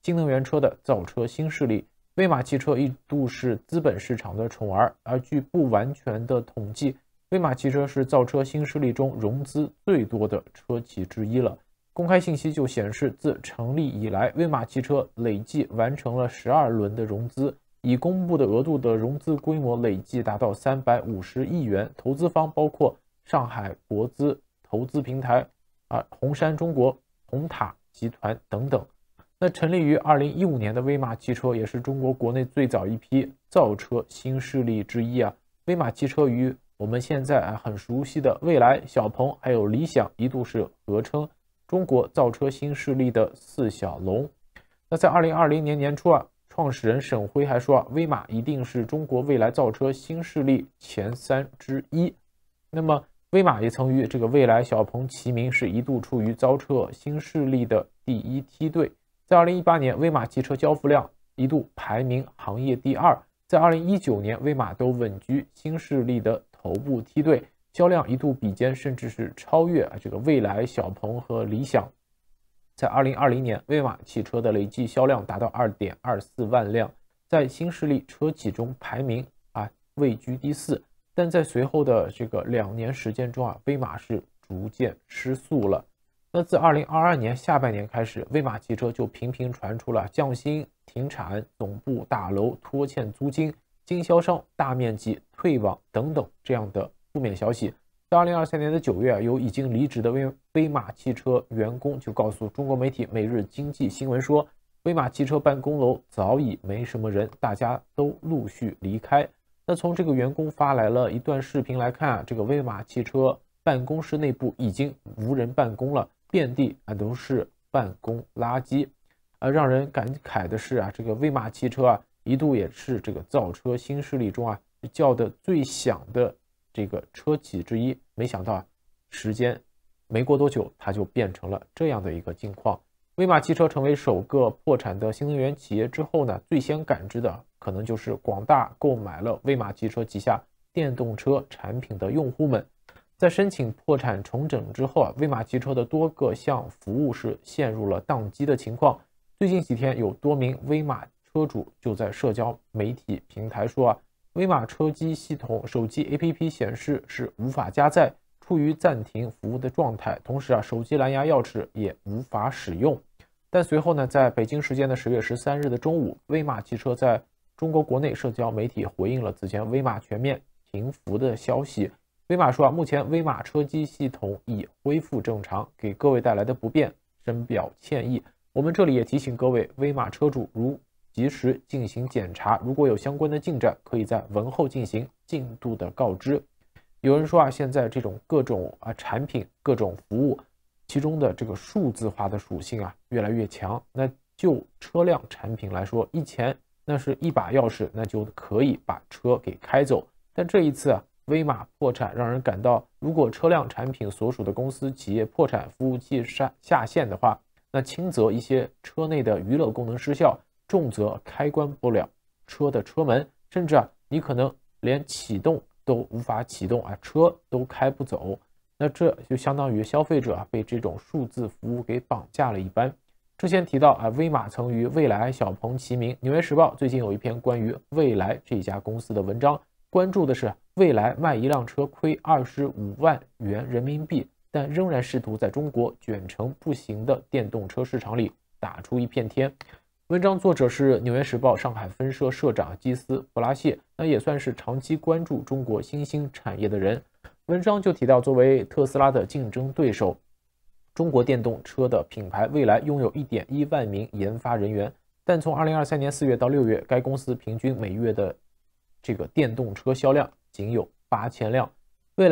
新能源车的造车新势力，威马汽车一度是资本市场的宠儿。而据不完全的统计，威马汽车是造车新势力中融资最多的车企之一了。公开信息就显示，自成立以来，威马汽车累计完成了12轮的融资，已公布的额度的融资规模累计达到350亿元，投资方包括上海国资投资平台红杉中国、红塔集团等等。那成立于2015年的威马汽车也是中国国内最早一批造车新势力之一威马汽车与我们现在很熟悉的蔚来、小鹏还有理想一度是合称中国造车新势力的4小龙。那在2020年年初创始人沈辉还说威马一定是中国未来造车新势力前3之一。那么威马也曾与这个蔚来、小鹏齐名，是一度处于造车新势力的第1梯队。在2018年，威马汽车交付量一度排名行业第2。在2019年，威马都稳居新势力的头部梯队，销量一度比肩甚至是超越这个蔚来、小鹏和理想。在2020年，威马汽车的累计销量达到 2.24 万辆，在新势力车企中排名位居第4。但在随后的这个2年时间中威马是逐渐失速了。那自2022年下半年开始，威马汽车就频频传出了降薪、停产、总部大楼拖欠租金、经销商大面积退网等等这样的负面消息。在2023年的9月，有已经离职的威马汽车员工就告诉中国媒体《每日经济新闻》说，威马汽车办公楼早已没什么人，大家都陆续离开。那从这个员工发来了一段视频来看这个威马汽车办公室内部已经无人办公了，遍地都是办公垃圾。让人感慨的是这个威马汽车一度也是这个造车新势力中叫的最响的这个车企之一。没想到时间没过多久，它就变成了这样的一个境况。威马汽车成为首个破产的新能源企业之后呢，最先感知的可能就是广大购买了威马汽车旗下电动车产品的用户们。在申请破产重整之后威马汽车的多个项服务是陷入了宕机的情况。最近几天，有多名威马车主就在社交媒体平台说威马车机系统手机 APP 显示是无法加载，处于暂停服务的状态，同时手机蓝牙钥匙也无法使用。但随后呢，在北京时间的10月13日的中午，威马汽车在中国国内社交媒体回应了此前威马全面停服的消息。威马说目前威马车机系统已恢复正常，给各位带来的不便深表歉意。我们这里也提醒各位威马车主，如及时进行检查，如果有相关的进展，可以在文后进行进度的告知。有人说现在这种各种产品、各种服务，其中的这个数字化的属性越来越强。那就车辆产品来说，以前那是一把钥匙，那就可以把车给开走。但这一次威马破产，让人感到，如果车辆产品所属的公司企业破产，服务器下线的话，那轻则一些车内的娱乐功能失效，重则开关不了车的车门，甚至你可能连启动都无法启动车都开不走。那这就相当于消费者被这种数字服务给绑架了一般。之前提到威马曾与蔚来、小鹏齐名，纽约时报最近有一篇关于蔚来这家公司的文章，关注的是蔚来卖一辆车亏25万元人民币，但仍然试图在中国卷成不行的电动车市场里打出一片天。文章作者是纽约时报上海分社社长基斯弗拉谢，那也算是长期关注中国新兴产业的人。文章就提到，作为特斯拉的竞争对手，中国电动车的品牌蔚来拥有 1.1 万名研发人员，但从2023年4月到6月，该公司平均每月的这个电动车销量仅有8000辆。蔚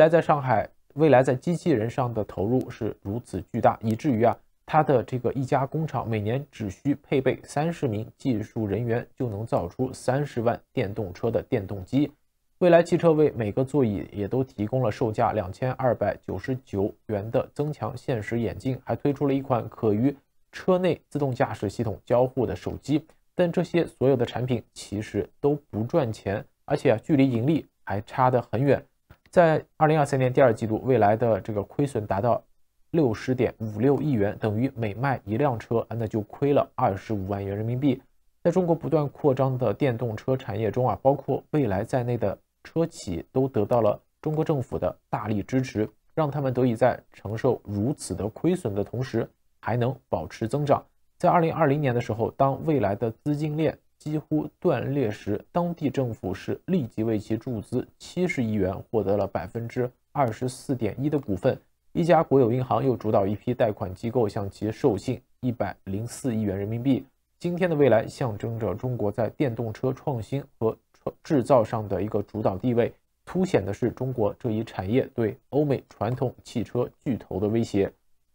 来在机器人上的投入是如此巨大，以至于它的这个一家工厂每年只需配备30名技术人员就能造出30万电动车的电动机。蔚来汽车为每个座椅也都提供了售价2299元的增强现实眼镜，还推出了一款可与车内自动驾驶系统交互的手机。但这些所有的产品其实都不赚钱，而且距离盈利还差得很远。在2023年第二季度，蔚来的这个亏损达到60.56亿元，等于每卖一辆车那就亏了25万元人民币。在中国不断扩张的电动车产业中包括蔚来在内的车企都得到了中国政府的大力支持，让他们得以在承受如此的亏损的同时还能保持增长。在2020年的时候，当蔚来的资金链几乎断裂时，当地政府是立即为其注资70亿元，获得了 24.1% 的股份。一家国有银行又主导一批贷款机构向其授信104亿元人民币。今天的蔚来象征着中国在电动车创新和制造上的一个主导地位，凸显的是中国这一产业对欧美传统汽车巨头的威胁。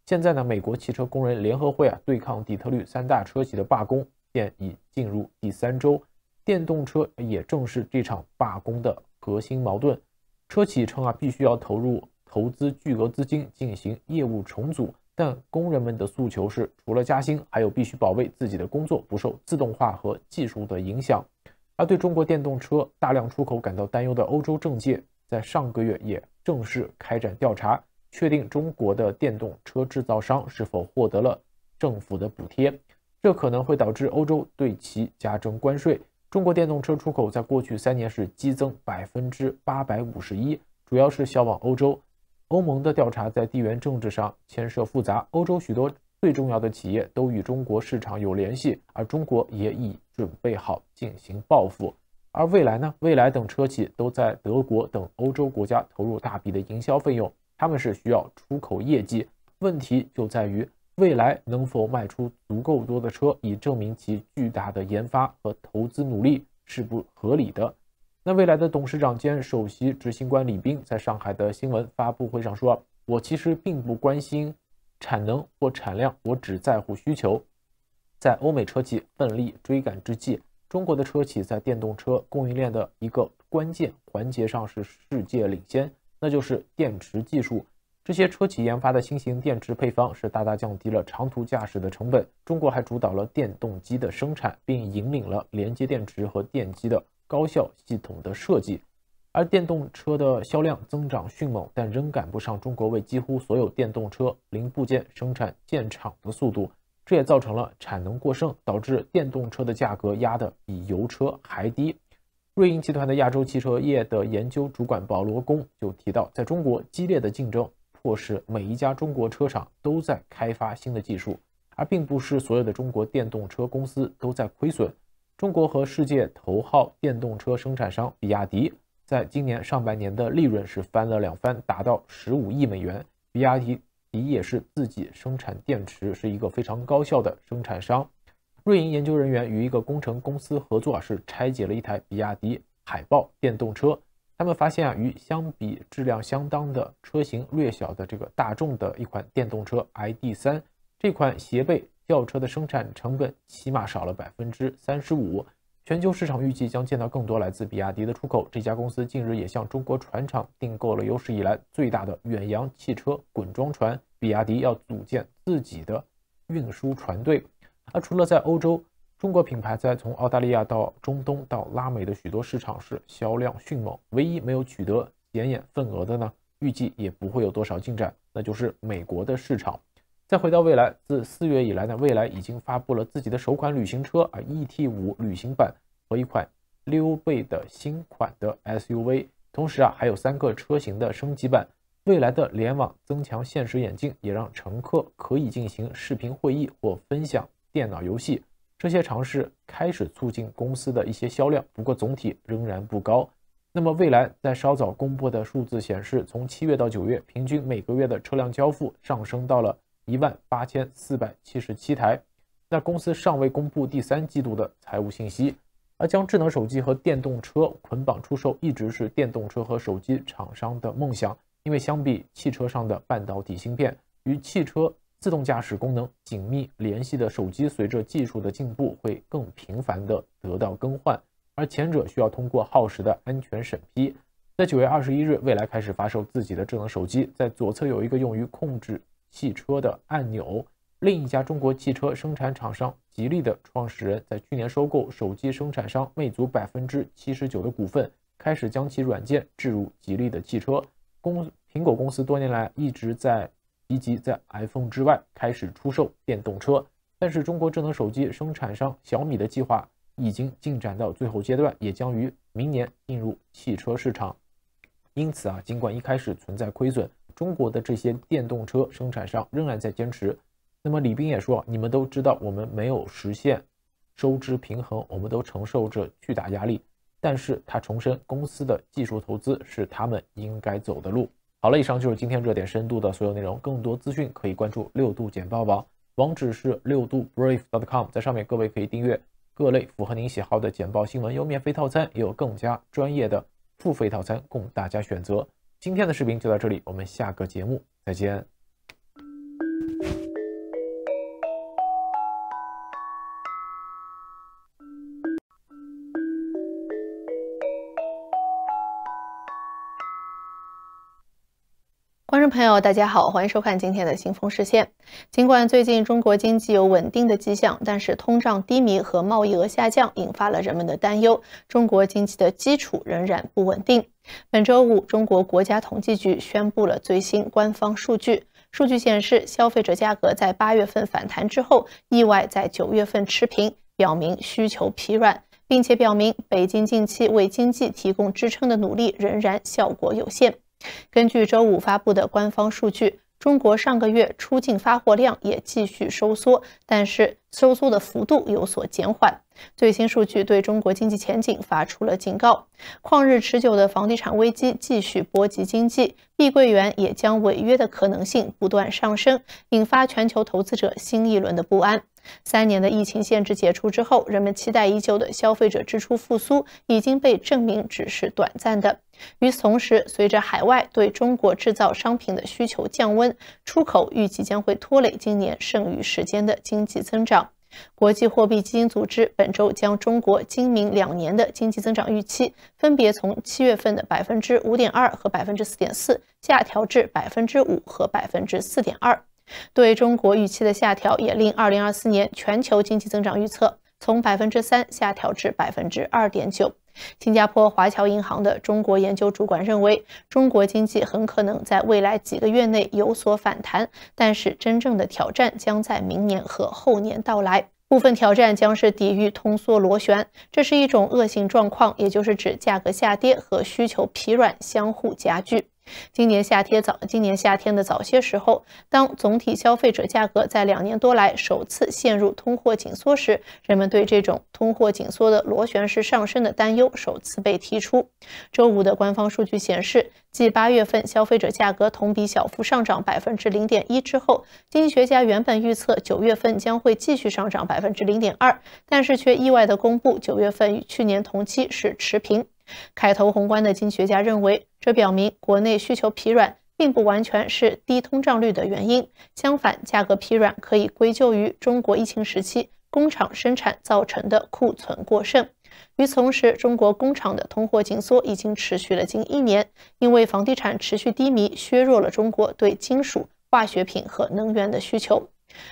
现在呢，美国汽车工人联合会对抗底特律3大车企的罢工现已进入第3周，电动车也正是这场罢工的核心矛盾。车企称必须要投资巨额资金进行业务重组，但工人们的诉求是，除了加薪，还有必须保卫自己的工作不受自动化和技术的影响。而对中国电动车大量出口感到担忧的欧洲政界，在上个月也正式开展调查，确定中国的电动车制造商是否获得了政府的补贴，这可能会导致欧洲对其加征关税。中国电动车出口在过去3年是激增851%，主要是销往欧洲。欧盟的调查在地缘政治上牵涉复杂，欧洲许多最重要的企业都与中国市场有联系，而中国也已准备好进行报复。而蔚来呢？蔚来等车企都在德国等欧洲国家投入大笔的营销费用，他们是需要出口业绩。问题就在于蔚来能否卖出足够多的车，以证明其巨大的研发和投资努力是不合理的。那蔚来的董事长兼首席执行官李斌在上海的新闻发布会上说，我其实并不关心产能或产量，我只在乎需求。在欧美车企奋力追赶之际，中国的车企在电动车供应链的一个关键环节上是世界领先，那就是电池技术。这些车企研发的新型电池配方是大大降低了长途驾驶的成本。中国还主导了电动机的生产，并引领了连接电池和电机的高效系统的设计。而电动车的销量增长迅猛，但仍赶不上中国为几乎所有电动车零部件生产建厂的速度，这也造成了产能过剩，导致电动车的价格压得比油车还低。瑞银集团的亚洲汽车业的研究主管保罗公就提到，在中国激烈的竞争迫使每一家中国车厂都在开发新的技术，而并不是所有的中国电动车公司都在亏损。中国和世界头号电动车生产商比亚迪在今年上半年的利润是翻了2番，达到15亿美元。比亚迪也是自己生产电池，是一个非常高效的生产商。瑞银研究人员与一个工程公司合作，是拆解了一台比亚迪海豹电动车。他们发现与相比质量相当的车型略小的这个大众的一款电动车 ID.3， 这款斜背轿车的生产成本起码少了 35%。全球市场预计将见到更多来自比亚迪的出口。这家公司近日也向中国船厂订购了有史以来最大的远洋汽车滚装船，比亚迪要组建自己的运输船队。而除了在欧洲，中国品牌在从澳大利亚到中东到拉美的许多市场是销量迅猛，唯一没有取得显眼份额的呢，预计也不会有多少进展，那就是美国的市场。再回到蔚来，自4月以来呢，蔚来已经发布了自己的首款旅行车ET5 旅行版和一款溜背的新款的 SUV， 同时还有3个车型的升级版。蔚来的联网增强现实眼镜也让乘客可以进行视频会议或分享电脑游戏，这些尝试开始促进公司的一些销量，不过总体仍然不高。那么蔚来在稍早公布的数字显示，从7月到9月，平均每个月的车辆交付上升到了18477台。那公司尚未公布第3季度的财务信息，而将智能手机和电动车捆绑出售，一直是电动车和手机厂商的梦想。因为相比汽车上的半导体芯片，与汽车自动驾驶功能紧密联系的手机，随着技术的进步会更频繁地得到更换，而前者需要通过耗时的安全审批。在9月21日，蔚来开始发售自己的智能手机，在左侧有一个用于控制汽车的按钮。另一家中国汽车生产厂商吉利的创始人在去年收购手机生产商魅族 79% 的股份，开始将其软件置入吉利的汽车。苹果公司多年来一直在积极在 iPhone 之外开始出售电动车，但是中国智能手机生产商小米的计划已经进展到最后阶段，也将于明年进入汽车市场。因此尽管一开始存在亏损，中国的这些电动车生产商仍然在坚持。那么李斌也说，你们都知道我们没有实现收支平衡，我们都承受着巨大压力，但是他重申公司的技术投资是他们应该走的路。好了，以上就是今天热点深度的所有内容，更多资讯可以关注6度简报网，网址是6度brief.com， 在上面各位可以订阅各类符合您喜好的简报新闻，有免费套餐，也有更加专业的付费套餐供大家选择。今天的视频就到这里，我们下个节目再见。观众朋友，大家好，欢迎收看今天的辛枫视线。尽管最近中国经济有稳定的迹象，但是通胀低迷和贸易额下降引发了人们的担忧，中国经济的基础仍然不稳定。本周五，中国国家统计局宣布了最新官方数据。数据显示，消费者价格在8月份反弹之后，意外在9月份持平，表明需求疲软，并且表明北京近期为经济提供支撑的努力仍然效果有限。根据周五发布的官方数据，中国上个月出境发货量也继续收缩，但是收缩的幅度有所减缓。最新数据对中国经济前景发出了警告，旷日持久的房地产危机继续波及经济，碧桂园也将违约的可能性不断上升，引发全球投资者新一轮的不安。3年的疫情限制解除之后，人们期待已久的消费者支出复苏已经被证明只是短暂的。与此同时，随着海外对中国制造商品的需求降温，出口预计将会拖累今年剩余时间的经济增长。国际货币基金组织本周将中国今明2年的经济增长预期分别从7月份的 5.2% 和 4.4% 下调至 5% 和 4.2%。对中国预期的下调也令2024年全球经济增长预测从 3% 下调至 2.9%。新加坡华侨银行的中国研究主管认为，中国经济很可能在未来几个月内有所反弹，但是真正的挑战将在明年和后年到来。部分挑战将是抵御通缩螺旋，这是一种恶性状况，也就是指价格下跌和需求疲软相互加剧。今年夏天的早些时候，当总体消费者价格在2年多来首次陷入通货紧缩时，人们对这种通货紧缩的螺旋式上升的担忧首次被提出。周五的官方数据显示，继8月份消费者价格同比小幅上涨 0.1% 之后，经济学家原本预测9月份将会继续上涨 0.2%， 但是却意外地公布9月份与去年同期是持平。开头宏观的经济学家认为，这表明国内需求疲软并不完全是低通胀率的原因，相反，价格疲软可以归咎于中国疫情时期工厂生产造成的库存过剩。与此同时，中国工厂的通货紧缩已经持续了近1年，因为房地产持续低迷削弱了中国对金属、化学品和能源的需求。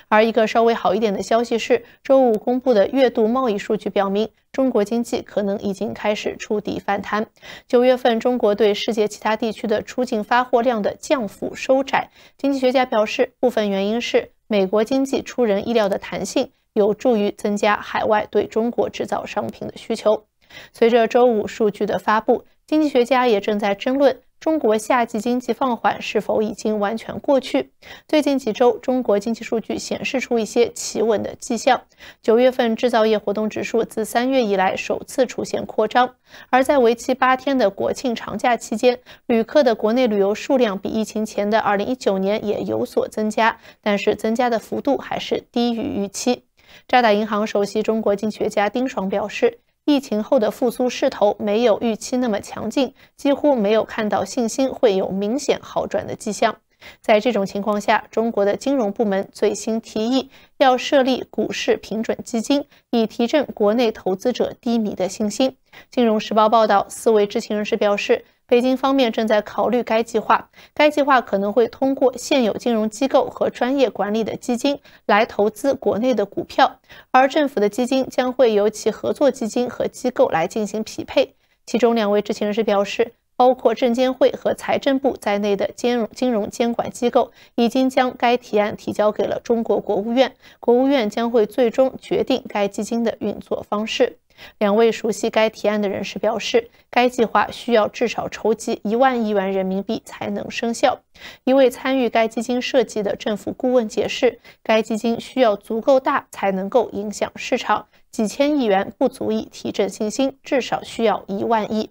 而一个稍微好一点的消息是，周五公布的月度贸易数据表明，中国经济可能已经开始触底反弹。9月份，中国对世界其他地区的出境发货量的降幅收窄。经济学家表示，部分原因是美国经济出人意料的弹性，有助于增加海外对中国制造商品的需求。随着周五数据的发布，经济学家也正在争论中国夏季经济放缓是否已经完全过去。最近几周，中国经济数据显示出一些企稳的迹象。9月份制造业活动指数自3月以来首次出现扩张，而在为期8天的国庆长假期间，旅客的国内旅游数量比疫情前的2019年也有所增加，但是增加的幅度还是低于预期。渣打银行首席中国经济学家丁爽表示，疫情后的复苏势头没有预期那么强劲，几乎没有看到信心会有明显好转的迹象。在这种情况下，中国的金融部门最新提议要设立股市平准基金，以提振国内投资者低迷的信心。金融时报报道，4位知情人士表示，北京方面正在考虑该计划，该计划可能会通过现有金融机构和专业管理的基金来投资国内的股票，而政府的基金将会由其合作基金和机构来进行匹配。其中2位知情人士表示，包括证监会和财政部在内的金融监管机构已经将该提案提交给了中国国务院，国务院将会最终决定该基金的运作方式。2位熟悉该提案的人士表示，该计划需要至少筹集1万亿元人民币才能生效。一位参与该基金设计的政府顾问解释，该基金需要足够大才能够影响市场，几千亿元不足以提振信心，至少需要1万亿。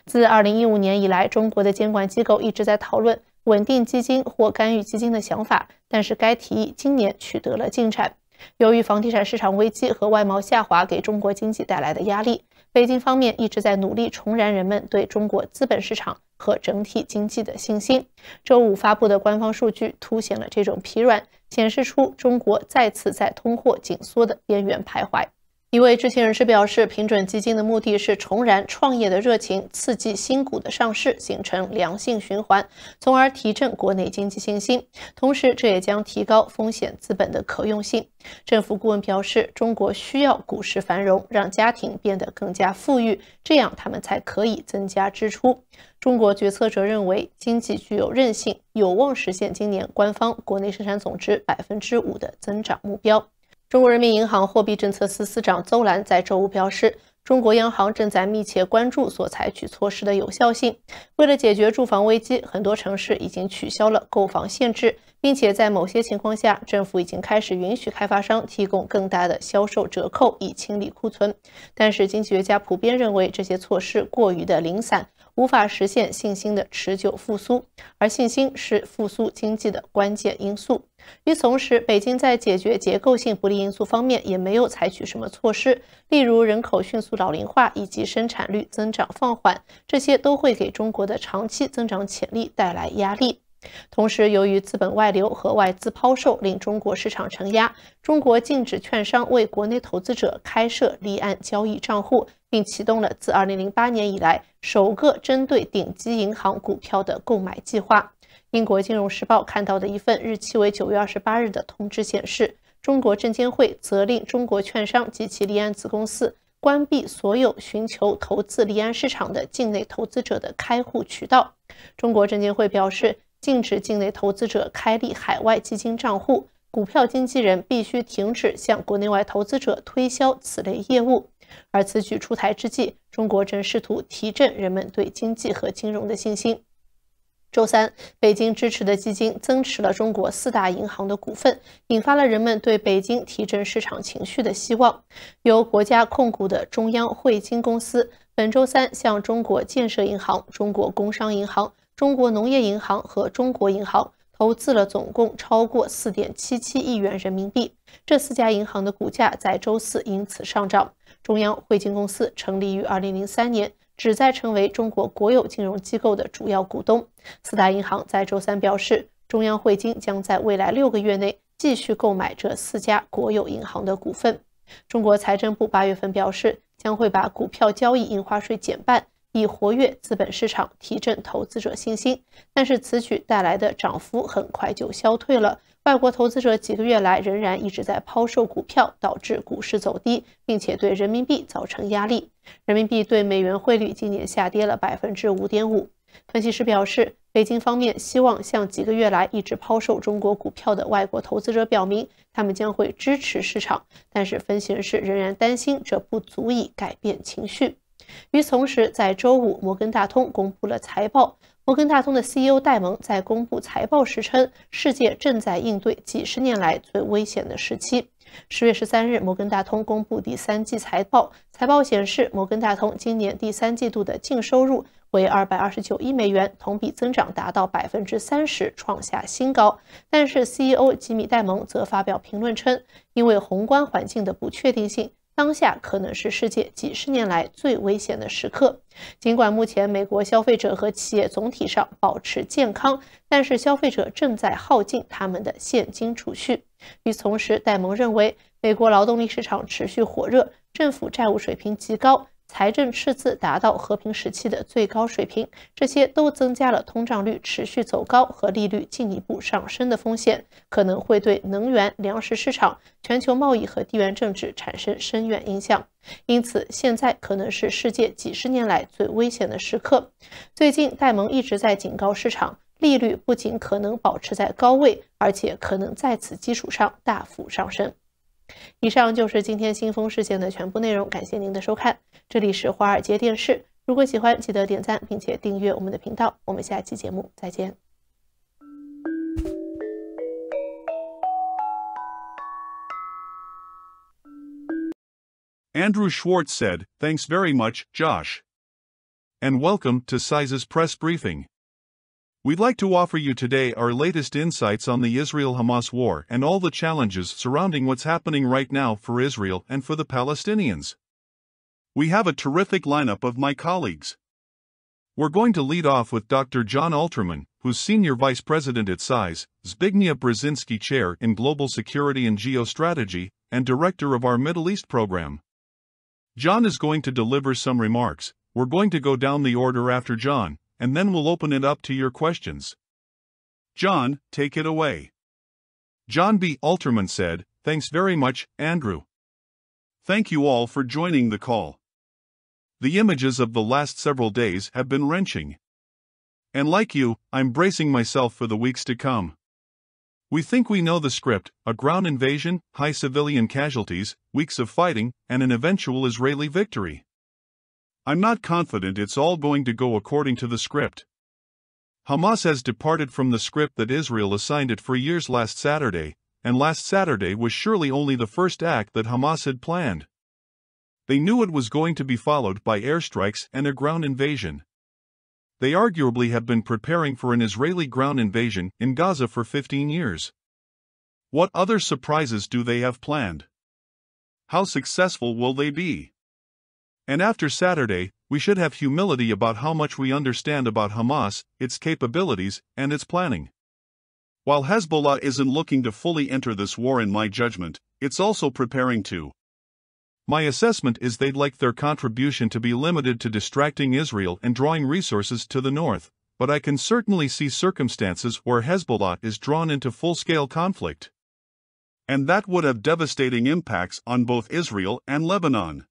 自2015年以来，中国的监管机构一直在讨论稳定基金或干预基金的想法，但是该提议今年取得了进展。由于房地产市场危机和外贸下滑给中国经济带来的压力，北京方面一直在努力重燃人们对中国资本市场和整体经济的信心。周五发布的官方数据凸显了这种疲软，显示出中国再次在通货紧缩的边缘徘徊。一位知情人士表示，平准基金的目的是重燃创业的热情，刺激新股的上市，形成良性循环，从而提振国内经济信心。同时，这也将提高风险资本的可用性。政府顾问表示，中国需要股市繁荣，让家庭变得更加富裕，这样他们才可以增加支出。中国决策者认为，经济具有韧性，有望实现今年官方国内生产总值 5% 的增长目标。中国人民银行货币政策司司长邹兰在周五表示，中国央行正在密切关注所采取措施的有效性。为了解决住房危机，很多城市已经取消了购房限制，并且在某些情况下，政府已经开始允许开发商提供更大的销售折扣以清理库存。但是经济学家普遍认为这些措施过于的零散，无法实现信心的持久复苏，而信心是复苏经济的关键因素。与此同时，北京在解决结构性不利因素方面也没有采取什么措施，例如人口迅速老龄化以及生产率增长放缓，这些都会给中国的长期增长潜力带来压力。同时，由于资本外流和外资抛售令中国市场承压，中国禁止券商为国内投资者开设离岸交易账户，并启动了自2008年以来首个针对顶级银行股票的购买计划。英国金融时报看到的一份日期为9月28日的通知显示，中国证监会责令中国券商及其离岸子公司关闭所有寻求投资离岸市场的境内投资者的开户渠道。中国证监会表示，禁止境内投资者开立海外基金账户，股票经纪人必须停止向国内外投资者推销此类业务。而此举出台之际，中国正试图提振人们对经济和金融的信心。周三，北京支持的基金增持了中国4大银行的股份，引发了人们对北京提振市场情绪的希望。由国家控股的中央汇金公司本周三向中国建设银行、中国工商银行、中国农业银行和中国银行投资了总共超过 4.77 亿元人民币。这4家银行的股价在周四因此上涨。中央汇金公司成立于2003年，旨在成为中国国有金融机构的主要股东。4大银行在周三表示，中央汇金将在未来6个月内继续购买这4家国有银行的股份。中国财政部8月份表示，将会把股票交易印花税减半，以活跃资本市场，提振投资者信心。但是此举带来的涨幅很快就消退了。外国投资者几个月来仍然一直在抛售股票，导致股市走低，并且对人民币造成压力。人民币对美元汇率今年下跌了 5.5%。分析师表示，北京方面希望向几个月来一直抛售中国股票的外国投资者表明，他们将会支持市场，但是分析人士仍然担心这不足以改变情绪。与此同时，在周五，摩根大通公布了财报。摩根大通的 CEO 戴蒙在公布财报时称，世界正在应对几十年来最危险的时期。10月13日，摩根大通公布第3季财报，财报显示，摩根大通今年第3季度的净收入为229亿美元，同比增长达到 30%， 创下新高。但是 CEO 吉米·戴蒙则发表评论称，因为宏观环境的不确定性，当下可能是世界几十年来最危险的时刻。尽管目前美国消费者和企业总体上保持健康，但是消费者正在耗尽他们的现金储蓄。与此同时，戴蒙认为，美国劳动力市场持续火热，政府债务水平极高，财政赤字达到和平时期的最高水平，这些都增加了通胀率持续走高和利率进一步上升的风险，可能会对能源、粮食市场、全球贸易和地缘政治产生深远影响。因此，现在可能是世界几十年来最危险的时刻。最近，戴蒙一直在警告市场，利率不仅可能保持在高位，而且可能在此基础上大幅上升。以上就是今天新风视线的全部内容，感谢您的收看。这里是华尔街电视，如果喜欢，记得点赞并且订阅我们的频道。我们下期节目再见。Andrew Schwartz said, "Thanks very much, Josh. And welcome to CSIS Press Briefing. We'd like to offer you today our latest insights on the Israel-Hamas war and all the challenges surrounding what's happening right now for Israel and for the Palestinians. We have a terrific lineup of my colleagues. We're going to lead off with Dr. John Alterman, who's Senior Vice President at CSIS, Zbigniew Brzezinski Chair in Global Security and Geostrategy, and Director of our Middle East program. John is going to deliver some remarks. We're going to go down the order after John, and then we'll open it up to your questions. John, take it away." John B. Alterman said, "Thanks very much, Andrew. Thank you all for joining the call. The images of the last several days have been wrenching. And like you, I'm bracing myself for the weeks to come. We think we know the script: a ground invasion, high civilian casualties, weeks of fighting, and an eventual Israeli victory. I'm not confident it's all going to go according to the script. Hamas has departed from the script that Israel assigned it for years last Saturday, and last Saturday was surely only the first act that Hamas had planned. They knew it was going to be followed by airstrikes and a ground invasion. They arguably have been preparing for an Israeli ground invasion in Gaza for 15 years. What other surprises do they have planned? How successful will they be? And after Saturday, we should have humility about how much we understand about Hamas, its capabilities, and its planning. While Hezbollah isn't looking to fully enter this war in my judgment, it's also preparing to. My assessment is they'd like their contribution to be limited to distracting Israel and drawing resources to the north, but I can certainly see circumstances where Hezbollah is drawn into full-scale conflict. And that would have devastating impacts on both Israel and Lebanon.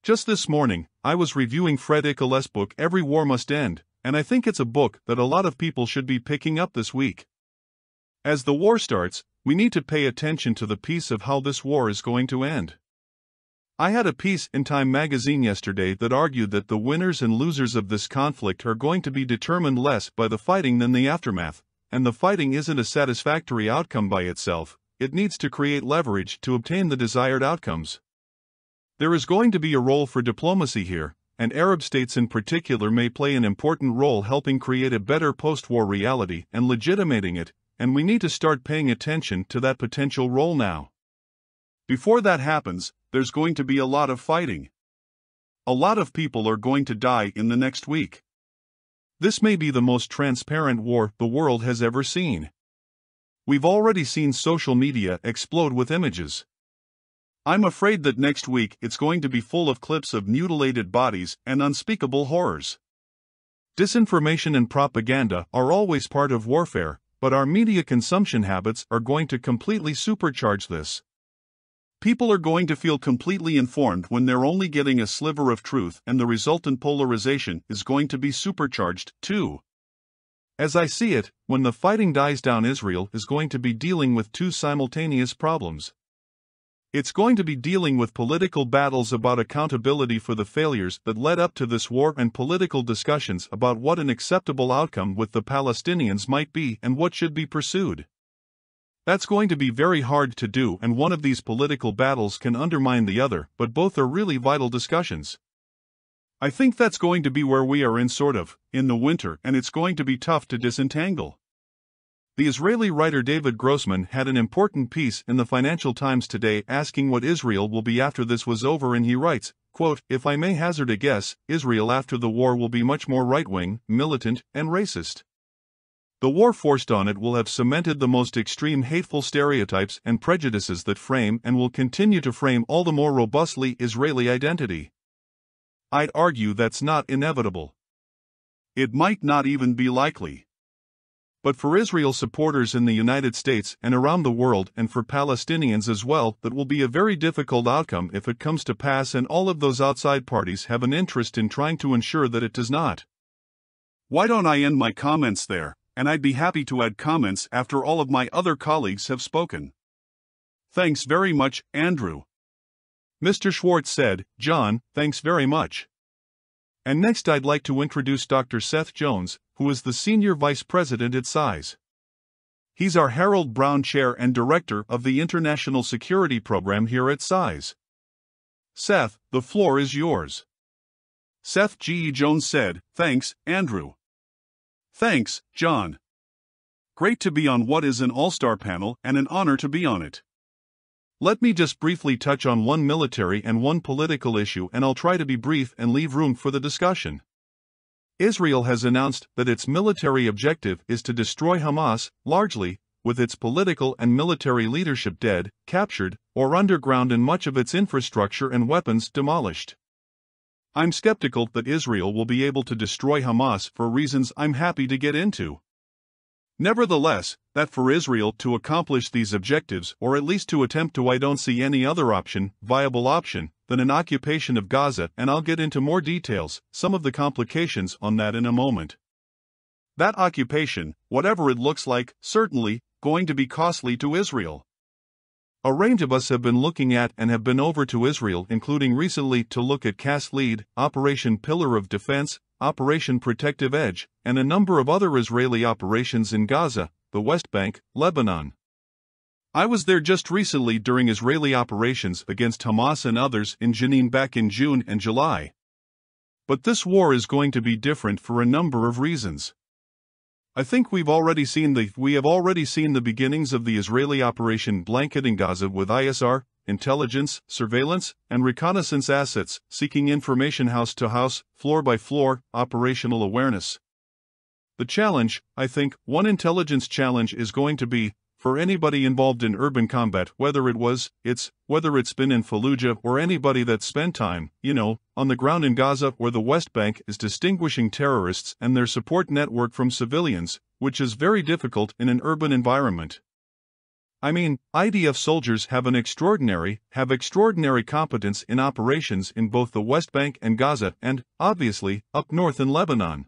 Just this morning, I was reviewing Fred Ickel's book Every War Must End, and I think it's a book that a lot of people should be picking up this week. As the war starts, we need to pay attention to the piece of how this war is going to end. I had a piece in Time magazine yesterday that argued that the winners and losers of this conflict are going to be determined less by the fighting than the aftermath, and the fighting isn't a satisfactory outcome by itself, it needs to create leverage to obtain the desired outcomes. There is going to be a role for diplomacy here, and Arab states in particular may play an important role helping create a better post-war reality and legitimating it, and we need to start paying attention to that potential role now. Before that happens, there's going to be a lot of fighting. A lot of people are going to die in the next week. This may be the most transparent war the world has ever seen. We've already seen social media explode with images. I'm afraid that next week it's going to be full of clips of mutilated bodies and unspeakable horrors. Disinformation and propaganda are always part of warfare, but our media consumption habits are going to completely supercharge this. People are going to feel completely informed when they're only getting a sliver of truth, and the resultant polarization is going to be supercharged, too. As I see it, when the fighting dies down, Israel is going to be dealing with two simultaneous problems. It's going to be dealing with political battles about accountability for the failures that led up to this war and political discussions about what an acceptable outcome with the Palestinians might be and what should be pursued. That's going to be very hard to do, and one of these political battles can undermine the other, but both are really vital discussions. I think that's going to be where we are in the winter, and it's going to be tough to disentangle. The Israeli writer David Grossman had an important piece in the Financial Times today asking what Israel will be after this was over, and he writes, quote, "If I may hazard a guess, Israel after the war will be much more right-wing, militant, and racist. The war forced on it will have cemented the most extreme hateful stereotypes and prejudices that frame and will continue to frame all the more robustly Israeli identity. I'd argue that's not inevitable. It might not even be likely. But for Israel supporters in the United States and around the world, and for Palestinians as well, that will be a very difficult outcome if it comes to pass, and all of those outside parties have an interest in trying to ensure that it does not." Why don't I end my comments there? And I'd be happy to add comments after all of my other colleagues have spoken. Thanks very much, Andrew. Mr. Schwartz said, "John, thanks very much." And next I'd like to introduce Dr. Seth Jones, who is the Senior Vice President at CSIS. He's our Harold Brown Chair and Director of the International Security Program here at CSIS. Seth, the floor is yours. Seth G. Jones said, "Thanks, Andrew." Thanks, John. Great to be on what is an all-star panel, and an honor to be on it. Let me just briefly touch on one military and one political issue, and I'll try to be brief and leave room for the discussion. Israel has announced that its military objective is to destroy Hamas, largely, with its political and military leadership dead, captured, or underground, and much of its infrastructure and weapons demolished. I'm skeptical that Israel will be able to destroy Hamas for reasons I'm happy to get into. Nevertheless, that for Israel to accomplish these objectives, or at least to attempt to, I don't see any other viable option, than an occupation of Gaza, and I'll get into more details, some of the complications on that in a moment. That occupation, whatever it looks like, certainly going to be costly to Israel. A range of us have been looking at and have been over to Israel, including recently to look at CAS Lead, Operation Pillar of Defense, Operation Protective Edge, and a number of other Israeli operations in Gaza, the West Bank, Lebanon. I was there just recently during Israeli operations against Hamas and others in Jenin back in June and July. But this war is going to be different for a number of reasons. I think we have already seen the beginnings of the Israeli operation blanketing Gaza with ISR, intelligence, surveillance, and reconnaissance assets, seeking information house to house, floor by floor, operational awareness. The challenge, I think, one intelligence challenge is going to be, for anybody involved in urban combat, whether it's been in Fallujah or anybody that's spent time, on the ground in Gaza or the West Bank, is distinguishing terrorists and their support network from civilians, which is very difficult in an urban environment. I mean, IDF soldiers have extraordinary competence in operations in both the West Bank and Gaza and, obviously, up north in Lebanon.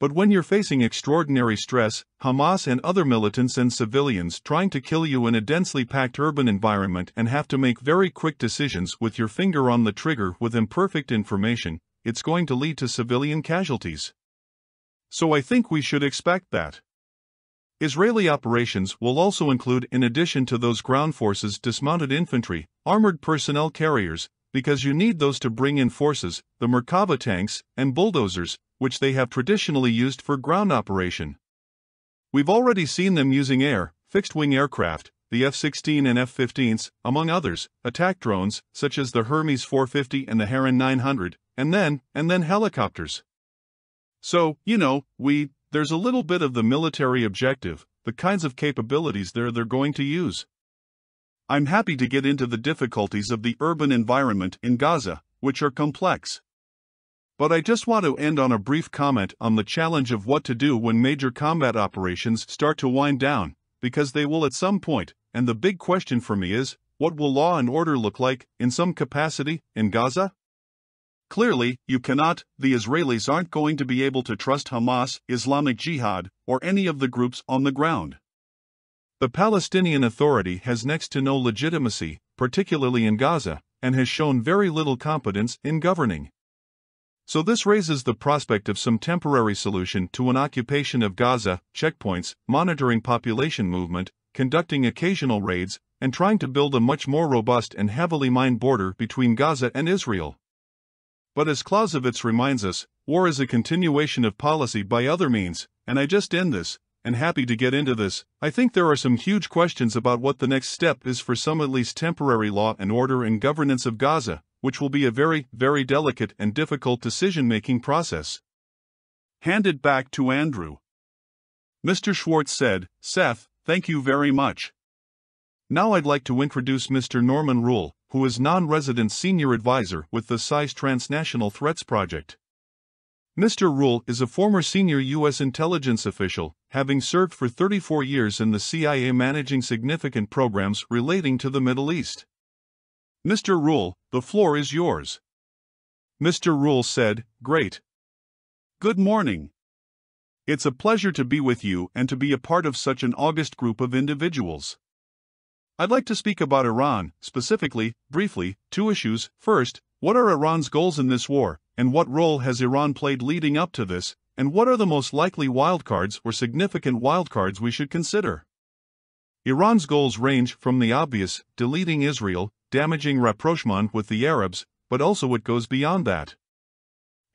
But when you're facing extraordinary stress, Hamas and other militants and civilians trying to kill you in a densely packed urban environment and have to make very quick decisions with your finger on the trigger with imperfect information, it's going to lead to civilian casualties. So I think we should expect that. Israeli operations will also include, in addition to those ground forces, dismounted infantry, armored personnel carriers, because you need those to bring in forces, the Merkava tanks, and bulldozers, which they have traditionally used for ground operation. We've already seen them using fixed-wing aircraft, the F-16 and F-15s, among others, attack drones, such as the Hermes 450 and the Heron 900, and then helicopters. So, there's a little bit of the military objective, the kinds of capabilities they're going to use. I'm happy to get into the difficulties of the urban environment in Gaza, which are complex. But I just want to end on a brief comment on the challenge of what to do when major combat operations start to wind down, because they will at some point, and the big question for me is, what will law and order look like, in some capacity, in Gaza? Clearly, the Israelis aren't going to be able to trust Hamas, Islamic Jihad, or any of the groups on the ground. The Palestinian Authority has next to no legitimacy, particularly in Gaza, and has shown very little competence in governing. So this raises the prospect of some temporary solution to an occupation of Gaza, checkpoints, monitoring population movement, conducting occasional raids, and trying to build a much more robust and heavily mined border between Gaza and Israel. But as Clausewitz reminds us, war is a continuation of policy by other means, and I just end this, and happy to get into this. I think there are some huge questions about what the next step is for some at least temporary law and order and governance of Gaza, which will be a very, very delicate and difficult decision-making process. Hand it back to Andrew. Mr. Schwartz said, "Seth, thank you very much." Now I'd like to introduce Mr. Norman Rule, who is non-resident senior advisor with the CSIS Transnational Threats Project. Mr. Rule is a former senior U.S. intelligence official, having served for 34 years in the CIA managing significant programs relating to the Middle East. Mr. Rule, the floor is yours. Mr. Rule said, "Great. Good morning. It's a pleasure to be with you and to be a part of such an august group of individuals. I'd like to speak about Iran, specifically, briefly, two issues. First, what are Iran's goals in this war, and what role has Iran played leading up to this, and what are the most likely wildcards or significant wildcards we should consider? Iran's goals range from the obvious, deleting Israel, damaging rapprochement with the Arabs, but also it goes beyond that.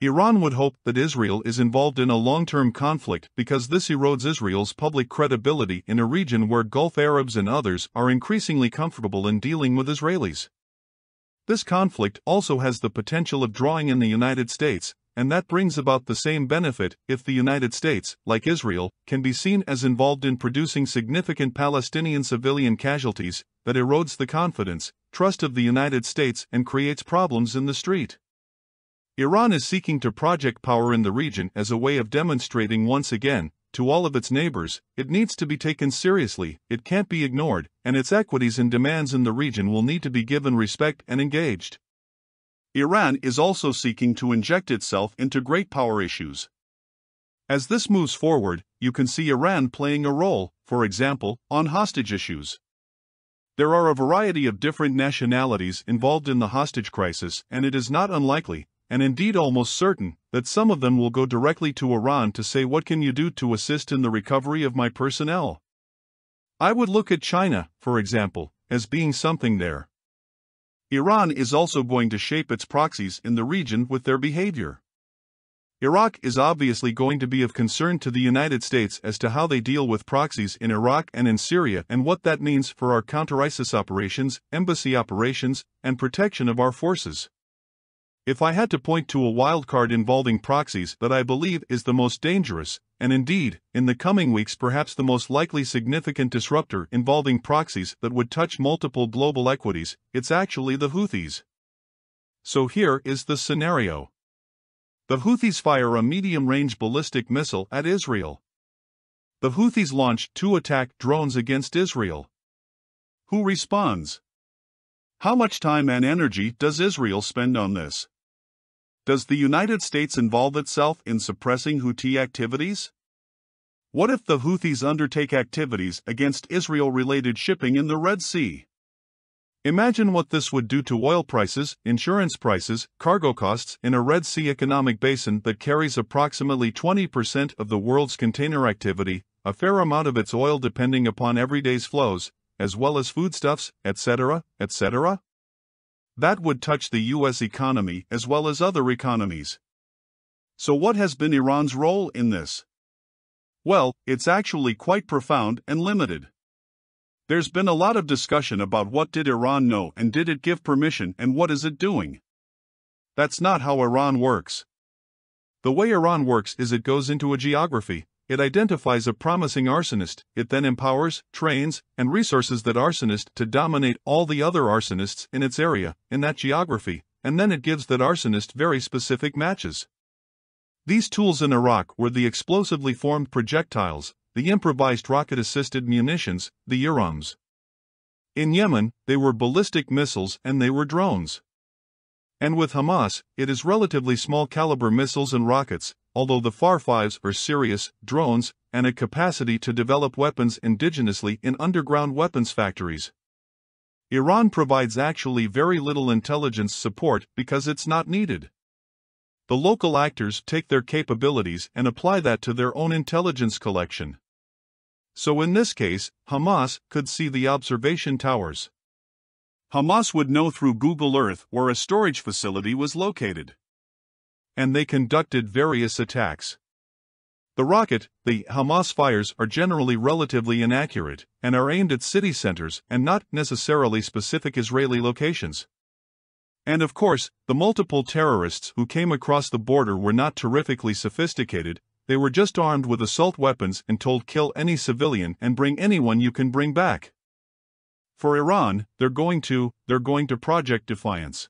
Iran would hope that Israel is involved in a long-term conflict because this erodes Israel's public credibility in a region where Gulf Arabs and others are increasingly comfortable in dealing with Israelis. This conflict also has the potential of drawing in the United States, and that brings about the same benefit if the United States, like Israel, can be seen as involved in producing significant Palestinian civilian casualties, that erodes the confidence, trust of the United States and creates problems in the street. Iran is seeking to project power in the region as a way of demonstrating once again, to all of its neighbors, it needs to be taken seriously, it can't be ignored, and its equities and demands in the region will need to be given respect and engaged. Iran is also seeking to inject itself into great power issues. As this moves forward, you can see Iran playing a role, for example, on hostage issues. There are a variety of different nationalities involved in the hostage crisis, and it is not unlikely, and indeed almost certain, that some of them will go directly to Iran to say, "What can you do to assist in the recovery of my personnel?" I would look at China, for example, as being something there. Iran is also going to shape its proxies in the region with their behavior. Iraq is obviously going to be of concern to the United States as to how they deal with proxies in Iraq and in Syria and what that means for our counter-ISIS operations, embassy operations, and protection of our forces. If I had to point to a wildcard involving proxies that I believe is the most dangerous, and indeed, in the coming weeks perhaps the most likely significant disruptor involving proxies that would touch multiple global equities, it's actually the Houthis. So here is the scenario. The Houthis fire a medium-range ballistic missile at Israel. The Houthis launch 2 attack drones against Israel. Who responds? How much time and energy does Israel spend on this? Does the United States involve itself in suppressing Houthi activities? What if the Houthis undertake activities against Israel-related shipping in the Red Sea? Imagine what this would do to oil prices, insurance prices, cargo costs in a Red Sea economic basin that carries approximately 20% of the world's container activity, a fair amount of its oil depending upon everyday's flows, as well as foodstuffs, etc., etc. That would touch the U.S. economy as well as other economies. So what has been Iran's role in this? Well, it's actually quite profound and limited. There's been a lot of discussion about what did Iran know and did it give permission and what is it doing. That's not how Iran works. The way Iran works is it goes into a geography, it identifies a promising arsonist, it then empowers, trains, and resources that arsonist to dominate all the other arsonists in its area, in that geography, and then it gives that arsonist very specific matches. These tools in Iraq were the explosively formed projectiles, the improvised rocket-assisted munitions, the IRAMs. In Yemen, they were ballistic missiles and they were drones. And with Hamas, it is relatively small-caliber missiles and rockets, although the Far-5s are serious, drones, and a capacity to develop weapons indigenously in underground weapons factories. Iran provides actually very little intelligence support because it's not needed. The local actors take their capabilities and apply that to their own intelligence collection. So in this case, Hamas could see the observation towers. Hamas would know through Google Earth where a storage facility was located. And they conducted various attacks. The rocket, the Hamas fires are generally relatively inaccurate and are aimed at city centers and not necessarily specific Israeli locations. And of course, the multiple terrorists who came across the border were not terrifically sophisticated, they were just armed with assault weapons and told kill any civilian and bring anyone you can bring back. For Iran, they're going to Project Defiance.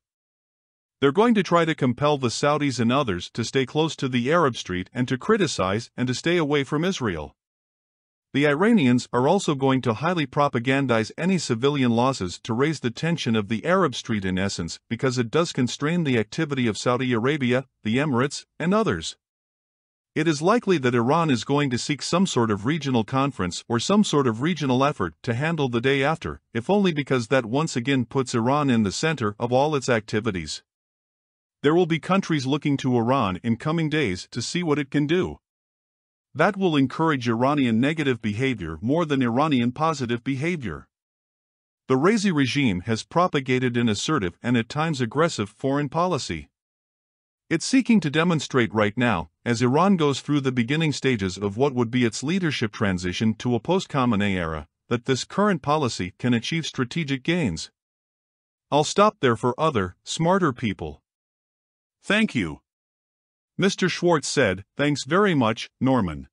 They're going to try to compel the Saudis and others to stay close to the Arab Street and to criticize and to stay away from Israel. The Iranians are also going to highly propagandize any civilian losses to raise the tension of the Arab Street in essence because it does constrain the activity of Saudi Arabia, the Emirates, and others. It is likely that Iran is going to seek some sort of regional conference or some sort of regional effort to handle the day after, if only because that once again puts Iran in the center of all its activities. There will be countries looking to Iran in coming days to see what it can do. That will encourage Iranian negative behavior more than Iranian positive behavior. The Raisi regime has propagated an assertive and at times aggressive foreign policy. It's seeking to demonstrate right now, as Iran goes through the beginning stages of what would be its leadership transition to a post-Khamenei era, that this current policy can achieve strategic gains. I'll stop there for other, smarter people. Thank you. Mr. Schwartz said, thanks very much, Norman.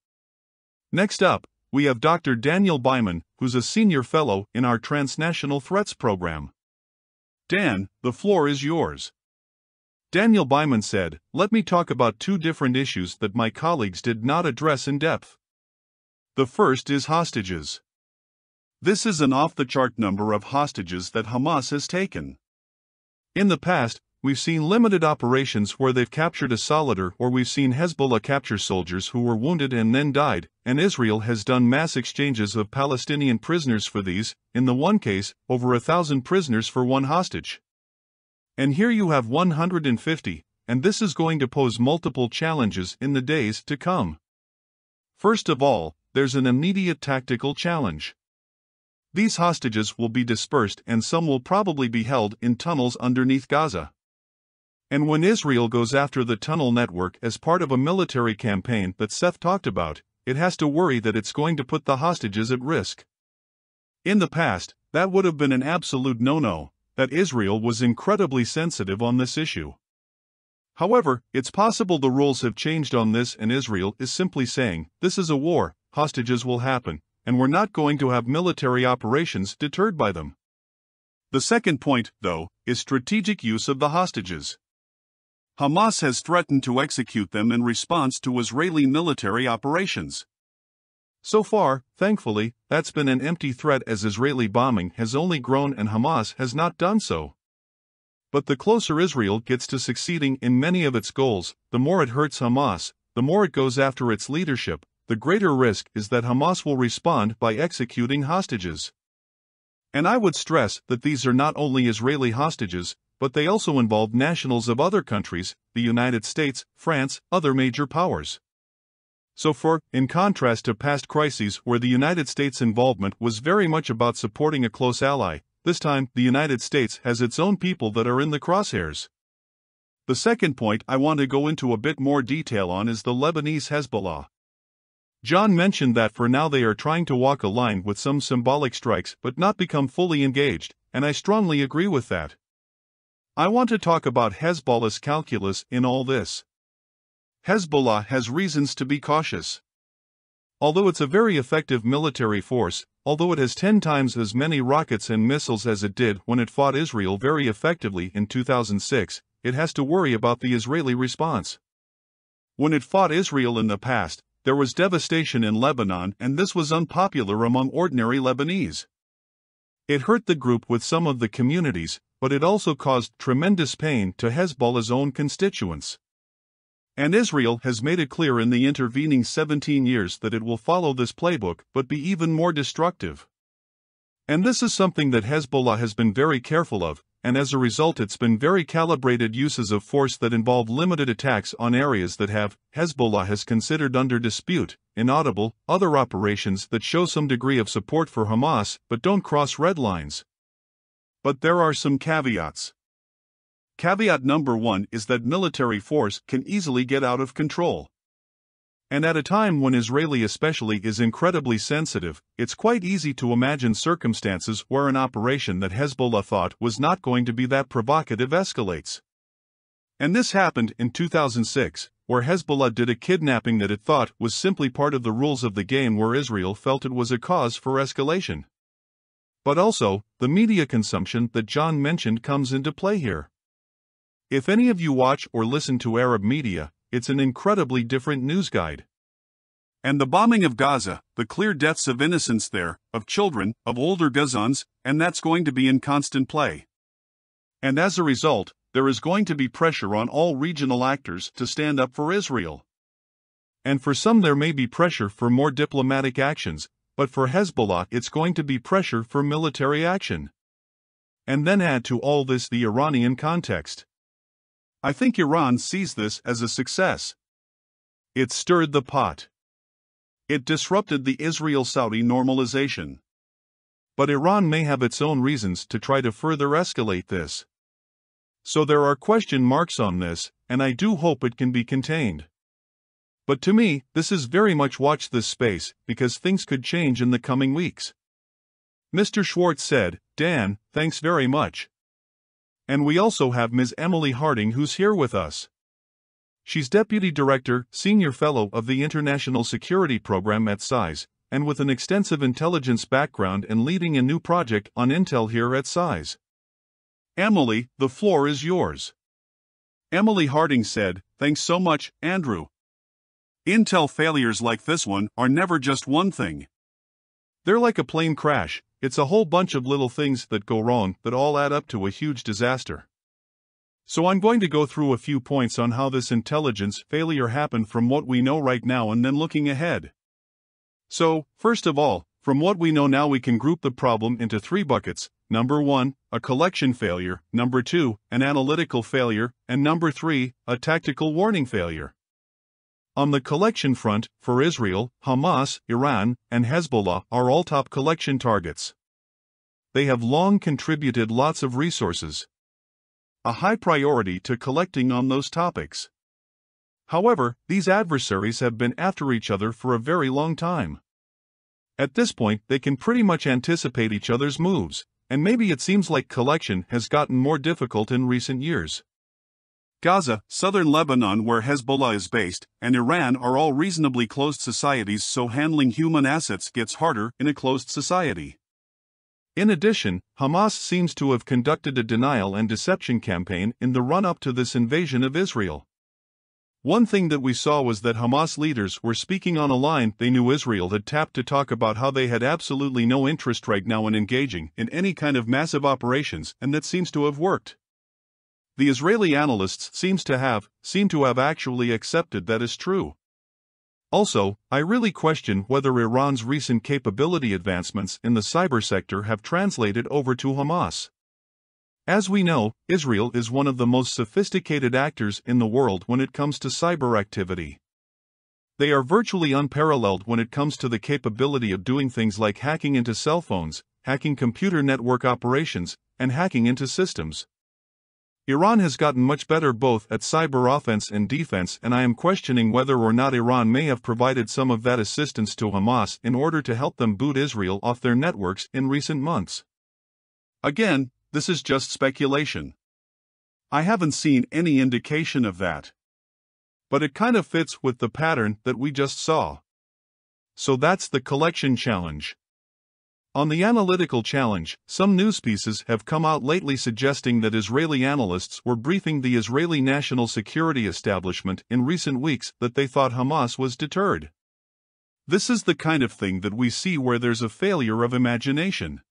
Next up, we have Dr. Daniel Byman, who's a senior fellow in our Transnational Threats program. Dan, the floor is yours. Daniel Byman said, let me talk about two different issues that my colleagues did not address in depth. The first is hostages. This is an off-the-chart number of hostages that Hamas has taken. In the past, we've seen limited operations where they've captured a soldier, or we've seen Hezbollah capture soldiers who were wounded and then died, and Israel has done mass exchanges of Palestinian prisoners for these, in the one case, over 1,000 prisoners for one hostage. And here you have 150, and this is going to pose multiple challenges in the days to come. First of all, there's an immediate tactical challenge. These hostages will be dispersed and some will probably be held in tunnels underneath Gaza. And when Israel goes after the tunnel network as part of a military campaign that Seth talked about, it has to worry that it's going to put the hostages at risk. In the past, that would have been an absolute no-no, that Israel was incredibly sensitive on this issue. However, it's possible the rules have changed on this and Israel is simply saying, this is a war, hostages will happen, and we're not going to have military operations deterred by them. The second point, though, is strategic use of the hostages. Hamas has threatened to execute them in response to Israeli military operations. So far, thankfully, that's been an empty threat as Israeli bombing has only grown and Hamas has not done so. But the closer Israel gets to succeeding in many of its goals, the more it hurts Hamas, the more it goes after its leadership, the greater risk is that Hamas will respond by executing hostages. And I would stress that these are not only Israeli hostages, but they also involve nationals of other countries, the United States, France, other major powers. So in contrast to past crises where the United States' involvement was very much about supporting a close ally, this time the United States has its own people that are in the crosshairs. The second point I want to go into a bit more detail on is the Lebanese Hezbollah. John mentioned that for now they are trying to walk a line with some symbolic strikes but not become fully engaged, and I strongly agree with that. I want to talk about Hezbollah's calculus in all this. Hezbollah has reasons to be cautious. Although it's a very effective military force, although it has 10 times as many rockets and missiles as it did when it fought Israel very effectively in 2006, it has to worry about the Israeli response. When it fought Israel in the past, there was devastation in Lebanon and this was unpopular among ordinary Lebanese. It hurt the group with some of the communities, but it also caused tremendous pain to Hezbollah's own constituents. And Israel has made it clear in the intervening 17 years that it will follow this playbook but be even more destructive. And this is something that Hezbollah has been very careful of, and as a result it's been very calibrated uses of force that involve limited attacks on areas that Hezbollah has considered under dispute, inaudible, other operations that show some degree of support for Hamas but don't cross red lines. But there are some caveats. Caveat number 1 is that military force can easily get out of control. And at a time when Israeli especially is incredibly sensitive, it's quite easy to imagine circumstances where an operation that Hezbollah thought was not going to be that provocative escalates. And this happened in 2006, where Hezbollah did a kidnapping that it thought was simply part of the rules of the game where Israel felt it was a cause for escalation. But also, the media consumption that John mentioned comes into play here. If any of you watch or listen to Arab media, it's an incredibly different news guide. And the bombing of Gaza, the clear deaths of innocents there, of children, of older Gazans, and that's going to be in constant play. And as a result, there is going to be pressure on all regional actors to stand up for Israel. And for some there may be pressure for more diplomatic actions, but for Hezbollah it's going to be pressure for military action. And then add to all this the Iranian context. I think Iran sees this as a success. It stirred the pot. It disrupted the Israel-Saudi normalization. But Iran may have its own reasons to try to further escalate this. So there are question marks on this, and I do hope it can be contained. But to me, this is very much watch this space, because things could change in the coming weeks. Mr. Schwartz said, Dan, thanks very much. And we also have Ms. Emily Harding who's here with us. She's Deputy Director, Senior Fellow of the International Security Program at CSIS, and with an extensive intelligence background and leading a new project on Intel here at CSIS. Emily, the floor is yours. Emily Harding said, thanks so much, Andrew. Intel failures like this one are never just one thing. They're like a plane crash. It's a whole bunch of little things that go wrong that all add up to a huge disaster. So I'm going to go through a few points on how this intelligence failure happened from what we know right now and then looking ahead. So, first of all, from what we know now we can group the problem into 3 buckets. Number 1, a collection failure, number 2, an analytical failure, and number 3, a tactical warning failure. On the collection front, for Israel, Hamas, Iran, and Hezbollah are all top collection targets. They have long contributed lots of resources. A high priority to collecting on those topics. However, these adversaries have been after each other for a very long time. At this point, they can pretty much anticipate each other's moves, and maybe it seems like collection has gotten more difficult in recent years. Gaza, southern Lebanon where Hezbollah is based, and Iran are all reasonably closed societies, so handling human assets gets harder in a closed society. In addition, Hamas seems to have conducted a denial and deception campaign in the run-up to this invasion of Israel. One thing that we saw was that Hamas leaders were speaking on a line they knew Israel had tapped to talk about how they had absolutely no interest right now in engaging in any kind of massive operations, and that seems to have worked. The Israeli analysts seem to have actually accepted that as true. Also, I really question whether Iran's recent capability advancements in the cyber sector have translated over to Hamas. As we know, Israel is one of the most sophisticated actors in the world when it comes to cyber activity. They are virtually unparalleled when it comes to the capability of doing things like hacking into cell phones, hacking computer network operations, and hacking into systems. Iran has gotten much better both at cyber offense and defense, and I am questioning whether or not Iran may have provided some of that assistance to Hamas in order to help them boot Israel off their networks in recent months. Again, this is just speculation. I haven't seen any indication of that. But it kind of fits with the pattern that we just saw. So that's the collection challenge. On the analytical challenge, some news pieces have come out lately suggesting that Israeli analysts were briefing the Israeli national security establishment in recent weeks that they thought Hamas was deterred. This is the kind of thing that we see where there's a failure of imagination.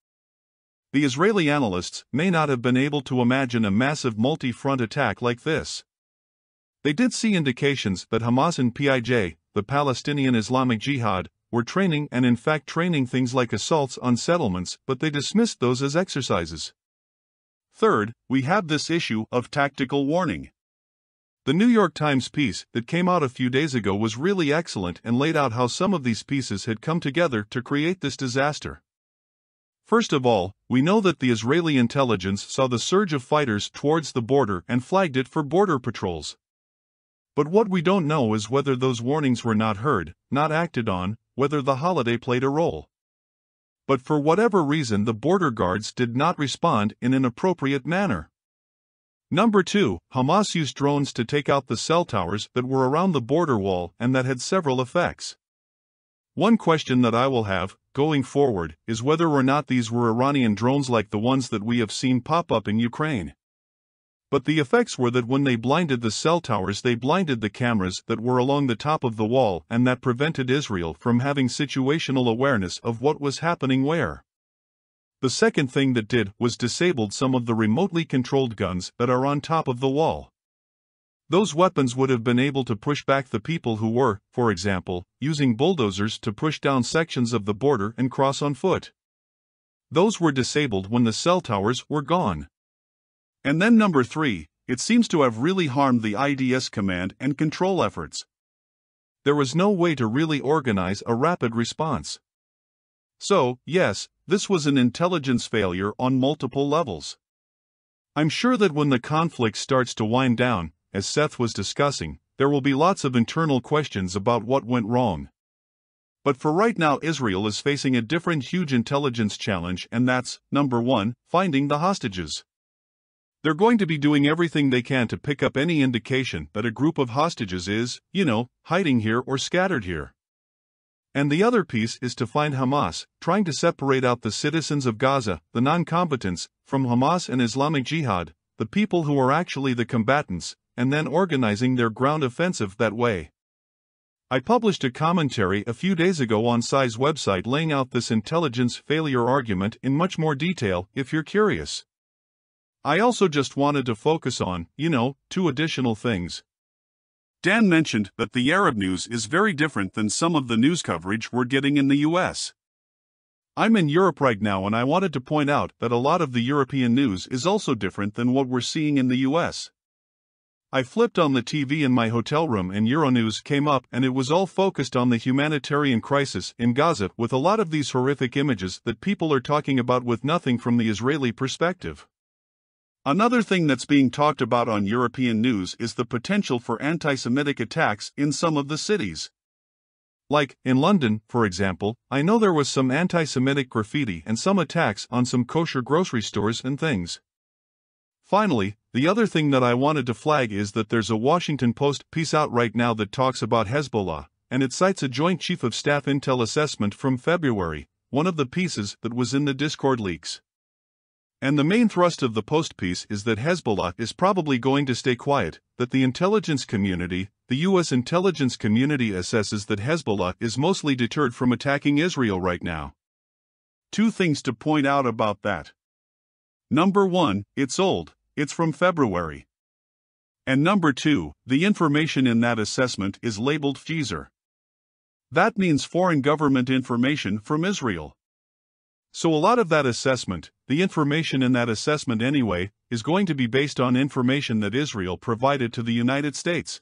The Israeli analysts may not have been able to imagine a massive multi-front attack like this. They did see indications that Hamas and PIJ, the Palestinian Islamic Jihad, were training and in fact training things like assaults on settlements, but they dismissed those as exercises. Third, we have this issue of tactical warning. The New York Times piece that came out a few days ago was really excellent and laid out how some of these pieces had come together to create this disaster. First of all, we know that the Israeli intelligence saw the surge of fighters towards the border and flagged it for border patrols. But what we don't know is whether those warnings were not heard, not acted on, whether the holiday played a role. But for whatever reason the border guards did not respond in an appropriate manner. Number 2, Hamas used drones to take out the cell towers that were around the border wall, and that had several effects. One question that I will have, going forward, is whether or not these were Iranian drones like the ones that we have seen pop up in Ukraine. But the effects were that when they blinded the cell towers, they blinded the cameras that were along the top of the wall, and that prevented Israel from having situational awareness of what was happening where. The second thing that did was disabled some of the remotely controlled guns that are on top of the wall. Those weapons would have been able to push back the people who were, for example, using bulldozers to push down sections of the border and cross on foot. Those were disabled when the cell towers were gone. And then number 3, it seems to have really harmed the IDS command and control efforts. There was no way to really organize a rapid response. So, yes, this was an intelligence failure on multiple levels. I'm sure that when the conflict starts to wind down, as Seth was discussing, there will be lots of internal questions about what went wrong. But for right now, Israel is facing a different huge intelligence challenge, and that's, number 1, finding the hostages. They're going to be doing everything they can to pick up any indication that a group of hostages is, hiding here or scattered here. And the other piece is to find Hamas, trying to separate out the citizens of Gaza, the non-combatants, from Hamas and Islamic Jihad, the people who are actually the combatants, and then organizing their ground offensive that way. I published a commentary a few days ago on CSIS website laying out this intelligence failure argument in much more detail if you're curious. I also just wanted to focus on, 2 additional things. Dan mentioned that the Arab news is very different than some of the news coverage we're getting in the US. I'm in Europe right now, and I wanted to point out that a lot of the European news is also different than what we're seeing in the US. I flipped on the TV in my hotel room and Euronews came up, and it was all focused on the humanitarian crisis in Gaza, with a lot of these horrific images that people are talking about with nothing from the Israeli perspective. Another thing that's being talked about on European news is the potential for anti-Semitic attacks in some of the cities. Like, in London, for example, I know there was some anti-Semitic graffiti and some attacks on some kosher grocery stores and things. Finally, the other thing that I wanted to flag is that there's a Washington Post piece out right now that talks about Hezbollah, and it cites a Joint Chief of Staff intel assessment from February, one of the pieces that was in the Discord leaks. And the main thrust of the Post piece is that Hezbollah is probably going to stay quiet, that the intelligence community, the U.S. intelligence community assesses that Hezbollah is mostly deterred from attacking Israel right now. Two things to point out about that. Number one, it's old, it's from February. And number two, the information in that assessment is labeled FISR. That means foreign government information from Israel. So a lot of that assessment, the information in that assessment anyway, is going to be based on information that Israel provided to the United States.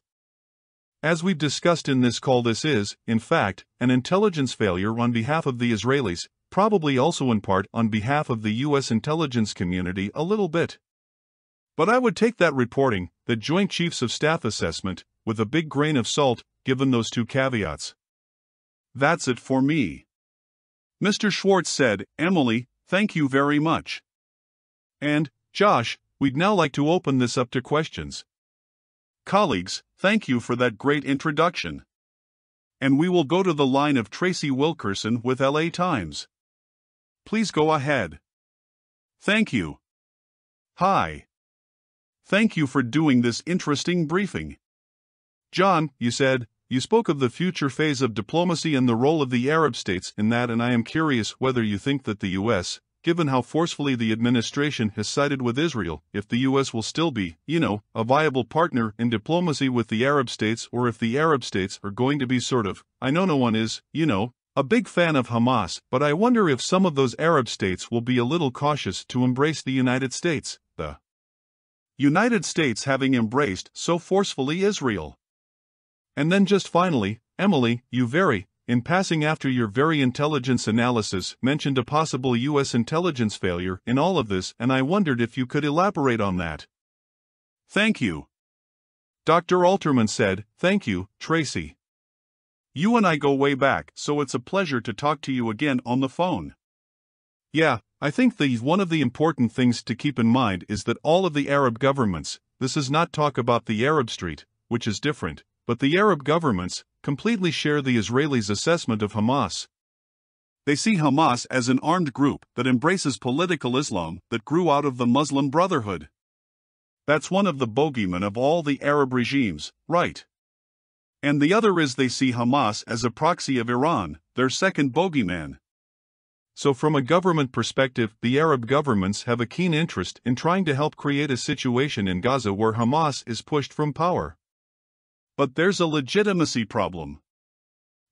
As we've discussed in this call, this is, in fact, an intelligence failure on behalf of the Israelis, probably also in part on behalf of the U.S. intelligence community a little bit. But I would take that reporting, the Joint Chiefs of Staff assessment, with a big grain of salt, given those two caveats. That's it for me. Mr. Schwartz said, Emily, thank you very much. And, Josh, we'd now like to open this up to questions. Colleagues, thank you for that great introduction. And we will go to the line of Tracy Wilkerson with LA Times. Please go ahead. Thank you. Hi. Thank you for doing this interesting briefing. John, you said, you spoke of the future phase of diplomacy and the role of the Arab states in that, and I am curious whether you think that the U.S., given how forcefully the administration has sided with Israel, if the U.S. will still be, a viable partner in diplomacy with the Arab states, or if the Arab states are going to be sort of, I know no one is, a big fan of Hamas, but I wonder if some of those Arab states will be a little cautious to embrace the United States, the United States having embraced so forcefully Israel. And then just finally, Emily, you in passing after your very intelligence analysis, mentioned a possible U.S. intelligence failure in all of this, and I wondered if you could elaborate on that. Thank you. Dr. Alterman said, thank you, Tracy. You and I go way back, so it's a pleasure to talk to you again on the phone. Yeah, I think one of the important things to keep in mind is that all of the Arab governments, this is not talk about the Arab Street, which is different, but the Arab governments completely share the Israelis' assessment of Hamas. They see Hamas as an armed group that embraces political Islam that grew out of the Muslim Brotherhood. That's one of the bogeymen of all the Arab regimes, right? And the other is they see Hamas as a proxy of Iran, their second bogeyman. So from a government perspective, the Arab governments have a keen interest in trying to help create a situation in Gaza where Hamas is pushed from power. But there's a legitimacy problem.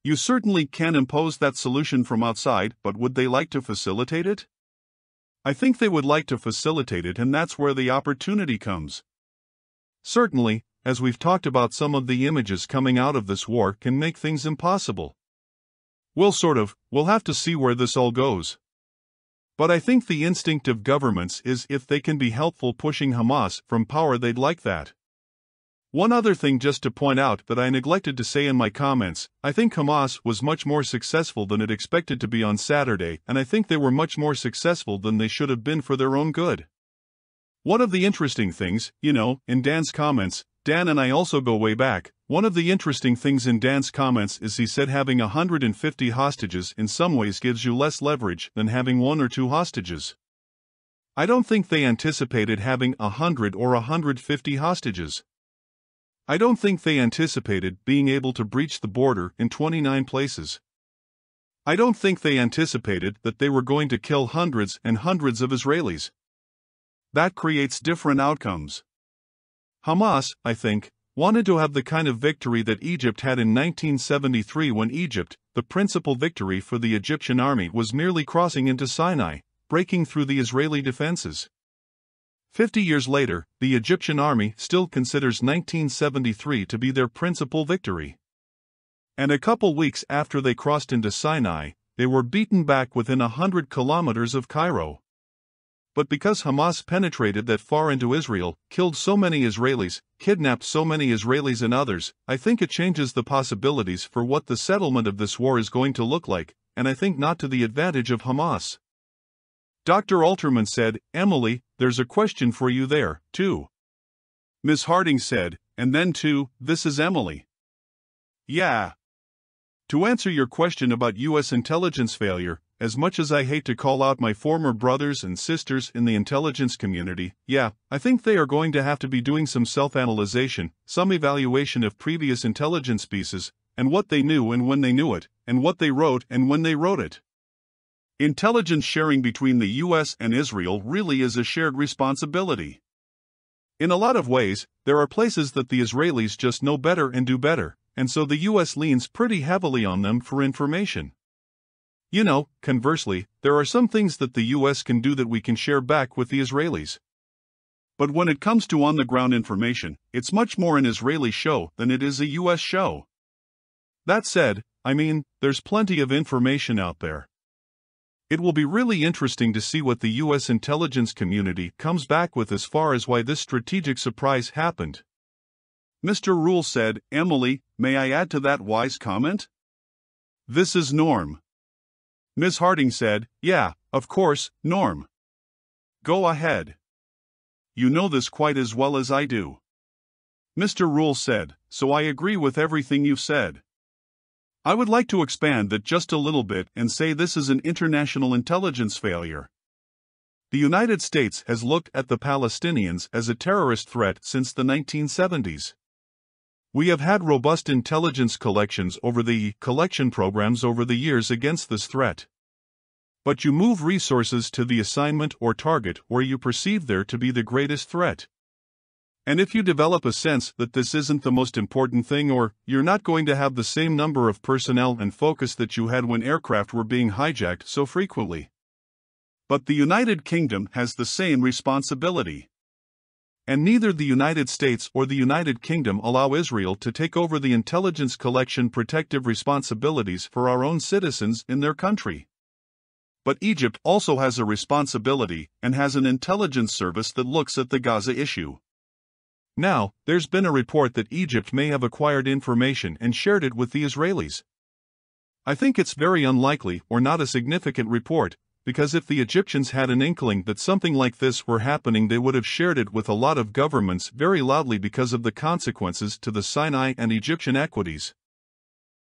You certainly can impose that solution from outside, but would they like to facilitate it? I think they would like to facilitate it, and that's where the opportunity comes. Certainly, as we've talked about, some of the images coming out of this war can make things impossible. We'll have to see where this all goes. But I think the instinct of governments is if they can be helpful pushing Hamas from power, they'd like that. One other thing just to point out that I neglected to say in my comments, I think Hamas was much more successful than it expected to be on Saturday, and I think they were much more successful than they should have been for their own good. One of the interesting things, in Dan's comments, Dan and I also go way back, one of the interesting things in Dan's comments is he said having 150 hostages in some ways gives you less leverage than having 1 or 2 hostages. I don't think they anticipated having 100 or 150 hostages. I don't think they anticipated being able to breach the border in 29 places. I don't think they anticipated that they were going to kill hundreds and hundreds of Israelis. That creates different outcomes. Hamas, I think, wanted to have the kind of victory that Egypt had in 1973 when Egypt, the principal victory for the Egyptian army, was merely crossing into Sinai, breaking through the Israeli defenses. 50 years later, the Egyptian army still considers 1973 to be their principal victory. And a couple weeks after they crossed into Sinai, they were beaten back within 100 kilometers of Cairo. But because Hamas penetrated that far into Israel, killed so many Israelis, kidnapped so many Israelis and others, I think it changes the possibilities for what the settlement of this war is going to look like, and I think not to the advantage of Hamas. Dr. Alterman said, Emily, there's a question for you there, too. Ms. Harding said, and then too, this is Emily. Yeah. To answer your question about U.S. intelligence failure, as much as I hate to call out my former brothers and sisters in the intelligence community, yeah, I think they are going to have to be doing some self-analyzation, some evaluation of previous intelligence pieces, and what they knew and when they knew it, and what they wrote and when they wrote it. Intelligence sharing between the US and Israel really is a shared responsibility. In a lot of ways, there are places that the Israelis just know better and do better, and so the US leans pretty heavily on them for information. You know, conversely, there are some things that the US can do that we can share back with the Israelis. But when it comes to on-the-ground information, it's much more an Israeli show than it is a US show. That said, I mean, there's plenty of information out there. It will be really interesting to see what the US intelligence community comes back with as far as why this strategic surprise happened. Mr. Rule said, Emily, may I add to that wise comment? This is Norm. Ms. Harding said, yeah, of course, Norm. Go ahead. You know this quite as well as I do. Mr. Rule said, so I agree with everything you've said. I would like to expand that just a little bit and say this is an international intelligence failure. The United States has looked at the Palestinians as a terrorist threat since the 1970s. We have had robust intelligence collections over the programs over the years against this threat. But you move resources to the assignment or target where you perceive there to be the greatest threat. And if you develop a sense that this isn't the most important thing, or you're not going to have the same number of personnel and focus that you had when aircraft were being hijacked so frequently. But the United Kingdom has the same responsibility. And neither the United States or the United Kingdom allow Israel to take over the intelligence collection protective responsibilities for our own citizens in their country. But Egypt also has a responsibility and has an intelligence service that looks at the Gaza issue. Now, there's been a report that Egypt may have acquired information and shared it with the Israelis. I think it's very unlikely or not a significant report, because if the Egyptians had an inkling that something like this were happening, they would have shared it with a lot of governments very loudly because of the consequences to the Sinai and Egyptian equities.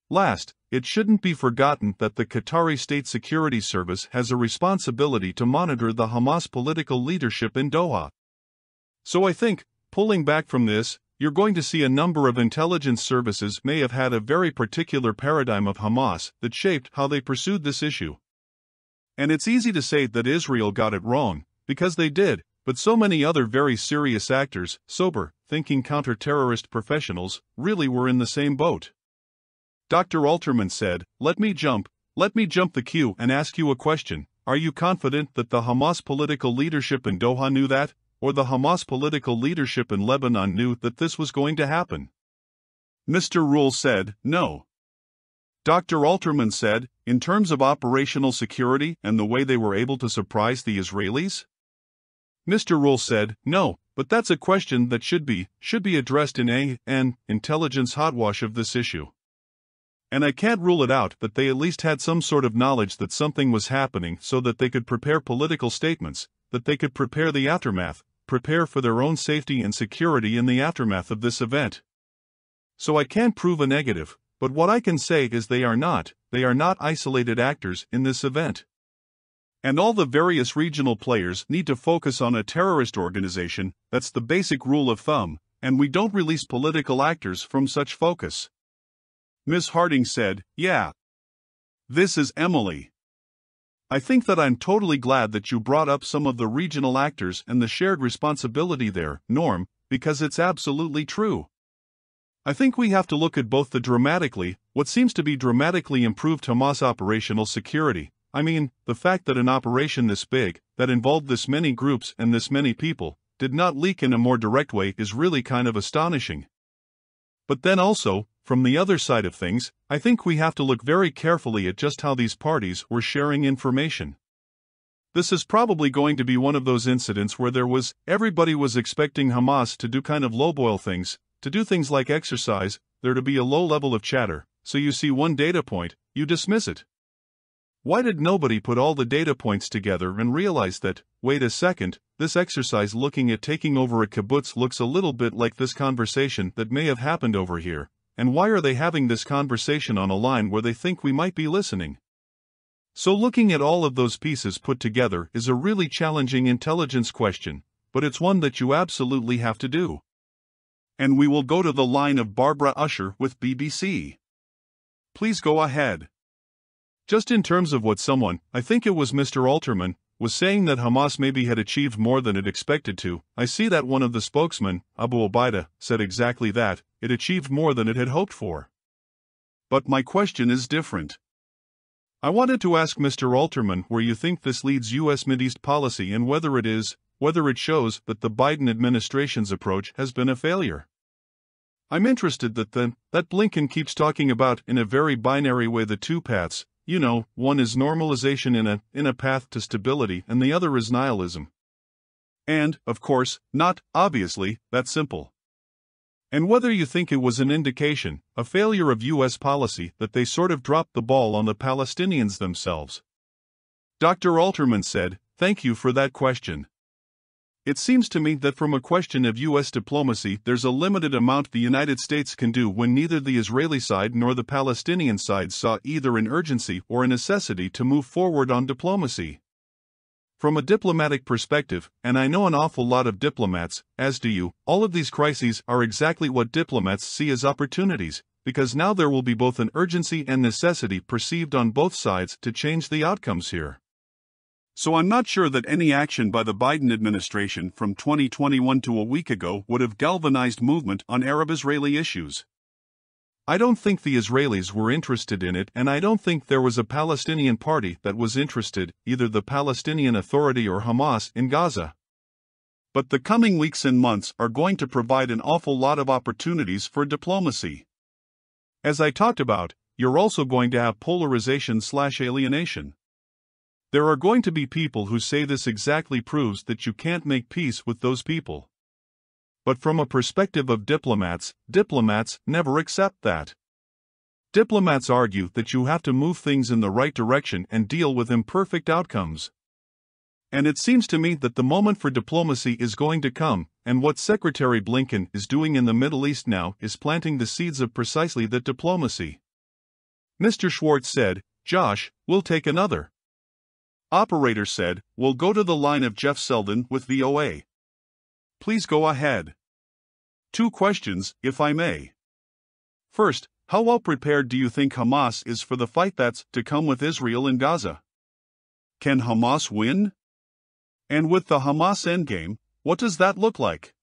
Last, it shouldn't be forgotten that the Qatari State Security Service has a responsibility to monitor the Hamas political leadership in Doha. So I think, pulling back from this, you're going to see a number of intelligence services may have had a very particular paradigm of Hamas that shaped how they pursued this issue. And it's easy to say that Israel got it wrong, because they did, but so many other very serious actors, sober, thinking counter-terrorist professionals, really were in the same boat. Dr. Alterman said, let me jump the queue and ask you a question. Are you confident that the Hamas political leadership in Doha knew that, or the Hamas political leadership in Lebanon knew that this was going to happen? Mr. Rule said, no. Dr. Alterman said, in terms of operational security and the way they were able to surprise the Israelis? Mr. Rule said, no, but that's a question that should be addressed in an intelligence hotwash of this issue. And I can't rule it out that they at least had some sort of knowledge that something was happening so that they could prepare political statements, that they could prepare the aftermath, prepare for their own safety and security in the aftermath of this event. So I can't prove a negative, but what I can say is they are not isolated actors in this event. And all the various regional players need to focus on a terrorist organization, that's the basic rule of thumb, and we don't release political actors from such focus. Ms. Harding said, yeah. This is Emily. I think that I'm totally glad that you brought up some of the regional actors and the shared responsibility there, Norm, because it's absolutely true. I think we have to look at both what seems to be dramatically improved Hamas operational security. I mean, the fact that an operation this big, that involved this many groups and this many people, did not leak in a more direct way is really kind of astonishing. But then also, from the other side of things, I think we have to look very carefully at just how these parties were sharing information. This is probably going to be one of those incidents where everybody was expecting Hamas to do kind of lowboil things, to do things like exercise, there to be a low level of chatter, so you see one data point, you dismiss it. Why did nobody put all the data points together and realize that, wait a second, this exercise looking at taking over a kibbutz looks a little bit like this conversation that may have happened over here, and why are they having this conversation on a line where they think we might be listening? So looking at all of those pieces put together is a really challenging intelligence question, but it's one that you absolutely have to do. And we will go to the line of Barbara Usher with BBC. Please go ahead. Just in terms of what someone, I think it was Mr. Alterman, was saying that Hamas maybe had achieved more than it expected to, I see that one of the spokesmen, Abu Obaida, said exactly that, it achieved more than it had hoped for. But my question is different. I wanted to ask Mr. Alterman where you think this leads U.S. Mideast policy and whether it shows that the Biden administration's approach has been a failure. I'm interested that Blinken keeps talking about in a very binary way the two paths, you know, one is normalization in a path to stability and the other is nihilism. And, of course, not, obviously, that simple. And whether you think it was an indication, a failure of U.S. policy that they sort of dropped the ball on the Palestinians themselves. Dr. Alterman said, "Thank you for that question. It seems to me that from a question of U.S. diplomacy there's a limited amount the United States can do when neither the Israeli side nor the Palestinian side saw either an urgency or a necessity to move forward on diplomacy. From a diplomatic perspective, and I know an awful lot of diplomats, as do you, all of these crises are exactly what diplomats see as opportunities, because now there will be both an urgency and necessity perceived on both sides to change the outcomes here. So I'm not sure that any action by the Biden administration from 2021 to a week ago would have galvanized movement on Arab-Israeli issues. I don't think the Israelis were interested in it, and I don't think there was a Palestinian party that was interested, either the Palestinian Authority or Hamas, in Gaza. But the coming weeks and months are going to provide an awful lot of opportunities for diplomacy. As I talked about, you're also going to have polarization/alienation. There are going to be people who say this exactly proves that you can't make peace with those people. But from a perspective of diplomats never accept that. Diplomats argue that you have to move things in the right direction and deal with imperfect outcomes. And it seems to me that the moment for diplomacy is going to come, and what Secretary Blinken is doing in the Middle East now is planting the seeds of precisely that diplomacy. Mr. Schwartz said, "Josh, we'll take another." Operator said, "We'll go to the line of Jeff Selden with VOA. Please go ahead." 2 questions, if I may. First, how well prepared do you think Hamas is for the fight that's to come with Israel in Gaza? Can Hamas win? And with the Hamas endgame, what does that look like?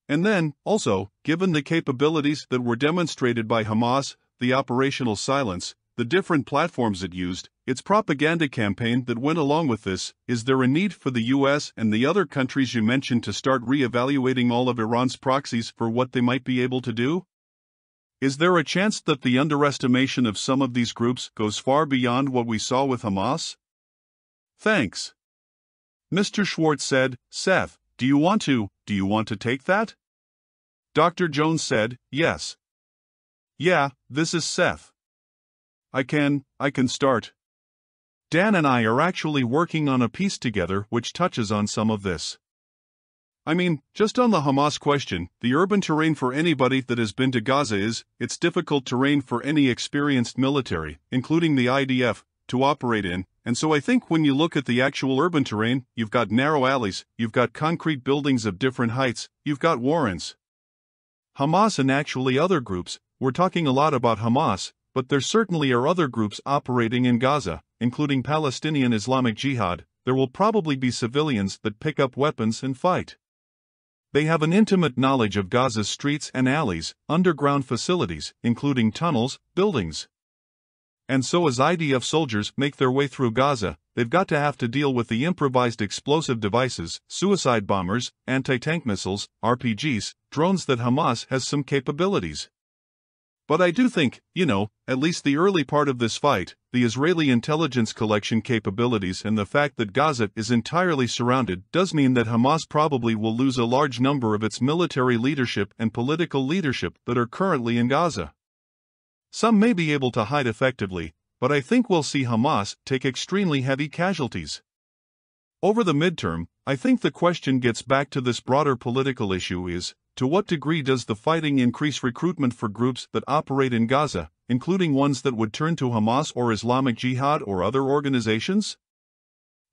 And then, also, given the capabilities that were demonstrated by Hamas, the operational silence, the different platforms it used, its propaganda campaign that went along with this, is there a need for the US and the other countries you mentioned to start re-evaluating all of Iran's proxies for what they might be able to do? Is there a chance that the underestimation of some of these groups goes far beyond what we saw with Hamas? Thanks. Mr. Schwartz said, "Seth, do you want to take that?" Dr. Jones said, "Yes." "Yeah, this is Seth. I can start. Dan and I are actually working on a piece together which touches on some of this. I mean, just on the Hamas question, the urban terrain for anybody that has been to Gaza it's difficult terrain for any experienced military, including the IDF, to operate in, and so I think when you look at the actual urban terrain, you've got narrow alleys, you've got concrete buildings of different heights, you've got warrens. Hamas and actually other groups, we're talking a lot about Hamas, but there certainly are other groups operating in Gaza, including Palestinian Islamic Jihad. There will probably be civilians that pick up weapons and fight. They have an intimate knowledge of Gaza's streets and alleys, underground facilities, including tunnels, buildings. And so as IDF soldiers make their way through Gaza, they've got to have to deal with the improvised explosive devices, suicide bombers, anti-tank missiles, RPGs, drones that Hamas has some capabilities. But I do think, at least the early part of this fight, the Israeli intelligence collection capabilities and the fact that Gaza is entirely surrounded does mean that Hamas probably will lose a large number of its military leadership and political leadership that are currently in Gaza. Some may be able to hide effectively, but I think we'll see Hamas take extremely heavy casualties. Over the midterm, I think the question gets back to this broader political issue is, to what degree does the fighting increase recruitment for groups that operate in Gaza, including ones that would turn to Hamas or Islamic Jihad or other organizations?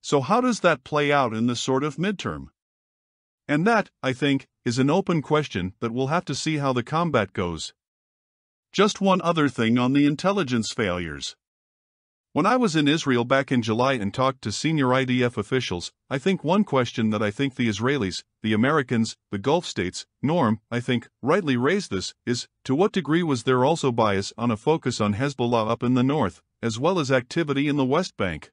So how does that play out in this sort of midterm? And that, I think, is an open question that we'll have to see how the combat goes. Just one other thing on the intelligence failures. When I was in Israel back in July and talked to senior IDF officials, I think one question that I think the Israelis, the Americans, the Gulf states, Norm, I think, rightly raised this, is, to what degree was there also bias on a focus on Hezbollah up in the north, as well as activity in the West Bank?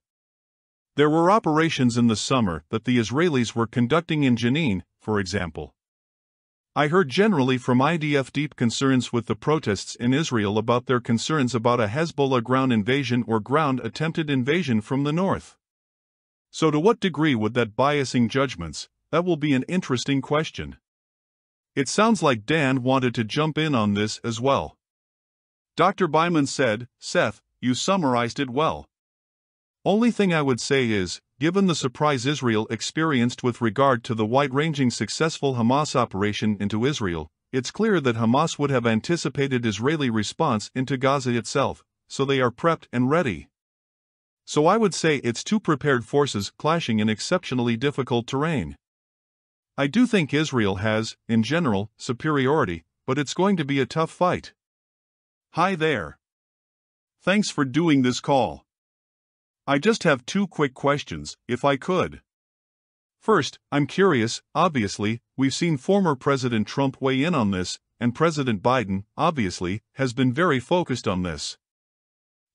There were operations in the summer that the Israelis were conducting in Jenin, for example. I heard generally from IDF deep concerns with the protests in Israel about their concerns about a Hezbollah ground invasion or ground attempted invasion from the north. So to what degree would that biasing judgments? That will be an interesting question. It sounds like Dan wanted to jump in on this as well. Dr. Byman said, Seth, you summarized it well. Only thing I would say is, given the surprise Israel experienced with regard to the wide-ranging successful Hamas operation into Israel, it's clear that Hamas would have anticipated Israeli response into Gaza itself, so they are prepped and ready. So I would say it's two prepared forces clashing in exceptionally difficult terrain. I do think Israel has, in general, superiority, but it's going to be a tough fight. Hi there. Thanks for doing this call. I just have two quick questions, if I could. First, I'm curious, obviously, we've seen former President Trump weigh in on this, and President Biden, obviously, has been very focused on this.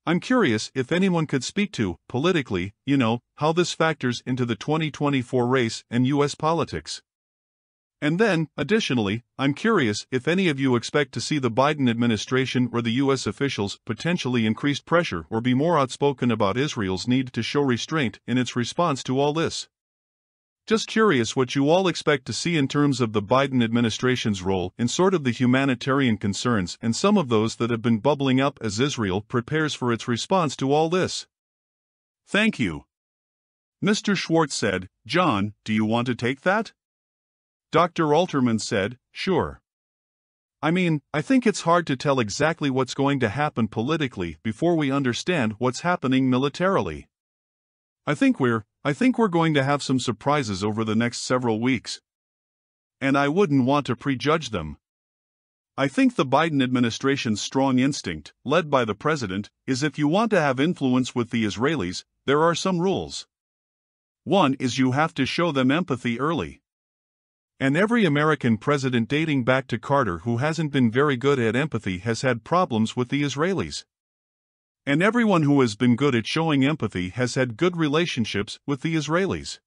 I'm curious if anyone could speak to, politically, how this factors into the 2024 race and U.S. politics. And then, additionally, I'm curious if any of you expect to see the Biden administration or the U.S. officials potentially increase pressure or be more outspoken about Israel's need to show restraint in its response to all this. Just curious what you all expect to see in terms of the Biden administration's role in sort of the humanitarian concerns and some of those that have been bubbling up as Israel prepares for its response to all this. Thank you. Mr. Schwartz said, John, do you want to take that? Dr. Alterman said, sure. I mean, I think it's hard to tell exactly what's going to happen politically before we understand what's happening militarily. I think we're going to have some surprises over the next several weeks. And I wouldn't want to prejudge them. I think the Biden administration's strong instinct, led by the president, is if you want to have influence with the Israelis, there are some rules. One is you have to show them empathy early. And every American president dating back to Carter who hasn't been very good at empathy has had problems with the Israelis. And everyone who has been good at showing empathy has had good relationships with the Israelis.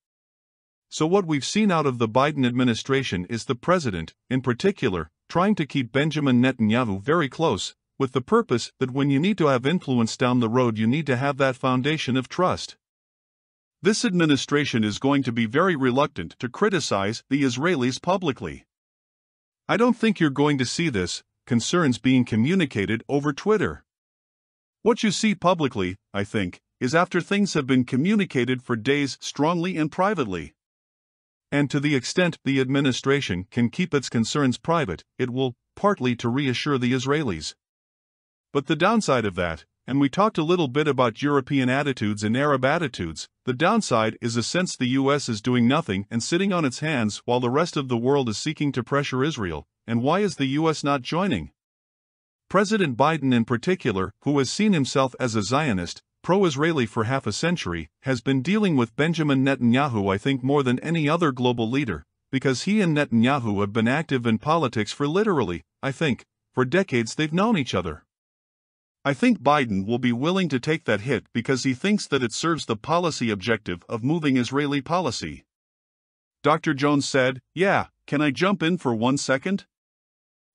So what we've seen out of the Biden administration is the president, in particular, trying to keep Benjamin Netanyahu very close, with the purpose that when you need to have influence down the road you need to have that foundation of trust. This administration is going to be very reluctant to criticize the Israelis publicly. I don't think you're going to see this, concerns being communicated over Twitter. What you see publicly, I think, is after things have been communicated for days strongly and privately. And to the extent the administration can keep its concerns private, it will, partly to reassure the Israelis. But the downside of that, and we talked a little bit about European attitudes and Arab attitudes, the downside is a sense the U.S. is doing nothing and sitting on its hands while the rest of the world is seeking to pressure Israel, and why is the U.S. not joining? President Biden in particular, who has seen himself as a Zionist, pro-Israeli for half a century, has been dealing with Benjamin Netanyahu I think more than any other global leader, because he and Netanyahu have been active in politics for literally, I think, for decades they've known each other. I think Biden will be willing to take that hit because he thinks that it serves the policy objective of moving Israeli policy. Dr. Jones said, yeah, can I jump in for 1 second?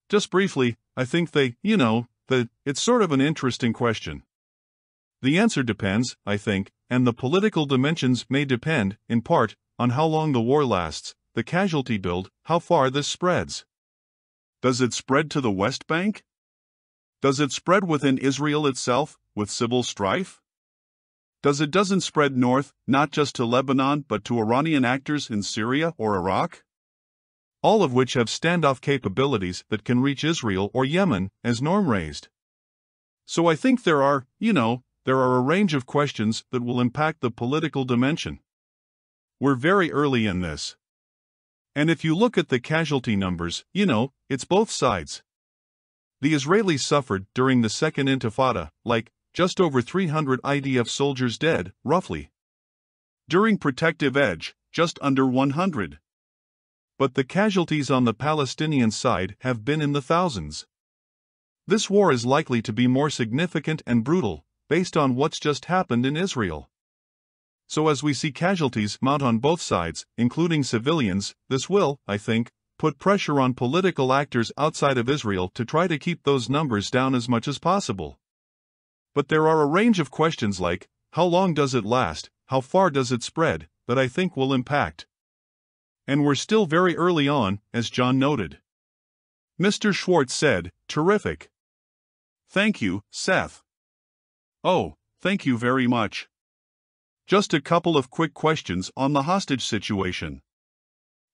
Just briefly, I think it's sort of an interesting question. The answer depends, I think, and the political dimensions may depend, in part, on how long the war lasts, the casualty build, how far this spreads. Does it spread to the West Bank? Does it spread within Israel itself, with civil strife? doesn't spread north, not just to Lebanon but to Iranian actors in Syria or Iraq? All of which have standoff capabilities that can reach Israel or Yemen, as Norm raised. So I think there are a range of questions that will impact the political dimension. We're very early in this. And if you look at the casualty numbers, it's both sides. The Israelis suffered during the Second Intifada, just over 300 IDF soldiers dead, roughly. During Protective Edge, just under 100. But the casualties on the Palestinian side have been in the thousands. This war is likely to be more significant and brutal, based on what's just happened in Israel. So as we see casualties mount on both sides, including civilians, this will, I think, put pressure on political actors outside of Israel to try to keep those numbers down as much as possible. But there are a range of questions like, how long does it last, how far does it spread, that I think will impact. And we're still very early on, as John noted. Mr. Schwartz said, "Terrific. Thank you, Seth." Oh, thank you very much. Just a couple of quick questions on the hostage situation.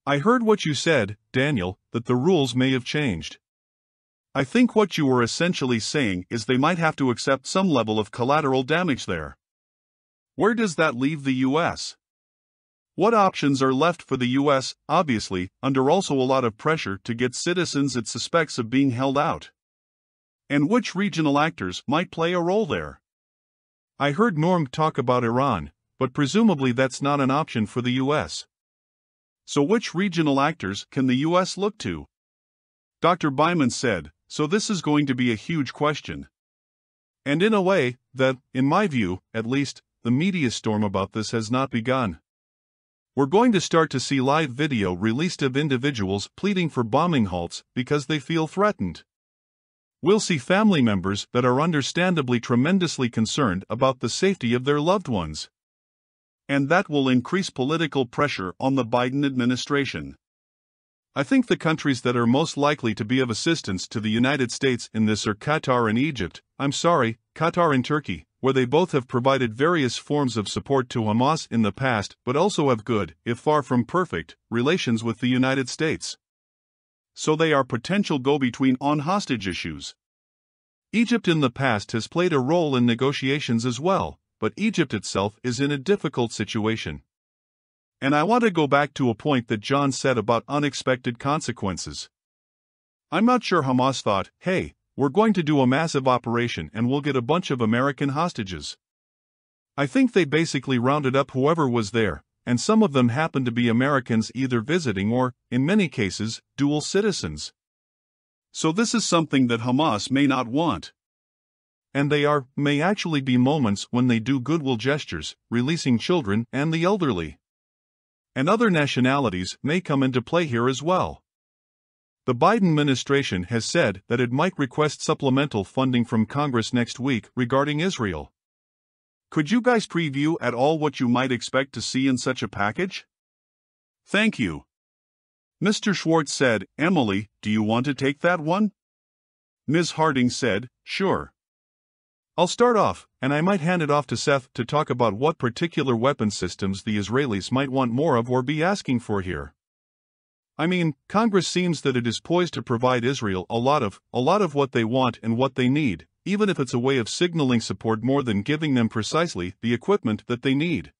I heard what you said, Daniel, that the rules may have changed. I think what you were essentially saying is they might have to accept some level of collateral damage there. Where does that leave the U.S.? What options are left for the U.S., obviously, under also a lot of pressure to get citizens it suspects of being held out? And which regional actors might play a role there? I heard Norm talk about Iran, but presumably that's not an option for the U.S. So which regional actors can the U.S. look to? Dr. Byman said, so this is going to be a huge question. And in a way, that, in my view, at least, the media storm about this has not begun. We're going to start to see live video released of individuals pleading for bombing halts because they feel threatened. We'll see family members that are understandably tremendously concerned about the safety of their loved ones. And that will increase political pressure on the Biden administration. I think the countries that are most likely to be of assistance to the United States in this are Qatar and Egypt, Qatar and Turkey, where they both have provided various forms of support to Hamas in the past but also have good, if far from perfect, relations with the United States. So they are potential go-between on hostage issues. Egypt in the past has played a role in negotiations as well, but Egypt itself is in a difficult situation. And I want to go back to a point that John said about unexpected consequences. I'm not sure Hamas thought, hey, we're going to do a massive operation and we'll get a bunch of American hostages. I think they basically rounded up whoever was there, and some of them happened to be Americans either visiting or, in many cases, dual citizens. So this is something that Hamas may not want. And may actually be moments when they do goodwill gestures, releasing children and the elderly. And other nationalities may come into play here as well. The Biden administration has said that it might request supplemental funding from Congress next week regarding Israel. Could you guys preview at all what you might expect to see in such a package? Thank you. Mr. Schwartz said, Emily, do you want to take that one? Ms. Harding said, sure. I'll start off, and I might hand it off to Seth to talk about what particular weapon systems the Israelis might want more of or be asking for here. I mean, Congress seems that it is poised to provide Israel a lot of what they want and what they need, even if it's a way of signaling support more than giving them precisely the equipment that they need.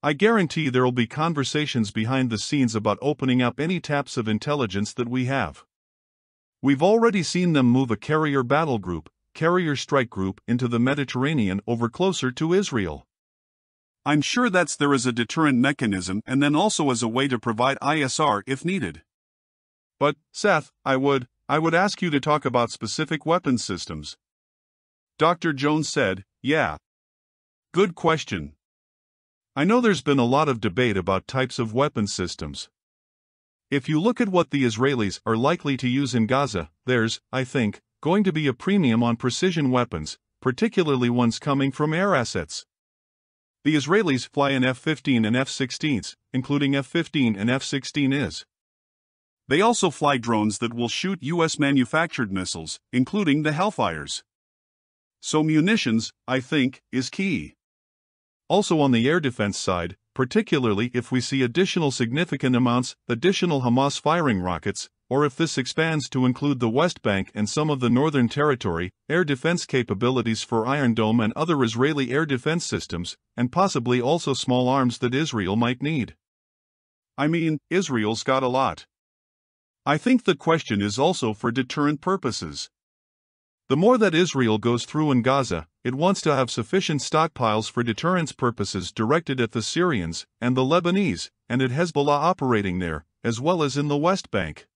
I guarantee there'll be conversations behind the scenes about opening up any taps of intelligence that we have. We've already seen them move a carrier strike group into the Mediterranean over closer to Israel. I'm sure there is a deterrent mechanism and then also as a way to provide ISR if needed. But, Seth, I would ask you to talk about specific weapon systems. Dr. Jones said, yeah. Good question. I know there's been a lot of debate about types of weapon systems. If you look at what the Israelis are likely to use in Gaza, there's, I think, going to be a premium on precision weapons, particularly ones coming from air assets. The Israelis fly an F-15 and F-16s, including F-15 and F-16s. They also fly drones that will shoot U.S.-manufactured missiles, including the Hellfires. So munitions, I think, is key. Also on the air defense side, particularly if we see additional significant amounts, additional Hamas firing rockets, or if this expands to include the West Bank and some of the Northern Territory, air defense capabilities for Iron Dome and other Israeli air defense systems, and possibly also small arms that Israel might need. I mean, Israel's got a lot. I think the question is also for deterrent purposes. The more that Israel goes through in Gaza, it wants to have sufficient stockpiles for deterrence purposes directed at the Syrians and the Lebanese, and at Hezbollah operating there, as well as in the West Bank.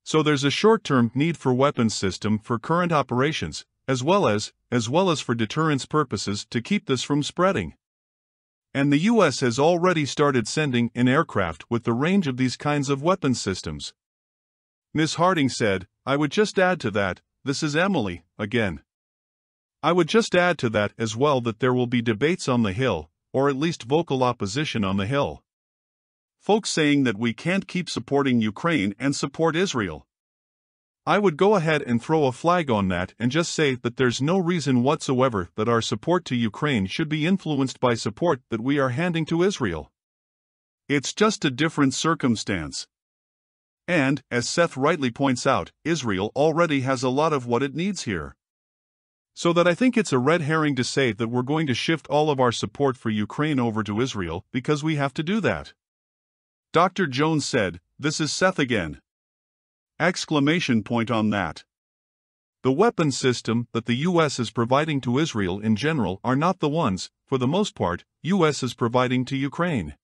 So there's a short-term need for weapons system for current operations, as well as for deterrence purposes to keep this from spreading. And the US has already started sending in aircraft with the range of these kinds of weapons systems. Ms. Harding said, I would just add to that, this is Emily, again. I would just add to that as well that there will be debates on the Hill, or at least vocal opposition on the Hill. Folks saying that we can't keep supporting Ukraine and support Israel. I would go ahead and throw a flag on that and just say that there's no reason whatsoever that our support to Ukraine should be influenced by support that we are handing to Israel. It's just a different circumstance. And, as Seth rightly points out, Israel already has a lot of what it needs here. So that I think it's a red herring to say that we're going to shift all of our support for Ukraine over to Israel because we have to do that. Dr. Jones said, this is Seth again. Exclamation point on that. The weapon system that the US is providing to Israel in general are not the ones, for the most part, US is providing to Ukraine.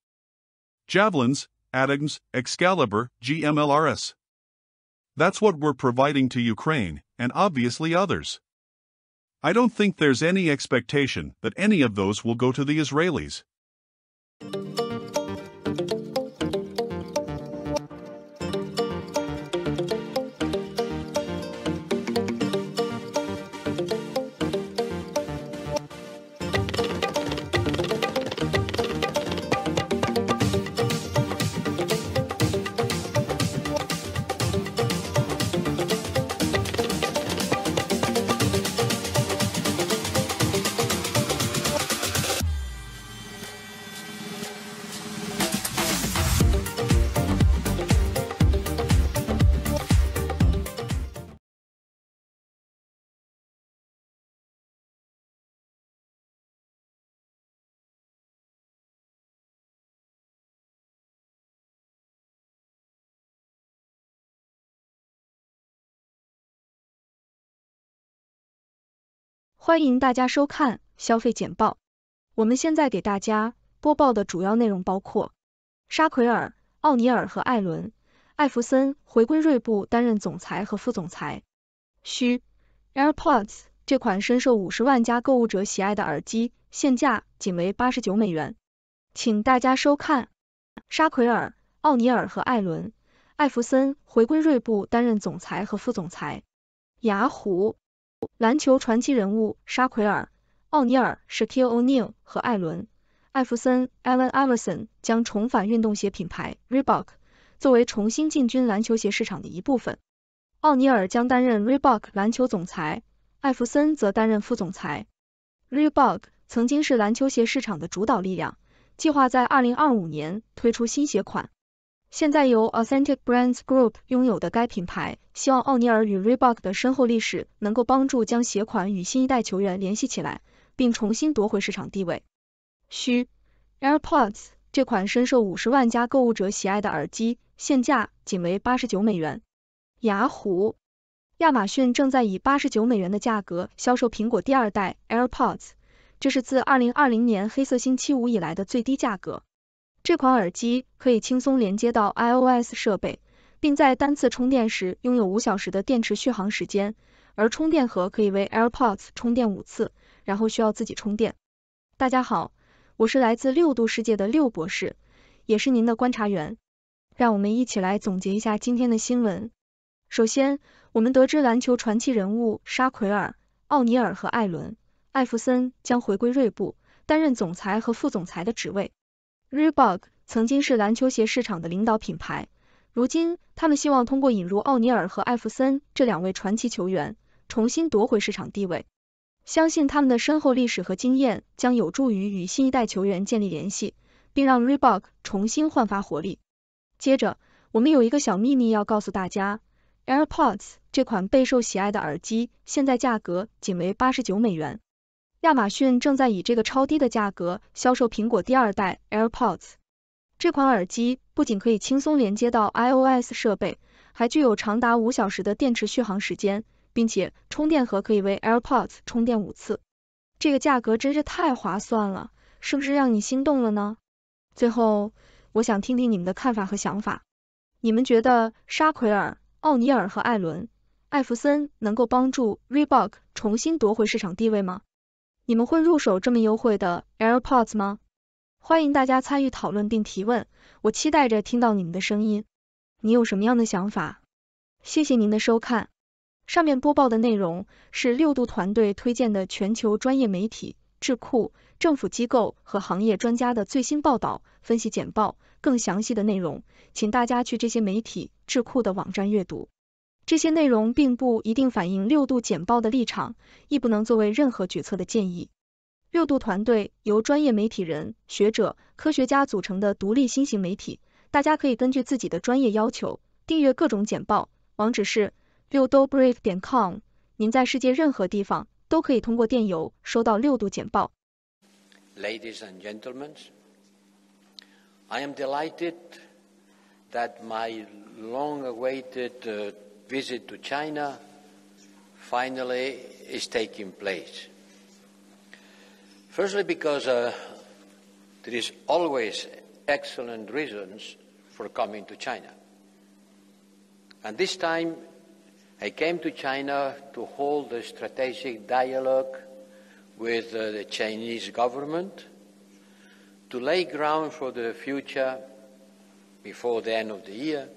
Javelins, Atoms, Excalibur, GMLRS. That's what we're providing to Ukraine, and obviously others. I don't think there's any expectation that any of those will go to the Israelis.欢迎大家收看消费简报。我们现在给大家播报的主要内容包括：沙奎尔、奥尼尔和艾伦·艾弗森回归锐步担任总裁和副总裁。需 AirPods 这款深受50万家购物者喜爱的耳机，现价仅为89美元。请大家收看：沙奎尔、奥尼尔和艾伦·艾弗森回归锐步担任总裁和副总裁。雅虎篮球传奇人物沙奎尔、奥尼尔 Shaquille O'Neal 和艾伦·艾弗森 Allen Iverson 将重返运动鞋品牌 Reebok， 作为重新进军篮球鞋市场的一部分。奥尼尔将担任 Reebok 篮球总裁，艾弗森则担任副总裁。Reebok 曾经是篮球鞋市场的主导力量，计划在2025年推出新鞋款。现在由 Authentic Brands Group 拥有的该品牌，希望奥尼尔与 Reebok 的深厚历史能够帮助将鞋款与新一代球员联系起来，并重新夺回市场地位。需 AirPods 这款深受50万家购物者喜爱的耳机，现价仅为89美元。雅虎亚马逊正在以89美元的价格销售苹果第二代 AirPods， 这是自2020年黑色星期五以来的最低价格。这款耳机可以轻松连接到 iOS 设备，并在单次充电时拥有5小时的电池续航时间，而充电盒可以为 AirPods 充电5次，然后需要自己充电。大家好，我是来自6度世界的6博士，也是您的观察员。让我们一起来总结一下今天的新闻。首先，我们得知篮球传奇人物沙奎尔、奥尼尔和艾伦·艾弗森将回归锐步，担任总裁和副总裁的职位。Reebok 曾经是篮球鞋市场的领导品牌，如今他们希望通过引入奥尼尔和艾弗森这2位传奇球员，重新夺回市场地位。相信他们的深厚历史和经验将有助于与新一代球员建立联系，并让 Reebok 重新焕发活力。接着，我们有一个小秘密要告诉大家 ，AirPods 这款备受喜爱的耳机，现在价格仅为$89。亚马逊正在以这个超低的价格销售苹果第2代 AirPods。这款耳机不仅可以轻松连接到 iOS 设备，还具有长达5小时的电池续航时间，并且充电盒可以为 AirPods 充电5次。这个价格真是太划算了，是不是让你心动了呢？最后，我想听听你们的看法和想法。你们觉得沙奎尔、奥尼尔和艾伦、艾弗森能够帮助 Reebok 重新夺回市场地位吗？你们会入手这么优惠的 AirPods 吗？欢迎大家参与讨论并提问，我期待着听到你们的声音。你有什么样的想法？谢谢您的收看。上面播报的内容是6度团队推荐的全球专业媒体、智库、政府机构和行业专家的最新报道、分析简报，更详细的内容，请大家去这些媒体、智库的网站阅读。这些内容并不一定反映6度简报的立场，亦不能作为任何决策的建议。6度团队由专业媒体人、学者、科学家组成的独立新型媒体，大家可以根据自己的专业要求订阅各种简报，网址是6dobrief.com。您在世界任何地方都可以通过电邮收到6度简报。Ladies and gentlemen, I am delighted that my long-awaited visit to China finally is taking place. Firstly, because there is always excellent reasons for coming to China. And this time, I came to China to hold a strategic dialogue with the Chinese government, to lay ground for the future before the end of the year,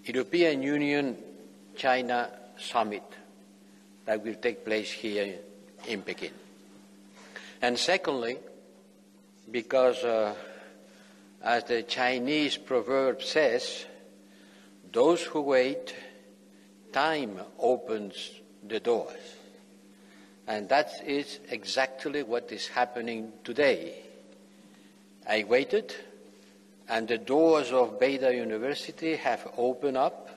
European Union-China summit that will take place here in Peking. And secondly, because as the Chinese proverb says, those who wait, time opens the doors. And that is exactly what is happening today. I waited, and the doors of Beida University have opened up,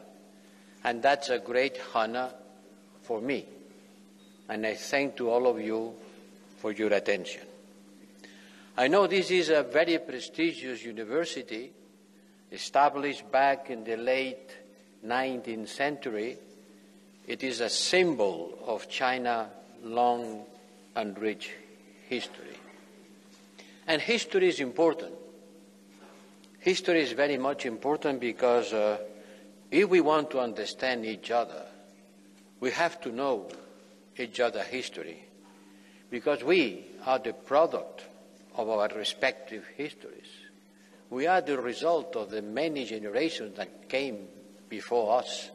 and that's a great honor for me. And I thank to all of you for your attention. I know this is a very prestigious university, established back in the late 19th century. It is a symbol of China's long and rich history. And history is important. History is very much important because if we want to understand each other, we have to know each other's history, because we are the product of our respective histories. We are the result of the many generations that came before us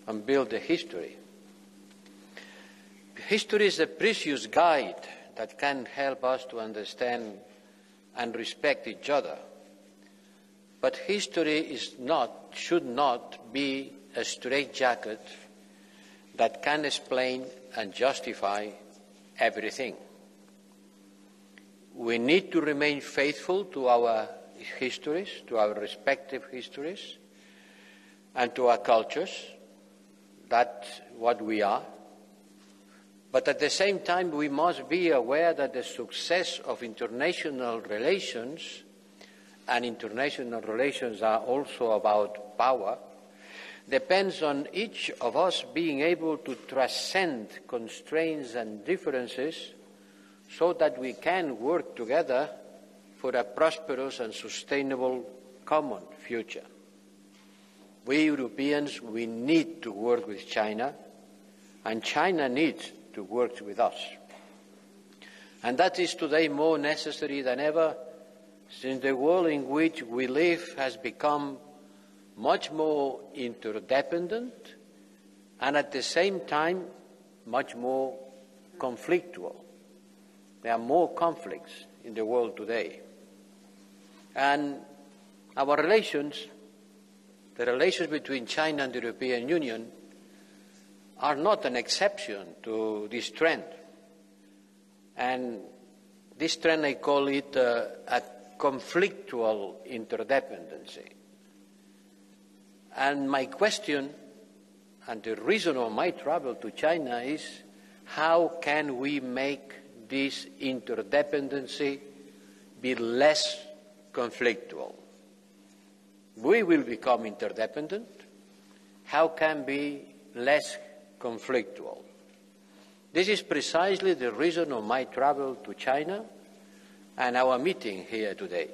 and built the history. History is a precious guide that can help us to understand and respect each other. But history should not be a straitjacket that can explain and justify everything. We need to remain faithful to our histories, to our respective histories, and to our cultures. That's what we are. But at the same time, we must be aware that the success of international relations, and international relations are also about power, depends on each of us being able to transcend constraints and differences so that we can work together for a prosperous and sustainable common future. We Europeans, we need to work with China, and China needs to work with us. And that is today more necessary than ever, since the world in which we live has become much more interdependent and at the same time much more conflictual. There are more conflicts in the world today. And our relations, the relations between China and the European Union, are not an exception to this trend. And this trend, I call it a conflictual interdependency. And my question, and the reason of my travel to China is, how can we make this interdependency be less conflictual? We will become interdependent. How can we be less conflictual? This is precisely the reason of my travel to China and our meeting here today.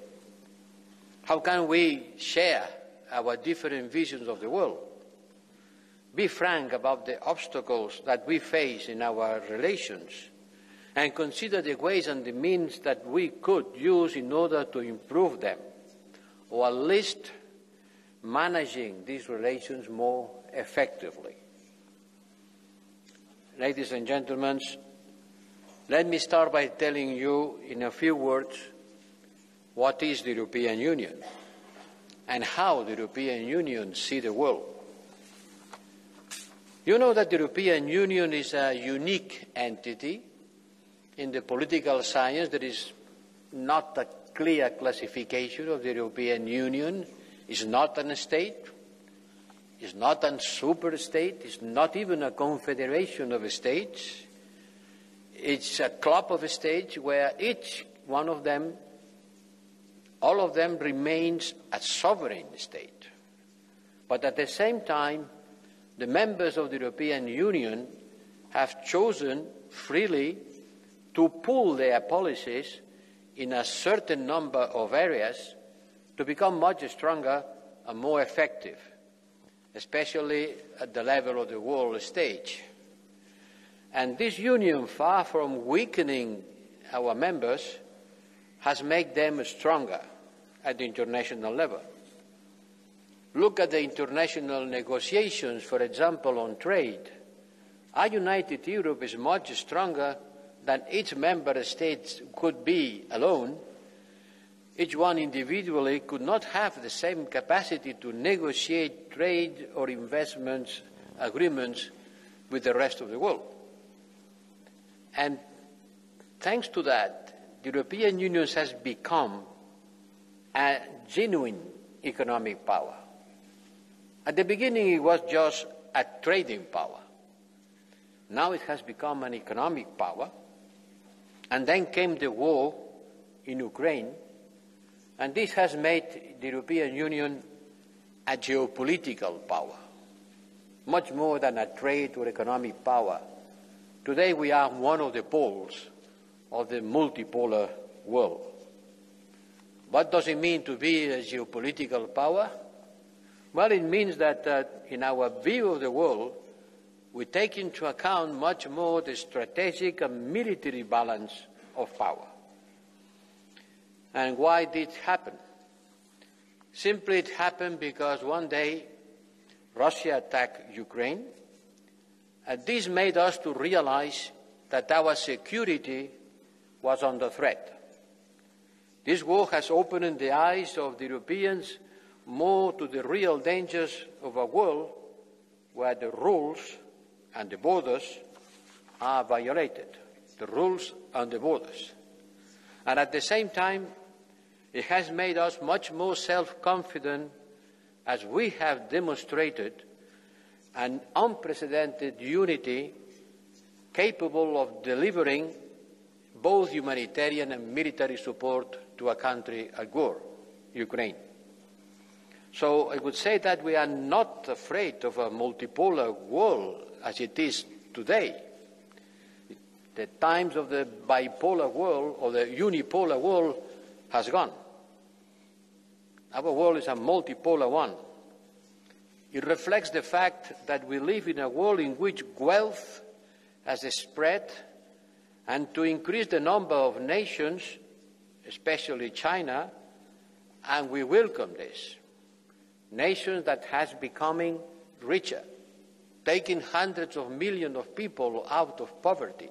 How can we share our different visions of the world? Be frank about the obstacles that we face in our relations, and consider the ways and the means that we could use in order to improve them, or at least managing these relations more effectively. Ladies and gentlemen, let me start by telling you in a few words what is the European Union and how the European Union sees the world. You know that the European Union is a unique entity. In the political science, there is not a clear classification of the European Union. It's not a state. It's not a super state. It's not even a confederation of states. It's a club of states where each one of them, all of them, remains a sovereign state. But at the same time, the members of the European Union have chosen freely to pool their policies in a certain number of areas to become much stronger and more effective, especially at the level of the world stage. And this union, far from weakening our members, has made them stronger at the international level. Look at the international negotiations, for example, on trade. A united Europe is much stronger than each member state could be alone. Each one individually could not have the same capacity to negotiate trade or investment agreements with the rest of the world. And thanks to that, the European Union has become a genuine economic power. At the beginning, it was just a trading power. Now it has become an economic power. And then came the war in Ukraine, and this has made the European Union a geopolitical power, much more than a trade or economic power. Today we are one of the poles of the multipolar world. What does it mean to be a geopolitical power? Well, it means that in our view of the world, we take into account much more the strategic and military balance of power. And why did it happen? Simply it happened because one day Russia attacked Ukraine, and this made us to realize that our security was under threat. This war has opened the eyes of the Europeans more to the real dangers of a world where the rules and the borders are violated, the rules and the borders. And at the same time, it has made us much more self-confident as we have demonstrated an unprecedented unity capable of delivering both humanitarian and military support to a country at war, Ukraine. So I would say that we are not afraid of a multipolar world as it is today. The times of the bipolar world or the unipolar world has gone. Our world is a multipolar one. It reflects the fact that we live in a world in which wealth has spread, and to increase the number of nations, especially China, and we welcome this. Nations that has becoming richer, taking hundreds of millions of people out of poverty.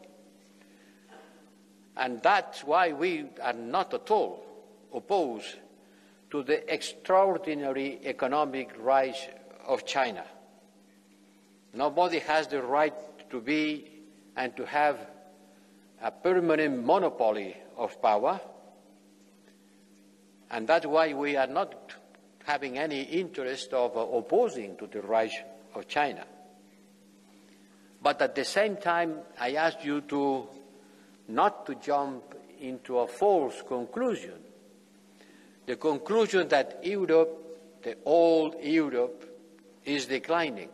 And that's why we are not at all opposed to the extraordinary economic rise of China. Nobody has the right to be and to have a permanent monopoly of power, and that's why we are not having any interest of opposing to the rise of China. But at the same time, I ask you not to jump into a false conclusion, the conclusion that Europe, the old Europe, is declining.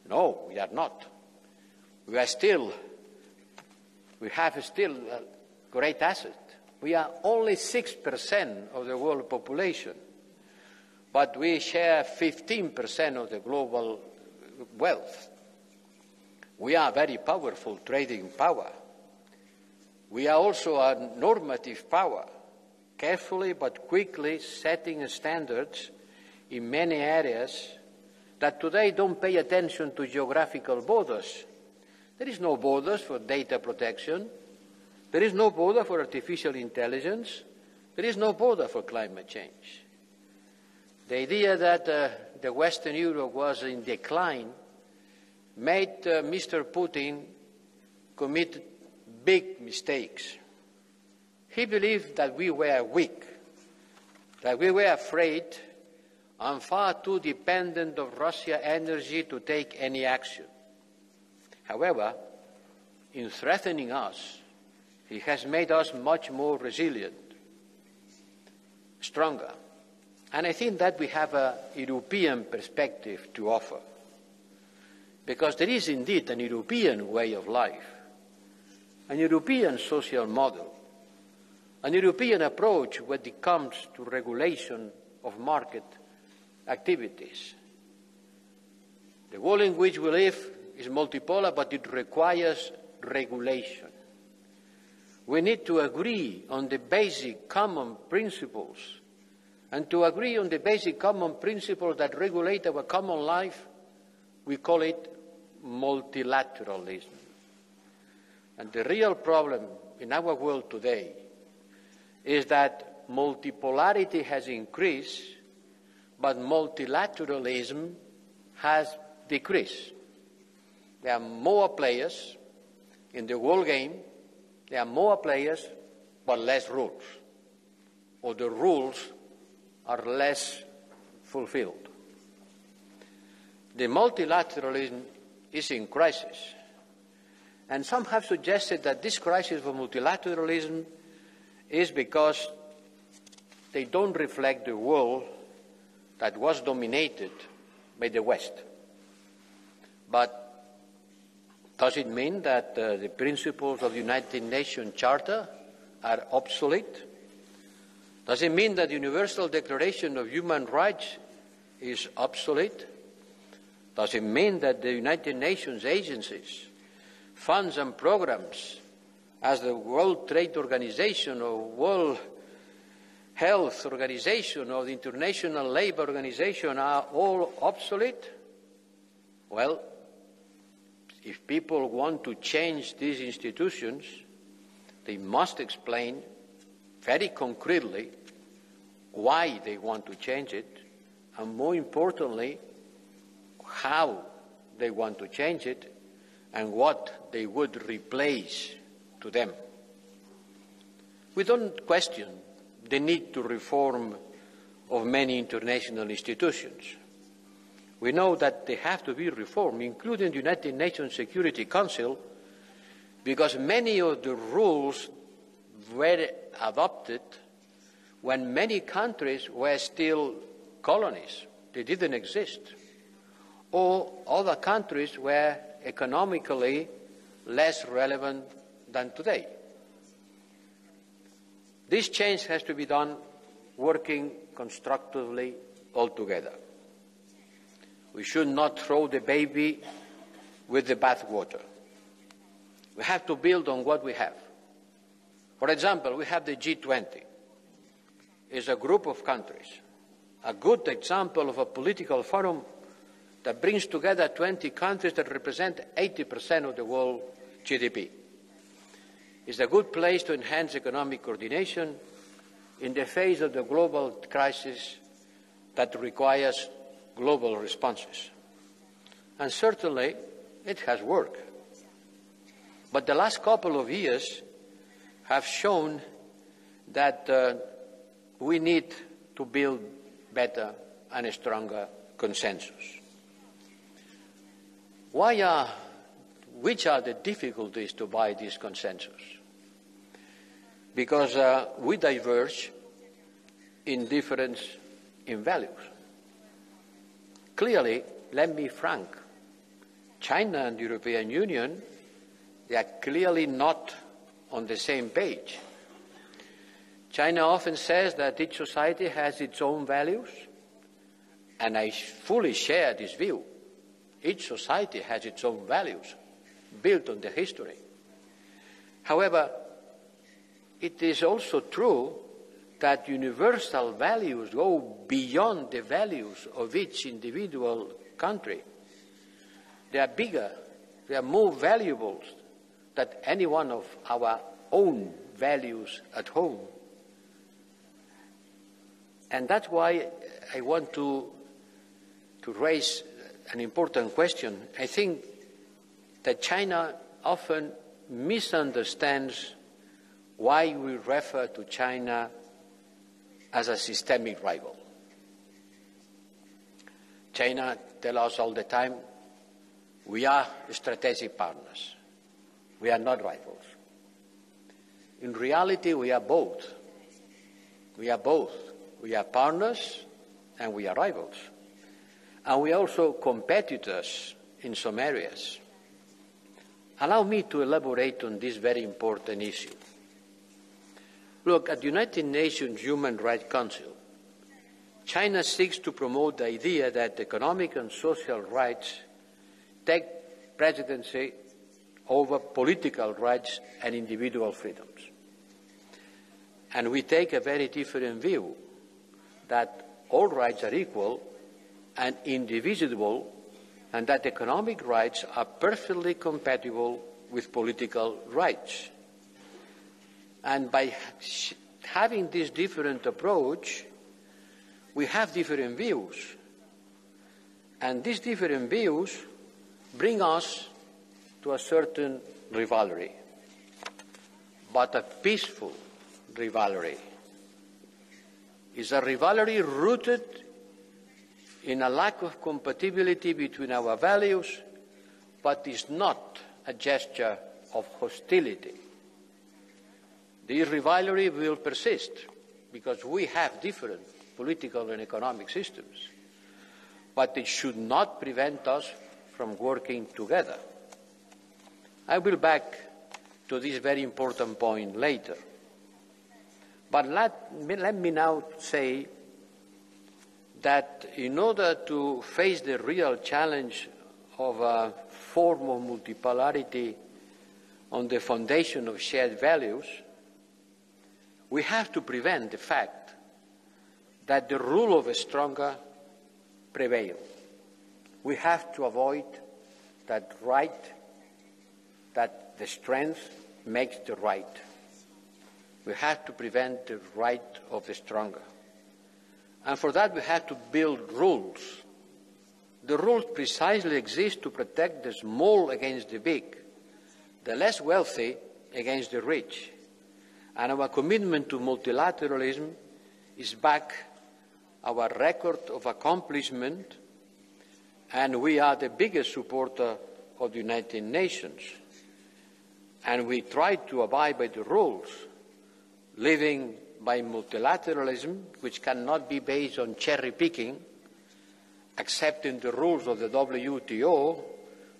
No, we are not. We have still a great asset. We are only 6% of the world population, but we share 15% of the global wealth. We are very powerful trading power. We are also a normative power, carefully but quickly setting standards in many areas that today don't pay attention to geographical borders. There is no borders for data protection. There is no border for artificial intelligence. There is no border for climate change. The idea that the Western Europe was in decline made Mr. Putin commit big mistakes. He believed that we were weak, that we were afraid and far too dependent of Russian energy to take any action. However, in threatening us, he has made us much more resilient, stronger. And I think that we have a European perspective to offer, because there is indeed an European way of life, an European social model, an European approach when it comes to regulation of market activities. The world in which we live is multipolar, but it requires regulation. We need to agree on the basic common principles, and to agree on the basic common principles that regulate our common life, we call it multilateralism. And the real problem in our world today is that multipolarity has increased, but multilateralism has decreased. There are more players in the world game. There are more players, but less rules, or the rules are less fulfilled. The multilateralism is in crisis, and some have suggested that this crisis of multilateralism is because they don't reflect the world that was dominated by the West. But does it mean that the principles of the United Nations Charter are obsolete? Does it mean that the Universal Declaration of Human Rights is obsolete? Does it mean that the United Nations agencies, funds and programs, as the World Trade Organization or World Health Organization or the International Labour Organization, are all obsolete? Well, if people want to change these institutions, they must explain very concretely why they want to change it, and more importantly, how they want to change it, and what they would replace to them. We don't question the need to reform of many international institutions. We know that they have to be reformed, including the United Nations Security Council, because many of the rules were adopted when many countries were still colonies. They didn't exist. Or other countries were economically less relevant than today. This change has to be done working constructively all together. We should not throw the baby with the bathwater. We have to build on what we have. For example, we have the G20. It's a group of countries, a good example of a political forum that brings together 20 countries that represent 80% of the world GDP. It's a good place to enhance economic coordination in the face of the global crisis that requires global responses. And certainly, it has worked. But the last couple of years have shown that we need to build better and a stronger consensus. Which are the difficulties to buy this consensus? Because we diverge in difference in values. Clearly, let me be frank, China and the European Union, they are clearly not on the same page. China often says that each society has its own values, and I fully share this view. Each society has its own values, built on the history. However, it is also true that universal values go beyond the values of each individual country. They are bigger, they are more valuable than any one of our own values at home. And that's why I want to raise an important question. I think that China often misunderstands why we refer to China as a systemic rival. China tells us all the time, we are strategic partners. We are not rivals. In reality, we are both. We are both. We are partners and we are rivals. And we are also competitors in some areas. Allow me to elaborate on this very important issue. Look, at the United Nations Human Rights Council, China seeks to promote the idea that economic and social rights take precedency over political rights and individual freedoms. And we take a very different view, that all rights are equal and indivisible, and that economic rights are perfectly compatible with political rights. And by having this different approach, we have different views. And these different views bring us to a certain rivalry, but a peaceful rivalry. It's a rivalry rooted in a lack of compatibility between our values, but is not a gesture of hostility. This rivalry will persist because we have different political and economic systems, but it should not prevent us from working together. I will back to this very important point later. But let me now say that in order to face the real challenge of a form of multipolarity on the foundation of shared values, we have to prevent the fact that the rule of the stronger prevails. We have to avoid that the strength makes the right. We have to prevent the right of the stronger. And for that we have to build rules. The rules precisely exist to protect the small against the big, the less wealthy against the rich. And our commitment to multilateralism is back our record of accomplishment, and we are the biggest supporter of the United Nations. And we try to abide by the rules, living by multilateralism, which cannot be based on cherry picking, accepting the rules of the WTO,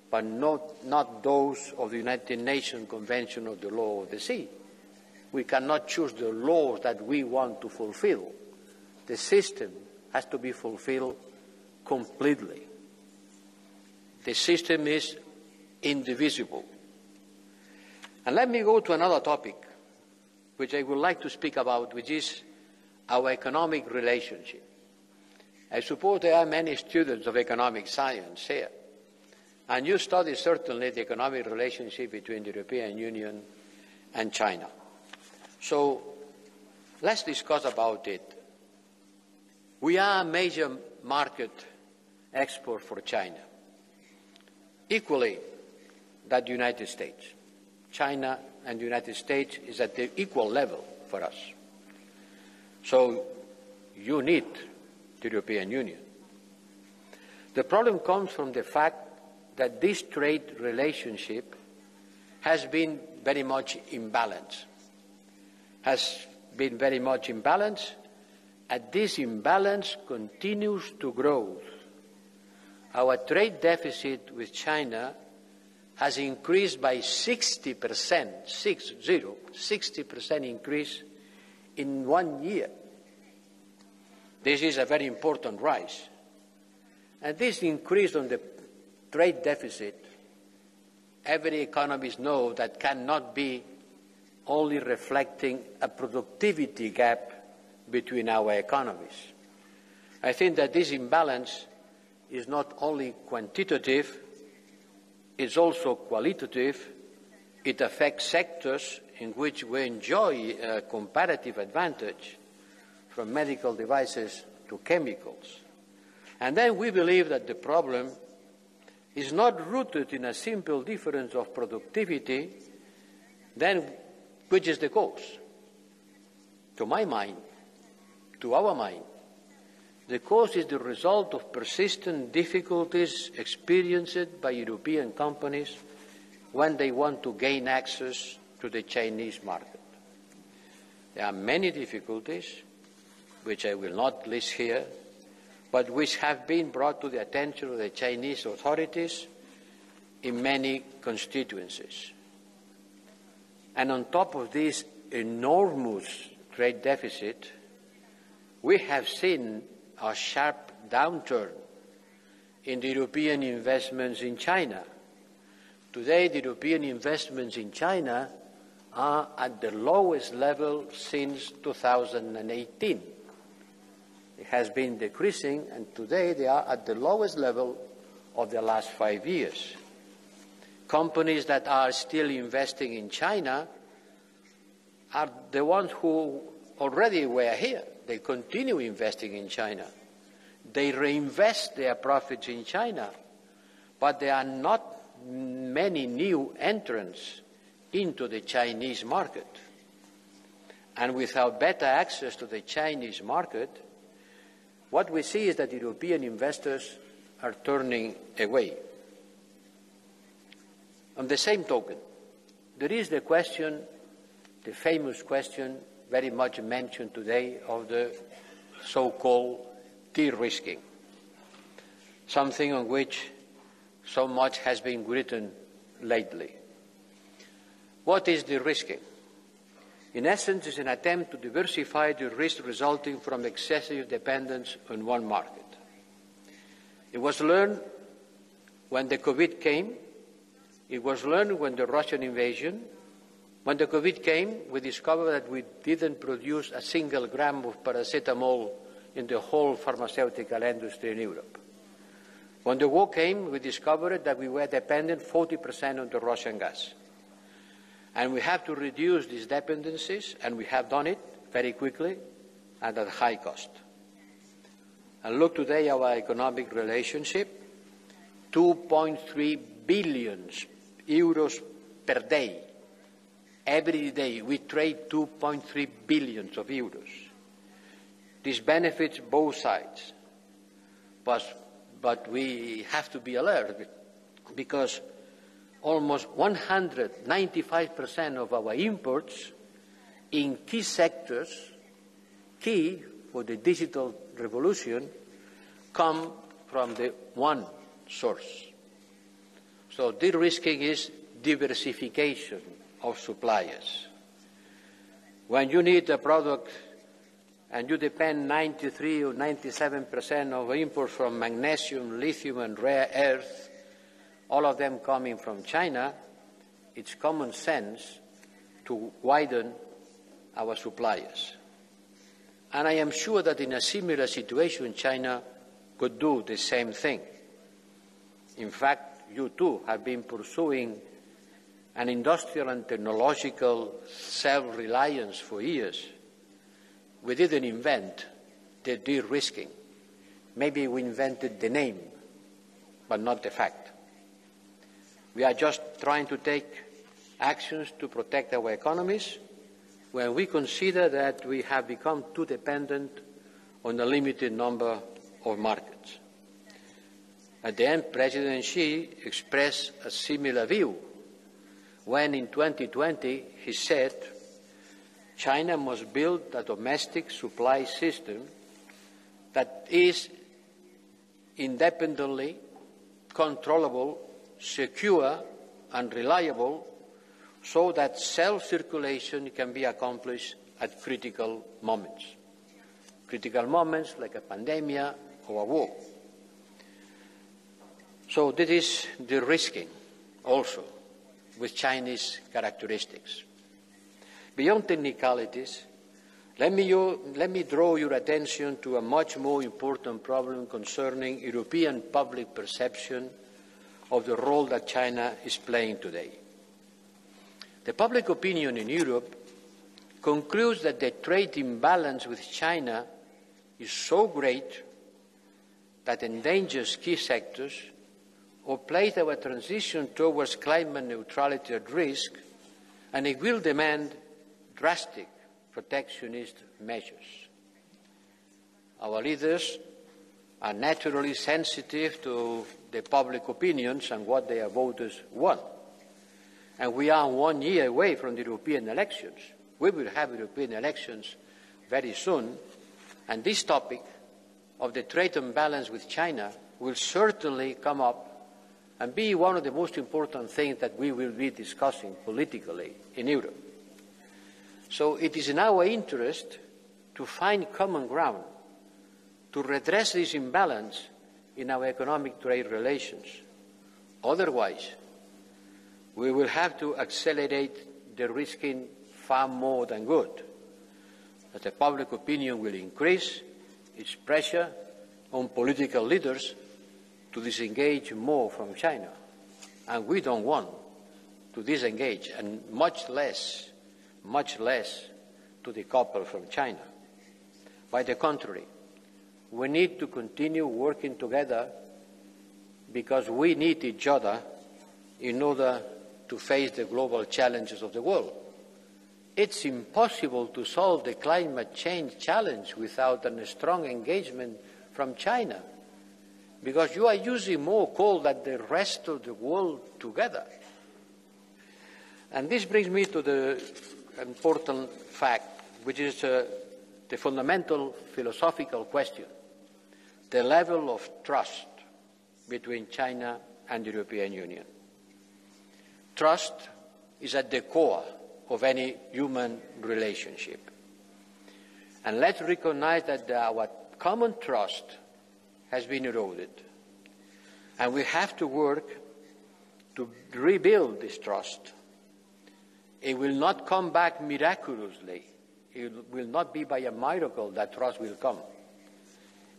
but not those of the United Nations Convention of the Law of the Sea. We cannot choose the laws that we want to fulfill. The system has to be fulfilled completely. The system is indivisible. And let me go to another topic, which I would like to speak about, which is our economic relationship. I suppose there are many students of economic science here, and you study certainly the economic relationship between the European Union and China. So let's discuss about it. We are a major market export for China, equally that the United States. China and the United States is at the equal level for us. So you need the European Union. The problem comes from the fact that this trade relationship has been very much imbalanced, and this imbalance continues to grow. Our trade deficit with China has increased by 60%, 60% increase in 1 year. This is a very important rise. And this increase on the trade deficit, every economist knows that cannot be only reflecting a productivity gap between our economies. I think that this imbalance is not only quantitative, it's also qualitative. It affects sectors in which we enjoy a comparative advantage, from medical devices to chemicals. And then we believe that the problem is not rooted in a simple difference of productivity, then which is the cause? To my mind, to our mind, the cause is the result of persistent difficulties experienced by European companies when they want to gain access to the Chinese market. There are many difficulties, which I will not list here, but which have been brought to the attention of the Chinese authorities in many constituencies. And on top of this enormous trade deficit, we have seen a sharp downturn in the European investments in China. Today, the European investments in China are at the lowest level since 2018. It has been decreasing, and today they are at the lowest level of the last 5 years. Companies that are still investing in China are the ones who already were here. They continue investing in China. They reinvest their profits in China, but there are not many new entrants into the Chinese market. And without better access to the Chinese market, what we see is that European investors are turning away. On the same token, there is the question, the famous question, very much mentioned today, of the so-called de-risking, something on which so much has been written lately. What is de-risking? In essence, it's an attempt to diversify the risk resulting from excessive dependence on one market. It was learned when the COVID came. It was learned when the Russian invasion. When the COVID came, we discovered that we didn't produce a single gram of paracetamol in the whole pharmaceutical industry in Europe. When the war came, we discovered that we were dependent 40% on the Russian gas. And we have to reduce these dependencies, and we have done it very quickly and at high cost. And look today our economic relationship, 2.3 billion euros per day. Every day we trade 2.3 billion of euros. This benefits both sides. But we have to be alert, because almost 195% of our imports in key sectors, key for the digital revolution, come from the one source. So de-risking is diversification of suppliers. When you need a product and you depend 93 or 97% of imports from magnesium, lithium, and rare earth, all of them coming from China, it's common sense to widen our suppliers. And I am sure that in a similar situation, China could do the same thing. In fact, you too have been pursuing an industrial and technological self-reliance for years. We didn't invent the de-risking. Maybe we invented the name, but not the fact. We are just trying to take actions to protect our economies when we consider that we have become too dependent on a limited number of markets. At the end, President Xi expressed a similar view when in 2020 he said China must build a domestic supply system that is independently controllable, secure, and reliable, so that self-circulation can be accomplished at critical moments like a pandemic or a war. So this is de-risking also with Chinese characteristics. Beyond technicalities, let me draw your attention to a much more important problem concerning European public perception of the role that China is playing today. The public opinion in Europe concludes that the trade imbalance with China is so great that endangers key sectors or place our transition towards climate neutrality at risk, and it will demand drastic protectionist measures. Our leaders are naturally sensitive to the public opinions and what their voters want. And we are 1 year away from the European elections. We will have European elections very soon, and this topic of the trade imbalance with China will certainly come up and be one of the most important things that we will be discussing politically in Europe. So it is in our interest to find common ground to redress this imbalance in our economic trade relations. Otherwise, we will have to accelerate the risking far more than good, that the public opinion will increase its pressure on political leaders to disengage more from China. And we don't want to disengage, and much less to decouple from China. By the contrary, we need to continue working together because we need each other in order to face the global challenges of the world. It's impossible to solve the climate change challenge without a strong engagement from China, because you are using more coal than the rest of the world together. And this brings me to the important fact, which is the fundamental philosophical question, the level of trust between China and the European Union. Trust is at the core of any human relationship. And let's recognize that our common trust has been eroded. And we have to work to rebuild this trust. It will not come back miraculously. It will not be by a miracle that trust will come.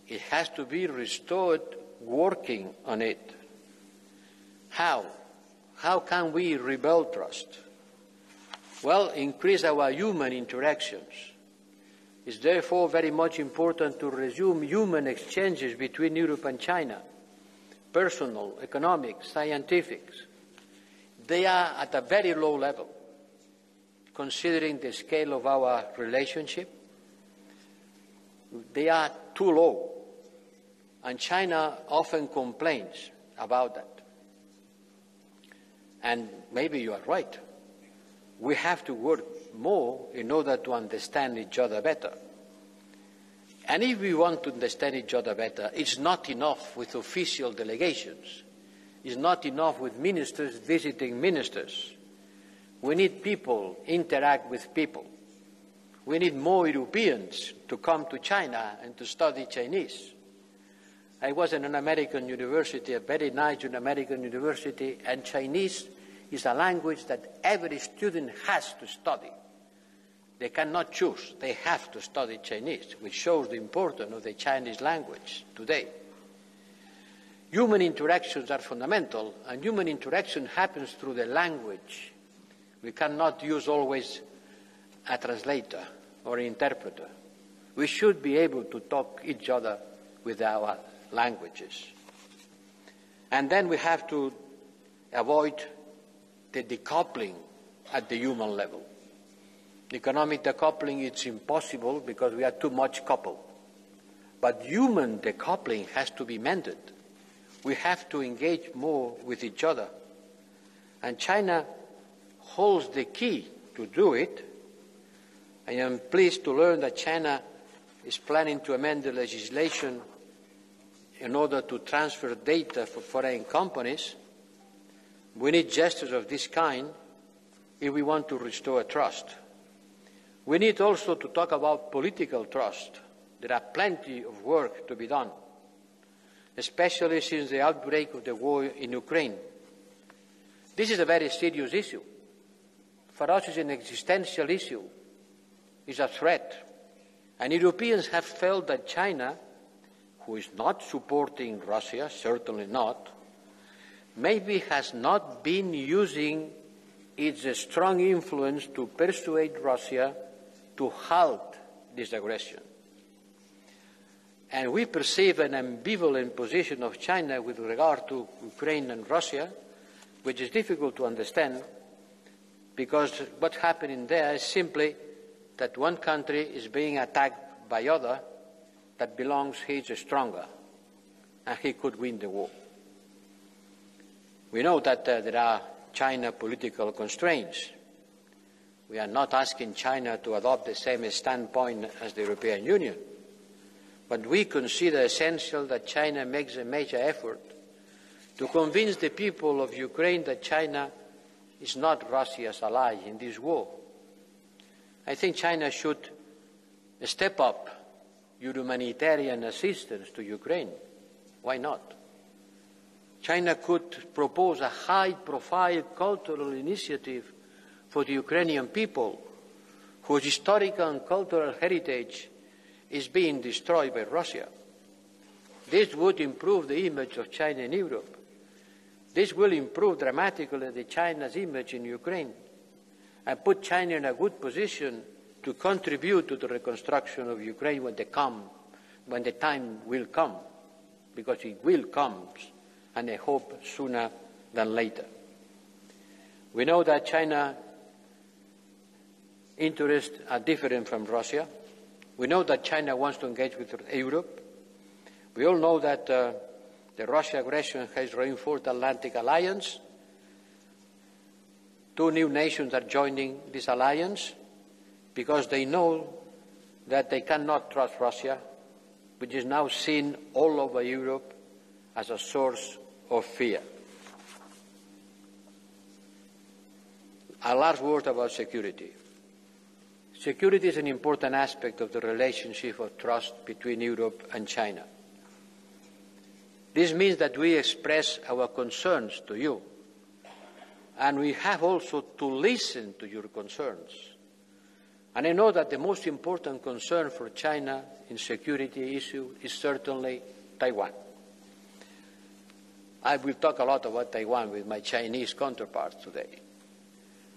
It has to be restored working on it. How? How can we rebuild trust? Well, increase our human interactions. It's therefore very much important to resume human exchanges between Europe and China, personal, economic, scientific. They are at a very low level, considering the scale of our relationship. They are too low, and China often complains about that. And maybe you are right. We have to work more in order to understand each other better. And if we want to understand each other better, it's not enough with official delegations. It's not enough with ministers visiting ministers. We need people interact with people. We need more Europeans to come to China and to study Chinese. I was in an American university, a very nice American university, and Chinese is a language that every student has to study. They cannot choose. They have to study Chinese, which shows the importance of the Chinese language today. Human interactions are fundamental, and human interaction happens through the language. We cannot use always a translator or an interpreter. We should be able to talk each other with our languages. And then we have to avoid the decoupling at the human level. Economic decoupling is impossible because we are too much coupled. But human decoupling has to be mended. We have to engage more with each other. And China holds the key to do it. I am pleased to learn that China is planning to amend the legislation in order to transfer data for foreign companies. We need gestures of this kind if we want to restore trust. We need also to talk about political trust. There are plenty of work to be done, especially since the outbreak of the war in Ukraine. This is a very serious issue. For us, it's an existential issue. It's a threat. And Europeans have felt that China, who is not supporting Russia, certainly not, maybe has not been using its strong influence to persuade Russia to halt this aggression. And we perceive an ambivalent position of China with regard to Ukraine and Russia, which is difficult to understand, because what's happening there is simply that one country is being attacked by other that belongs he is stronger, and he could win the war. We know that there are China political constraints. We are not asking China to adopt the same standpoint as the European Union, but we consider essential that China makes a major effort to convince the people of Ukraine that China is not Russia's ally in this war. I think China should step up your humanitarian assistance to Ukraine. Why not? China could propose a high-profile cultural initiative for the Ukrainian people, whose historical and cultural heritage is being destroyed by Russia. This would improve the image of China in Europe. This will improve dramatically China's image in Ukraine and put China in a good position to contribute to the reconstruction of Ukraine when the time will come, because it will come, and I hope sooner than later. We know that China's interests are different from Russia. We know that China wants to engage with Europe. We all know that the Russian aggression has reinforced the Atlantic Alliance. 2 new nations are joining this alliance because they know that they cannot trust Russia, which is now seen all over Europe as a source of fear. A last word about security. Security is an important aspect of the relationship of trust between Europe and China. This means that we express our concerns to you, and we have also to listen to your concerns. And I know that the most important concern for China in security issue is certainly Taiwan. I will talk a lot about Taiwan with my Chinese counterparts today.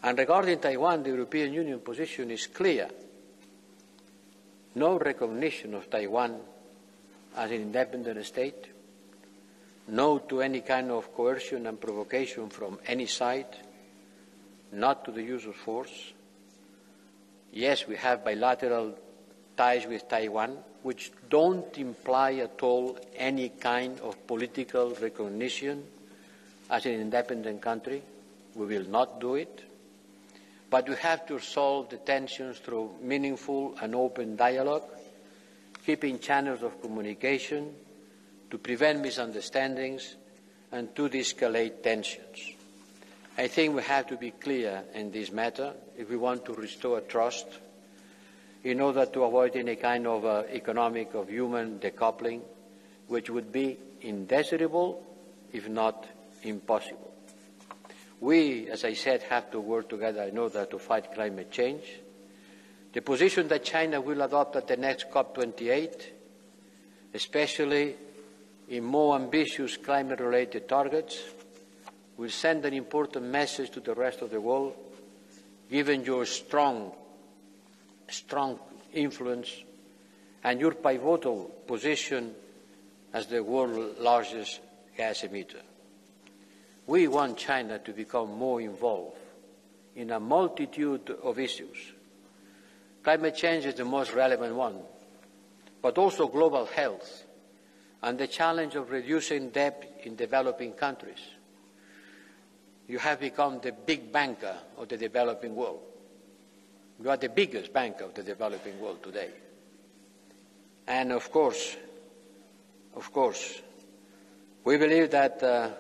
And regarding Taiwan, the European Union position is clear. No recognition of Taiwan as an independent state. No to any kind of coercion and provocation from any side. Not to the use of force. Yes, we have bilateral ties with Taiwan, which don't imply at all any kind of political recognition as an independent country. We will not do it. But we have to solve the tensions through meaningful and open dialogue, keeping channels of communication to prevent misunderstandings and to de-escalate tensions. I think we have to be clear in this matter if we want to restore trust in order to avoid any kind of economic or human decoupling, which would be indesirable, if not impossible. We, as I said, have to work together in order to fight climate change. The position that China will adopt at the next COP28, especially in more ambitious climate-related targets, will send an important message to the rest of the world, given your strong influence and your pivotal position as the world's largest gas emitter. We want China to become more involved in a multitude of issues. Climate change is the most relevant one, but also global health and the challenge of reducing debt in developing countries. You have become the big banker of the developing world. You are the biggest banker of the developing world today. And of course, we believe that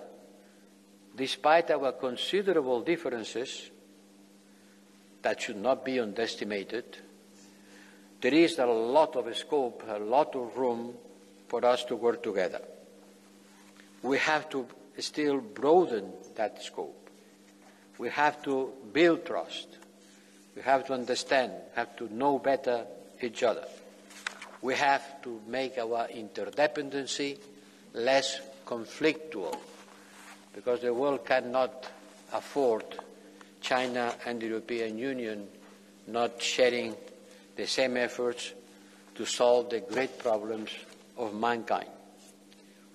despite our considerable differences that should not be underestimated, there is a lot of scope, a lot of room for us to work together. We have to still broaden that scope. We have to build trust. We have to understand, have to know better each other. We have to make our interdependency less conflictual, because the world cannot afford China and the European Union not sharing the same efforts to solve the great problems of mankind.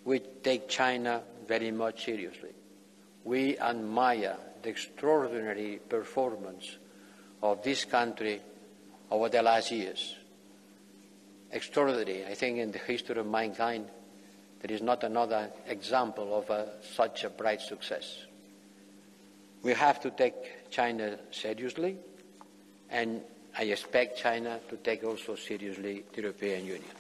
We take China very much seriously. We admire the extraordinary performance of this country over the last years. Extraordinary. I think in the history of mankind there is not another example of such a bright success. We have to take China seriously, and I expect China to take also seriously the European Union.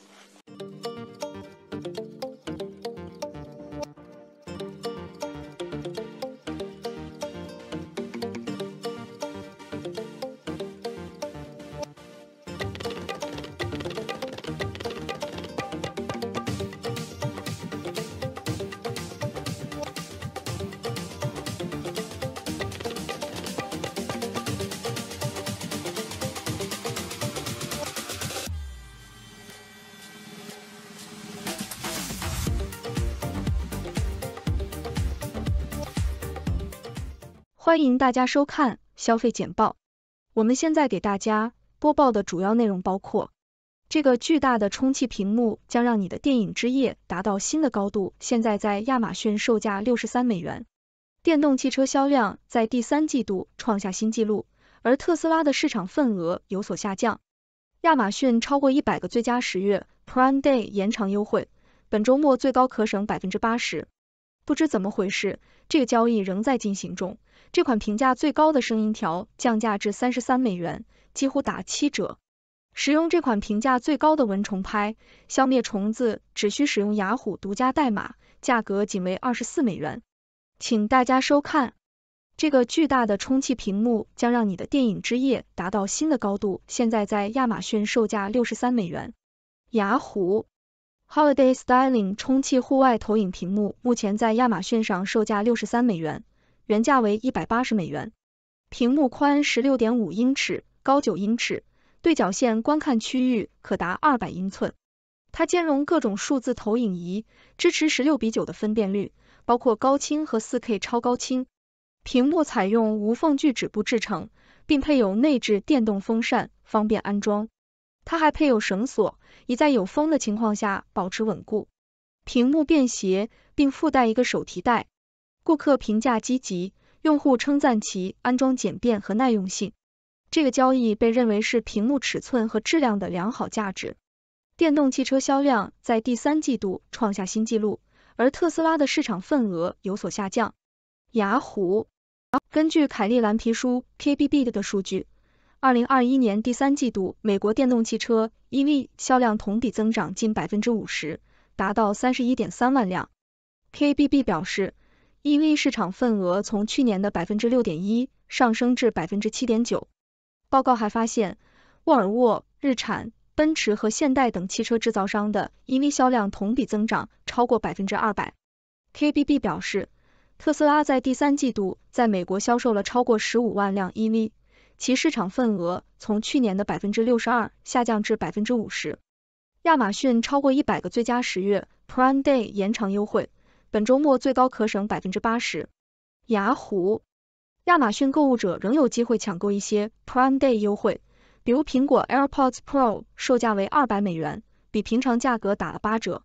欢迎大家收看消费简报。我们现在给大家播报的主要内容包括：这个巨大的充气屏幕将让你的电影之夜达到新的高度，现在在亚马逊售价63美元；电动汽车销量在第三季度创下新纪录，而特斯拉的市场份额有所下降；亚马逊超过100个最佳10月 Prime Day 延长优惠，本周末最高可省 80%。不知怎么回事，这个交易仍在进行中。这款评价最高的声音条降价至33美元，几乎打7折。使用这款评价最高的蚊虫拍，消灭虫子只需使用雅虎独家代码，价格仅为24美元。请大家收看。这个巨大的充气屏幕将让你的电影之夜达到新的高度，现在在亚马逊售价63美元。雅虎 Holiday Styling 充气户外投影屏幕目前在亚马逊上售价63美元，原价为180美元。屏幕宽 16.5 英尺，高9英尺，对角线观看区域可达200英寸。它兼容各种数字投影仪，支持16:9的分辨率，包括高清和 4K 超高清。屏幕采用无缝聚酯布制成，并配有内置电动风扇，方便安装。它还配有绳索，以在有风的情况下保持稳固。屏幕便携，并附带一个手提袋。顾客评价积极，用户称赞其安装简便和耐用性。这个交易被认为是屏幕尺寸和质量的良好价值。电动汽车销量在第三季度创下新纪录，而特斯拉的市场份额有所下降。雅虎根据凯利蓝皮书 KBB 的数据，2021年第三季度美国电动汽车 EV 销量同比增长近 50%， 达到 31.3 万辆。KBB 表示，EV 市场份额从去年的 6.1% 上升至 7.9%。报告还发现，沃尔沃、日产、奔驰和现代等汽车制造商的 EV 销量同比增长超过 200%。KBB 表示，特斯拉在第三季度在美国销售了超过15万辆 EV， 其市场份额从去年的 62% 下降至 50%。亚马逊超过100个最佳10月 Prime Day 延长优惠，本周末最高可省 80%。雅虎亚马逊购物者仍有机会抢购一些 Prime Day 优惠，比如苹果 AirPods Pro 售价为200美元，比平常价格打了8折。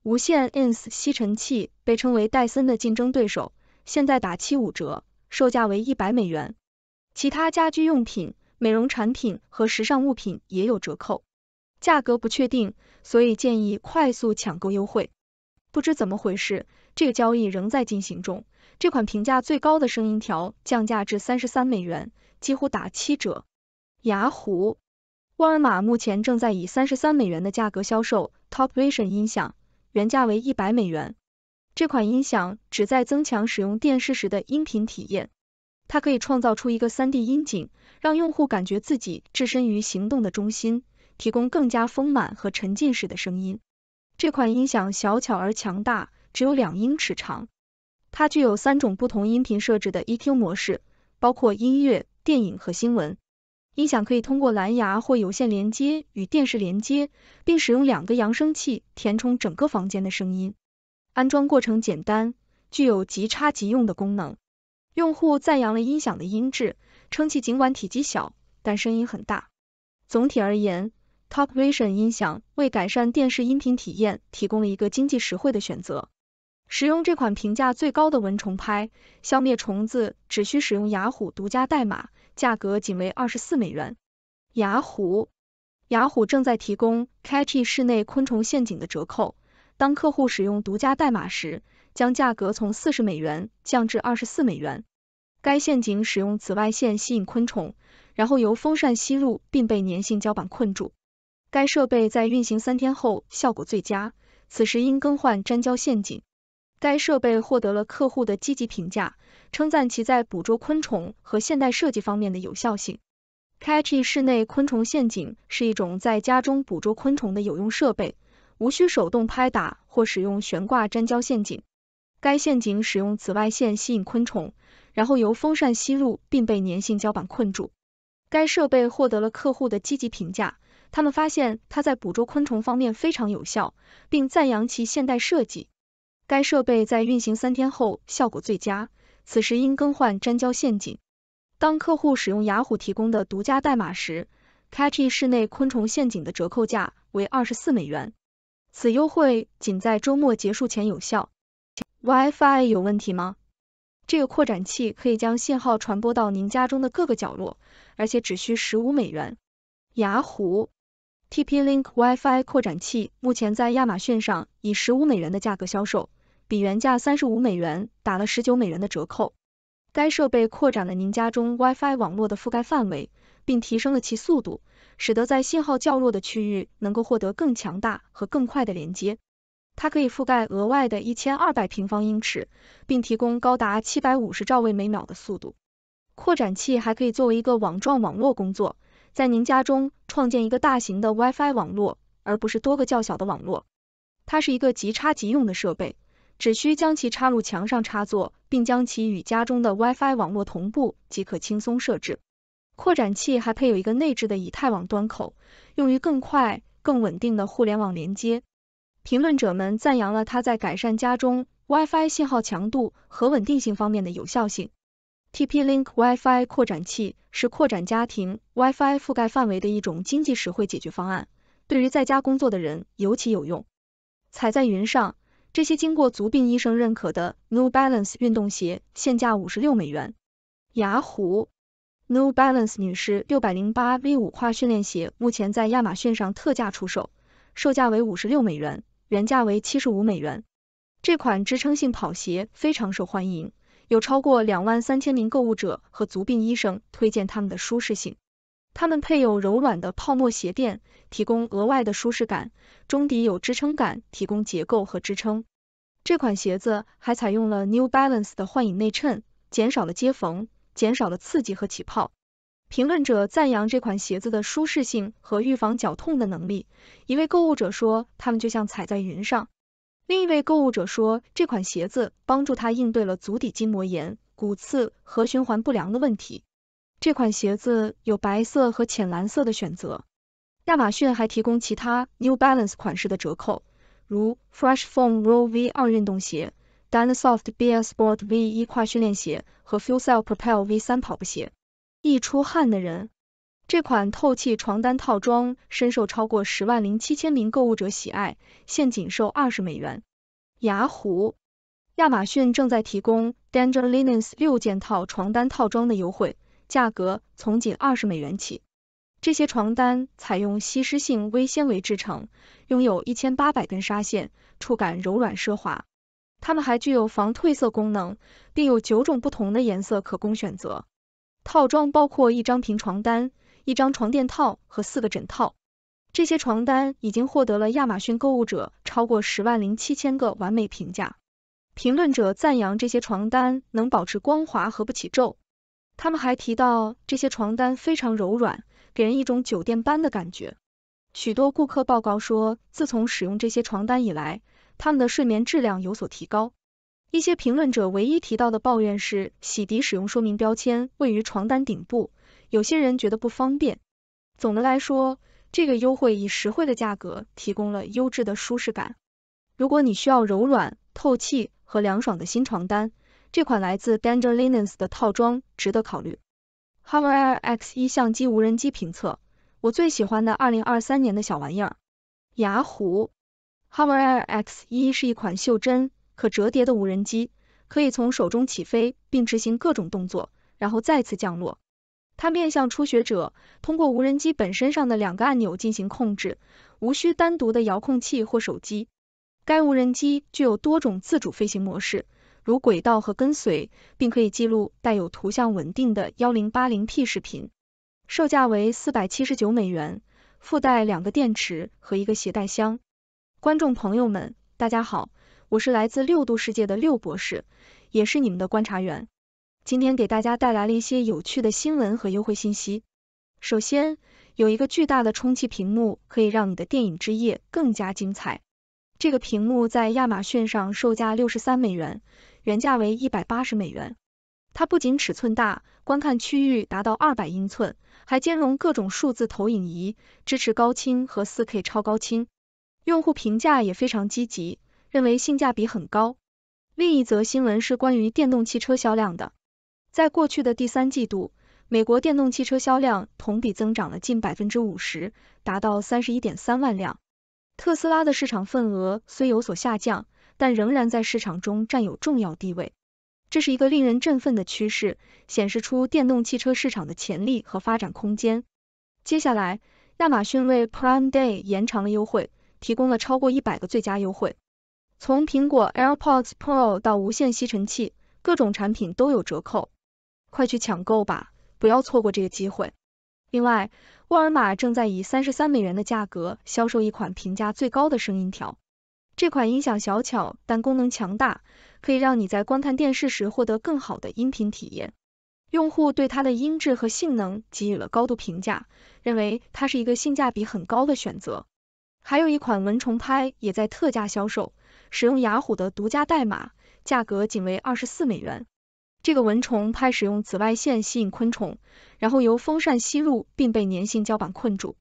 无线 INS 吸尘器被称为戴森的竞争对手，现在打75折，售价为100美元。其他家居用品、美容产品和时尚物品也有折扣。价格不确定，所以建议快速抢购优惠。不知怎么回事，这个交易仍在进行中。这款评价最高的声音条降价至33美元，几乎打7折。雅虎。沃尔玛目前正在以33美元的价格销售 Top Vision 音响，原价为100美元。这款音响旨在增强使用电视时的音频体验。它可以创造出一个 3D 音景，让用户感觉自己置身于行动的中心，提供更加丰满和沉浸式的声音。这款音响小巧而强大，只有2英尺长。它具有3种不同音频设置的 EQ 模式，包括音乐、电影和新闻。音响可以通过蓝牙或有线连接与电视连接，并使用2个扬声器填充整个房间的声音。安装过程简单，具有即插即用的功能。用户赞扬了音响的音质，称其尽管体积小，但声音很大。总体而言， Top Vision 音响为改善电视音频体验提供了一个经济实惠的选择。使用这款评价最高的蚊虫拍，消灭虫子只需使用雅虎独家代码，价格仅为24美元。雅虎正在提供 Catchy 室内昆虫陷阱的折扣，当客户使用独家代码时，将价格从40美元降至24美元。该陷阱使用紫外线吸引昆虫，然后由风扇吸入并被粘性胶板困住。该设备在运行3天后效果最佳，此时应更换粘胶陷阱。该设备获得了客户的积极评价，称赞其在捕捉昆虫和现代设计方面的有效性。Catchy 室内昆虫陷阱是一种在家中捕捉昆虫的有用设备，无需手动拍打或使用悬挂粘胶陷阱。该陷阱使用紫外线吸引昆虫，然后由风扇吸入并被粘性胶板困住。该设备获得了客户的积极评价，他们发现它在捕捉昆虫方面非常有效，并赞扬其现代设计。该设备在运行3天后效果最佳，此时应更换粘胶陷阱。当客户使用雅虎提供的独家代码时， Catchy 室内昆虫陷阱的折扣价为24美元。此优惠仅在周末结束前有效。Wi-Fi 有问题吗？这个扩展器可以将信号传播到您家中的各个角落，而且只需15美元。雅虎TP-Link Wi-Fi 扩展器目前在亚马逊上以15美元的价格销售，比原价35美元打了19美元的折扣。该设备扩展了您家中 Wi-Fi 网络的覆盖范围，并提升了其速度，使得在信号较弱的区域能够获得更强大和更快的连接。它可以覆盖额外的1200平方英尺，并提供高达750兆位每秒的速度。扩展器还可以作为一个网状网络工作，在您家中创建一个大型的 Wi-Fi 网络，而不是多个较小的网络。它是一个即插即用的设备，只需将其插入墙上插座，并将其与家中的 Wi-Fi 网络同步即可轻松设置。扩展器还配有一个内置的以太网端口，用于更快、更稳定的互联网连接。评论者们赞扬了它在改善家中 Wi-Fi 信号强度和稳定性方面的有效性。TP-Link Wi-Fi 扩展器是扩展家庭 Wi-Fi 覆盖范围的一种经济实惠解决方案，对于在家工作的人尤其有用。踩在云上，这些经过足病医生认可的 New Balance 运动鞋现价56美元。雅虎 New Balance 女士 608V5 跨训练鞋目前在亚马逊上特价出售，售价为56美元，原价为75美元。这款支撑性跑鞋非常受欢迎，有超过23000名购物者和足病医生推荐它们的舒适性。它们配有柔软的泡沫鞋垫，提供额外的舒适感，中底有支撑杆，提供结构和支撑。这款鞋子还采用了 New Balance 的幻影内衬，减少了接缝，减少了刺激和起泡。评论者赞扬这款鞋子的舒适性和预防脚痛的能力。一位购物者说，它们就像踩在云上。另一位购物者说，这款鞋子帮助他应对了足底筋膜炎、骨刺和循环不良的问题。这款鞋子有白色和浅蓝色的选择。亚马逊还提供其他 New Balance 款式的折扣，如 Fresh Foam Roll V2 运动鞋、Dynasoft Bear Sport V1 跨训练鞋和 FuelCell Propel V3 跑步鞋。易出汗的人，这款透气床单套装深受超过107000名购物者喜爱，现仅售20美元。雅虎亚马逊正在提供 Danger Linens 6件套床单套装的优惠，价格从仅20美元起。这些床单采用吸湿性微纤维制成，拥有1800根纱线，触感柔软奢华。它们还具有防褪色功能，并有9种不同的颜色可供选择。套装包括1张平床单、1张床垫套和4个枕套。这些床单已经获得了亚马逊购物者超过10.7万个完美评价。评论者赞扬这些床单能保持光滑和不起皱。他们还提到这些床单非常柔软，给人一种酒店般的感觉。许多顾客报告说，自从使用这些床单以来，他们的睡眠质量有所提高。一些评论者唯一提到的抱怨是洗涤使用说明标签位于床单顶部，有些人觉得不方便。总的来说，这个优惠以实惠的价格提供了优质的舒适感。如果你需要柔软、透气和凉爽的新床单，这款来自 Danger Linens 的套装值得考虑。Hover Air X1 相机无人机评测，我最喜欢的2023年的小玩意儿。雅虎 Hover Air X1 是一款袖珍、可折叠的无人机，可以从手中起飞并执行各种动作，然后再次降落。它面向初学者，通过无人机本身上的2个按钮进行控制，无需单独的遥控器或手机。该无人机具有多种自主飞行模式，如轨道和跟随，并可以记录带有图像稳定的 1080p 视频。售价为479美元，附带2个电池和1个携带箱。观众朋友们，大家好，我是来自6度世界的6博士，也是你们的观察员。今天给大家带来了一些有趣的新闻和优惠信息。首先，有一个巨大的充气屏幕可以让你的电影之夜更加精彩。这个屏幕在亚马逊上售价63美元，原价为180美元。它不仅尺寸大，观看区域达到200英寸，还兼容各种数字投影仪，支持高清和 4K 超高清。用户评价也非常积极，认为性价比很高。另一则新闻是关于电动汽车销量的。在过去的第3季度，美国电动汽车销量同比增长了近 50%， 达到 31.3万辆。特斯拉的市场份额虽有所下降，但仍然在市场中占有重要地位。这是一个令人振奋的趋势，显示出电动汽车市场的潜力和发展空间。接下来，亚马逊为 Prime Day 延长了优惠，提供了超过100个最佳优惠。从苹果 AirPods Pro 到无线吸尘器，各种产品都有折扣。快去抢购吧，不要错过这个机会。另外，沃尔玛正在以33美元的价格销售一款评价最高的声音条。这款音响小巧但功能强大，可以让你在观看电视时获得更好的音频体验。用户对它的音质和性能给予了高度评价，认为它是一个性价比很高的选择。还有一款蚊虫拍也在特价销售，使用雅虎的独家代码，价格仅为24美元。这个蚊虫拍使用紫外线吸引昆虫，然后由风扇吸入并被粘性胶板困住。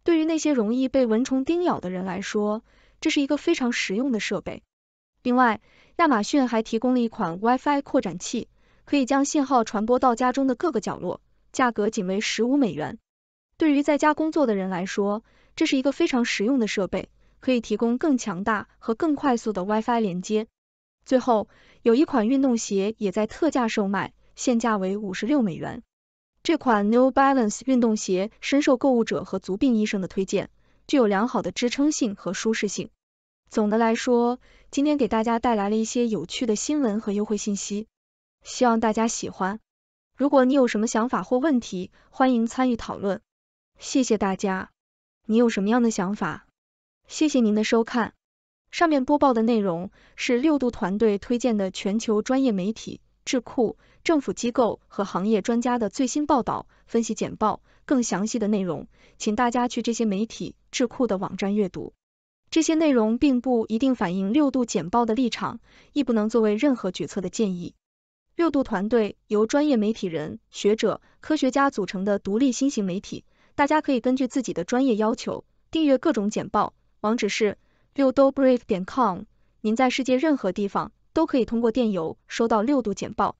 对于那些容易被蚊虫叮咬的人来说，这是一个非常实用的设备。另外，亚马逊还提供了一款 Wi-Fi 扩展器，可以将信号传播到家中的各个角落，价格仅为15美元。对于在家工作的人来说，这是一个非常实用的设备，可以提供更强大和更快速的 Wi-Fi 连接。最后，有一款运动鞋也在特价售卖，现价为56美元。这款 New Balance 运动鞋深受购物者和足病医生的推荐，具有良好的支撑性和舒适性。总的来说，今天给大家带来了一些有趣的新闻和优惠信息，希望大家喜欢。如果你有什么想法或问题，欢迎参与讨论。谢谢大家。你有什么样的想法？谢谢您的收看。上面播报的内容是6度团队推荐的全球专业媒体、智库、政府机构和行业专家的最新报道、分析简报。更详细的内容，请大家去这些媒体、智库的网站阅读。这些内容并不一定反映6度简报的立场，亦不能作为任何决策的建议。6度团队由专业媒体人、学者、科学家组成的独立新型媒体，大家可以根据自己的专业要求订阅各种简报。网址是6dobrief.com， 您在世界任何地方都可以通过电邮收到6度简报。